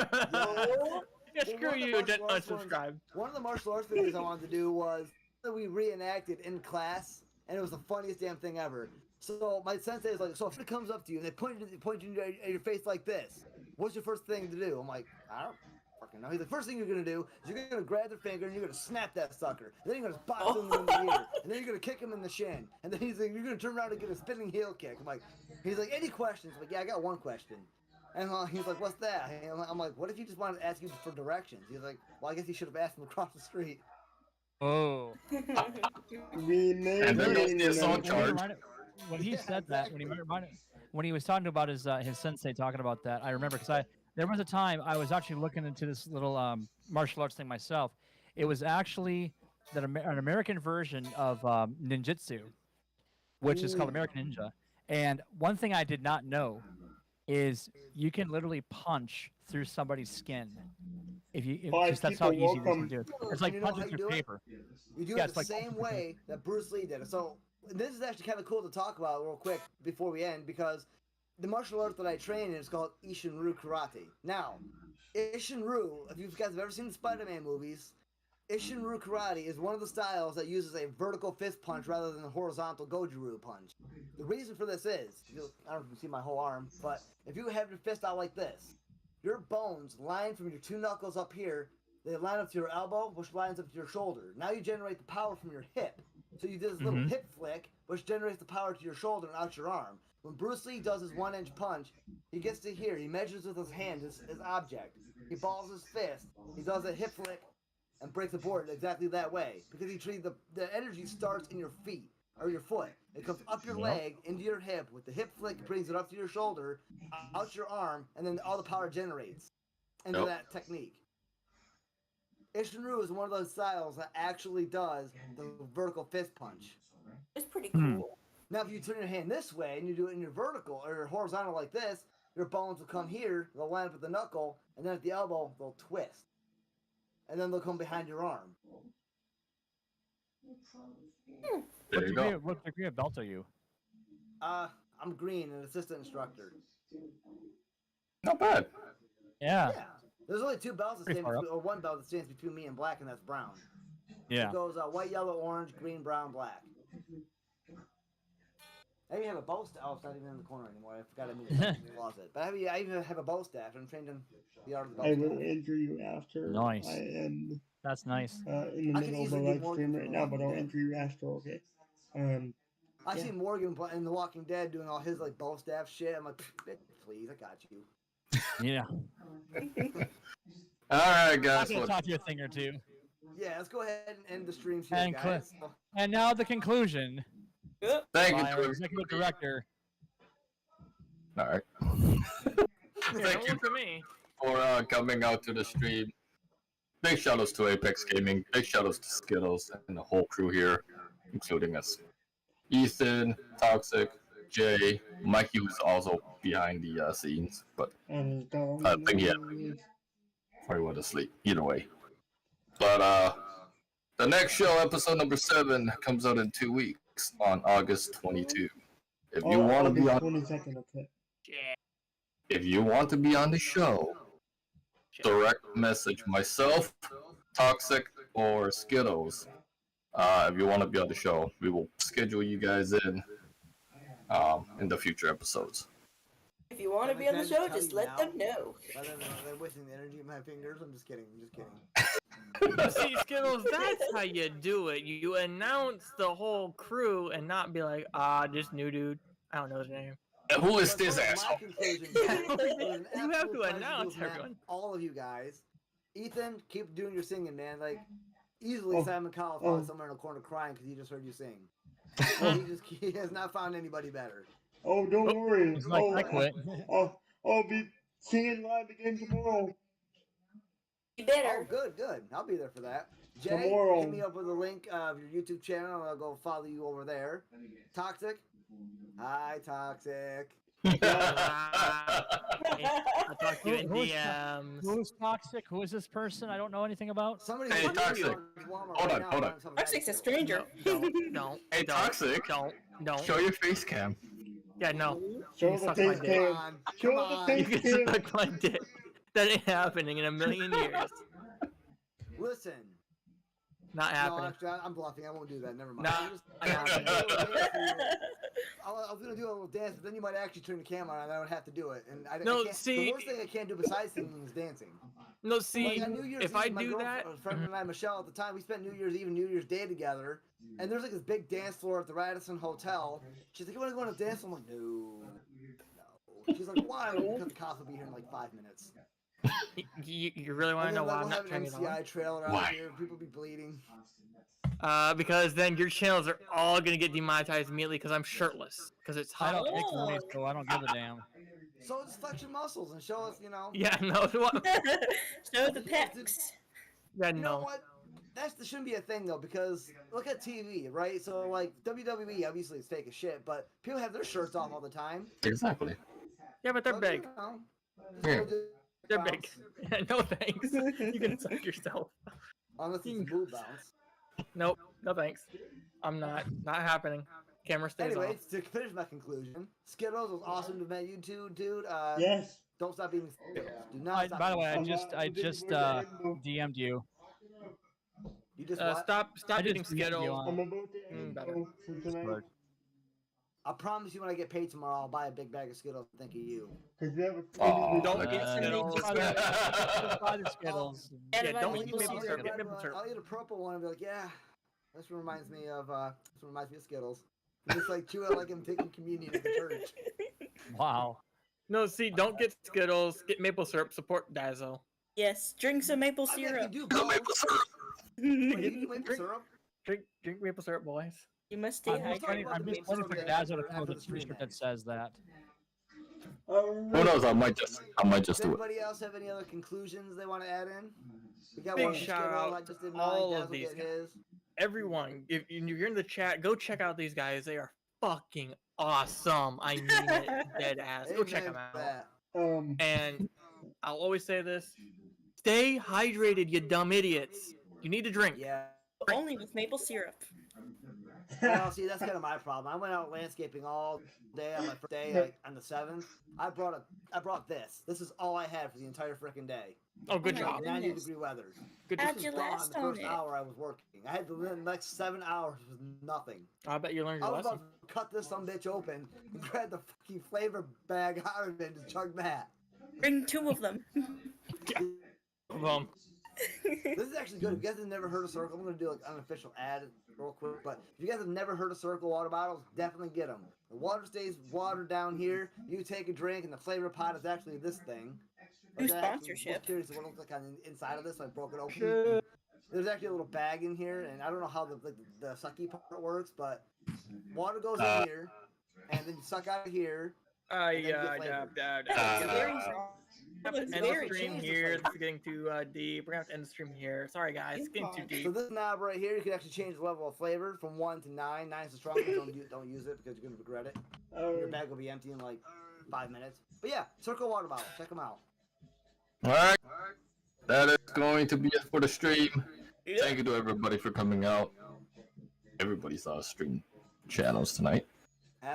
Yeah, screw one of the you. martial arts Unsubscribe. One of the martial arts videos I wanted to do was that we reenacted in class, and it was the funniest damn thing ever. So my sensei is like, "So if it comes up to you and they point you at your face like this, what's your first thing to do?" I'm like, "I don't fucking know." He's like, "First thing you're gonna do is you're gonna grab their finger and you're gonna snap that sucker. Then you're gonna box him in the ear, and then you're gonna kick him in the shin, and then he's like, you're gonna turn around and get a spinning heel kick." I'm like, he's like, "Any questions?" I'm like, "Yeah, I got one question." And he's like, "What's that?" And I'm like, "What if he just wanted to ask you for directions?" He's like, "Well, I guess he should have asked him across the street." Oh. We need And then to there's get the assault another, charge. When he Yeah, said that, exactly. when he was talking about his sensei talking about that, I remember because there was a time I was actually looking into this little martial arts thing myself. It was actually an American version of ninjutsu, which is called American Ninja. And one thing I did not know is you can literally punch through somebody's skin. Five That's how people easy this welcome. can do it. It's And like you know how punching you through do it? paper. You do Yeah, it it's the like same punching through way that Bruce Lee did it. So this is actually kind of cool to talk about real quick before we end, because the martial art that I train in is called Ishinryu Karate. Now, Ishinryu, if you guys have ever seen the Spider-Man movies, Ishinru Karate is one of the styles that uses a vertical fist punch rather than a horizontal Goju-Ryu punch. The reason for this is, I don't know if you can see my whole arm, but if you have your fist out like this, your bones line from your two knuckles up here, they line up to your elbow, which lines up to your shoulder. Now you generate the power from your hip. So you do this little hip flick, which generates the power to your shoulder and out your arm. When Bruce Lee does his 1-inch punch, he gets to here, he measures with his hand, his object. He balls his fist, he does a hip flick, and breaks the board exactly that way. Because he treats the energy starts in your feet, or your foot. It comes up your leg, into your hip, with the hip flick, brings it up to your shoulder, out your arm, and then all the power generates into that technique. Ishinru is one of those styles that actually does the vertical fist punch. It's pretty cool. Now, if you turn your hand this way and you do it in your vertical or your horizontal like this, your bones will come here, they'll line up at the knuckle, and then at the elbow, they'll twist. And then they'll come behind your arm. There you go. What degree of belt are you? I'm green, an assistant instructor. Not bad. Yeah. Yeah. There's only two belts that Pretty stand far between, or one belt that stands between me and black, and that's brown. Yeah. It goes white, yellow, orange, green, brown, black. I even have a bow staff. Oh, it's not even in the corner anymore. I forgot to move it in the closet. But I even have a bow staff. I'm trained in the art of the bow I staff. will enter you after. Nice. I am That's nice. in the I can middle of a easily do live more stream than right The now, but I'll Walking enter you after, okay? I Yeah. see Morgan in The Walking Dead doing all his like bow staff shit. I'm like, please, I got you. Yeah. All right, I'm guys. gonna Well, talk to you a thing or two. Yeah, let's go ahead and end the stream here, And guys. And now the conclusion thank by our you. executive director. All right. Yeah, Thank don't you look at me. for coming out to the stream. Big shout outs to Apex Gaming. Big shout outs to Skittles and the whole crew here, including us. Ethan, Toxic, Jay, Mikey, who's also behind the scenes, but And I think he probably went to sleep. Either way. But the next show, episode number 7, comes out in 2 weeks on August 22. If you want to be on, 22nd, okay. Yeah. if you want to be on the show, direct message myself, Toxic, or Skittles. If you want to be on the show, we will schedule you guys in the future episodes. If you want to be on the show, just let them know. Rather than wasting the energy in my fingers, I'm just kidding. I'm just kidding. You see, Skittles, that's how you do it. You announce the whole crew and not be like, just new dude. I don't know his name. And who is this My asshole? conclusion, You guys, it was an have absolute to pleasure announce have met everyone. all of you guys. Ethan, keep doing your singing, man. Like, easily Oh. Simon Cowell Oh. found somewhere in a corner crying because he just heard you sing. he has not found anybody better. Oh, don't worry. It's like, Oh, I quit. I'll be singing live again tomorrow. You Oh, better. good, good. I'll be there for that. Jay, Tomorrow. hit me up with a link of your YouTube channel, and I'll go follow you over there. Toxic. Hi, Toxic. I'll talk to you in Who's- DMs. Who's toxic? Who is this person? I don't know anything about. Somebody Hey, who's Toxic. Walmart Hold right on, now hold buying on. some Toxic's a guy- stranger. Don't. Hey, don't, Toxic. Don't. Show your face cam. Yeah, no. Show You the suck face my dick. Come cam. on, Show come the on. face You can cam. suck my dick. That ain't happening in a million years. Listen. Not No, happening. actually, I'm bluffing. I won't do that. Never mind. Nah, I'm not just- happening. I was gonna do a little dance, but then you might actually turn the camera on, and I would have to do it. And I No, can't, see- the worst thing I can't do besides singing is dancing. No, see, Like, on New Year's if Eve, I my do girlfriend- that, a friend and I, Michelle, at the time, we spent New Year's Eve and New Year's Day together, and there's like this big dance floor at the Radisson Hotel. She's like, "You want to go on a dance?" I'm like, "No, no." She's like, "Why?" Because the cops will be here in like 5 minutes. you really want to And know then why we'll I'm have not an turning it MCI on? trailer out Why? here. People be bleeding. Because then your channels are all gonna get demonetized immediately because I'm shirtless. Because it's I hot. don't make money, so I don't give a damn. So just flex your muscles and show us, you know. Yeah, no. What? Show the pecs. Yeah, You know no. what? That shouldn't be a thing though, because look at TV, right? So like WWE, obviously it's fake as shit, but people have their shirts off all the time. Exactly. Yeah, but they're So, big. you know, Yeah. just go do They're bounce. big. Yeah, no thanks. You can suck yourself. Unless it's a move bounce. Nope. No thanks. I'm not. Not happening. Camera stays Anyway, off. to finish my conclusion, Skittles was awesome to meet you too, dude. Yes. Don't stop eating Skittles. Do not stop. By the way, eating I just DM'd you. You just what? Stop I eating just forget you Skittles. on. I'm about to end better. though for tonight. I promise you, when I get paid tomorrow, I'll buy a big bag of Skittles. Think of you. Because we have a Aw. Don't Okay. eat Skittles. Just buy the Skittles. Gotta Yeah, buy don't maple eat maple syrup. syrup. Get Red maple one, syrup. I'll eat a purple one and be like, yeah, this reminds me of Skittles. And just like chew it like I'm taking communion at the church. Wow. No, see, don't get Skittles. Get maple syrup. Support Dazzo. Yes, drink some maple I mean, I syrup. can do both. Wait, you do maple syrup? Drink maple syrup, boys. You must stay I'm just hydrated. I'm the just maple waiting for syrup Dazzo to after come with a the stream t-shirt that ends. says that. Who knows? I might just Does do it. anybody else have any other conclusions they want to add in? We got Big one shout Skittles. out I just did to mine. all Daz of will these get guys. his. Everyone, if you're in the chat, go check out these guys. They are fucking awesome. I mean it, dead ass. Go check them Amen to out. that. And I'll always say this: stay hydrated, you dumb idiots. You need to drink. Yeah. Only with maple syrup. Well, see, that's kind of my problem. I went out landscaping all day on my first day, like, on the 7th. I brought this. This is all I had for the entire freaking day. Oh, good my job. goodness. 90-degree weather. Good How'd This you was gone last the on first it? hour I was working. I had the next 7 hours with nothing. I bet you learned I your was lesson. about to cut this some bitch open and grab the fucking flavor bag out of it and just chug that. Bring 2 of them. Well, This is actually good. If you guys have never heard of Circle, I'm going to do like an unofficial ad real quick. But if you guys have never heard of Circle water bottles, definitely get them. The water stays watered down here. You take a drink, and the flavor pot is actually this thing. New Like, I actually sponsorship. was curious what it looked like on the inside of this, so I broke it open. There's actually a little bag in here, and I don't know how the sucky part works, but water goes in here, and then you suck out of here. It's End very the stream changed the here. flavor. This is getting too deep. We're gonna have to end the stream here. Sorry, guys. It's getting too So deep. this knob right here, you can actually change the level of flavor from 1 to 9. 9 is the strongest. Don't use it because you're gonna regret it. Your bag will be empty in like 5 minutes. But yeah, Circle water bottle. Check them out. Alright. That is going to be it for the stream. Thank you to everybody for coming out. Everybody saw stream channels tonight.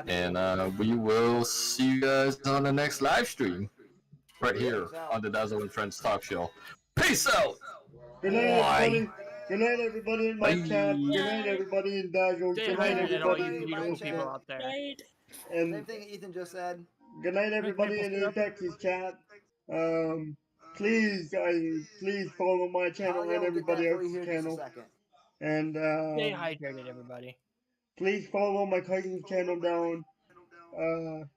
And we will see you guys on the next live stream. Right here on the Dazzo and Friends Talk Show. Peace out! Good night, everybody. Good night, everybody in my Bye. chat. Good night, everybody in Dazzo. Stay Good night, hydrated, all everybody you in beautiful my people chat. out there. Right. Same And thing Ethan just said. good night, everybody in Apex's chat. Please follow my channel Talia and will get that everybody for you else's here in just a channel. second. And Stay hydrated, everybody. please follow my cousin's channel down on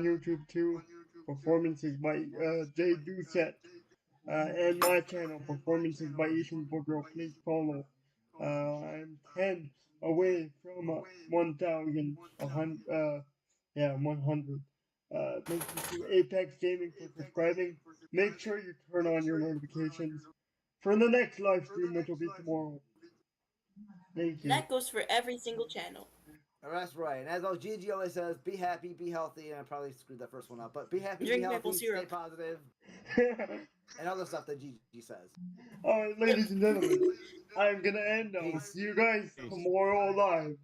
YouTube too. Performances by Jay Doucette. And my channel, Performances by Ethan Boudreaux. Please follow. I'm 10 away from 1,000. 100. Thank you to Apex Gaming for subscribing. Make sure you turn on your notifications for the next live stream, which will be tomorrow. Thank you. That goes for every single channel. That's right. And as Gigi always says, be happy, be healthy, and I probably screwed that first one up, but be happy, Drink be maple healthy, syrup. stay positive, and other stuff that Gigi says. Alright, ladies and gentlemen, I'm gonna end now. Peace. See you guys tomorrow live.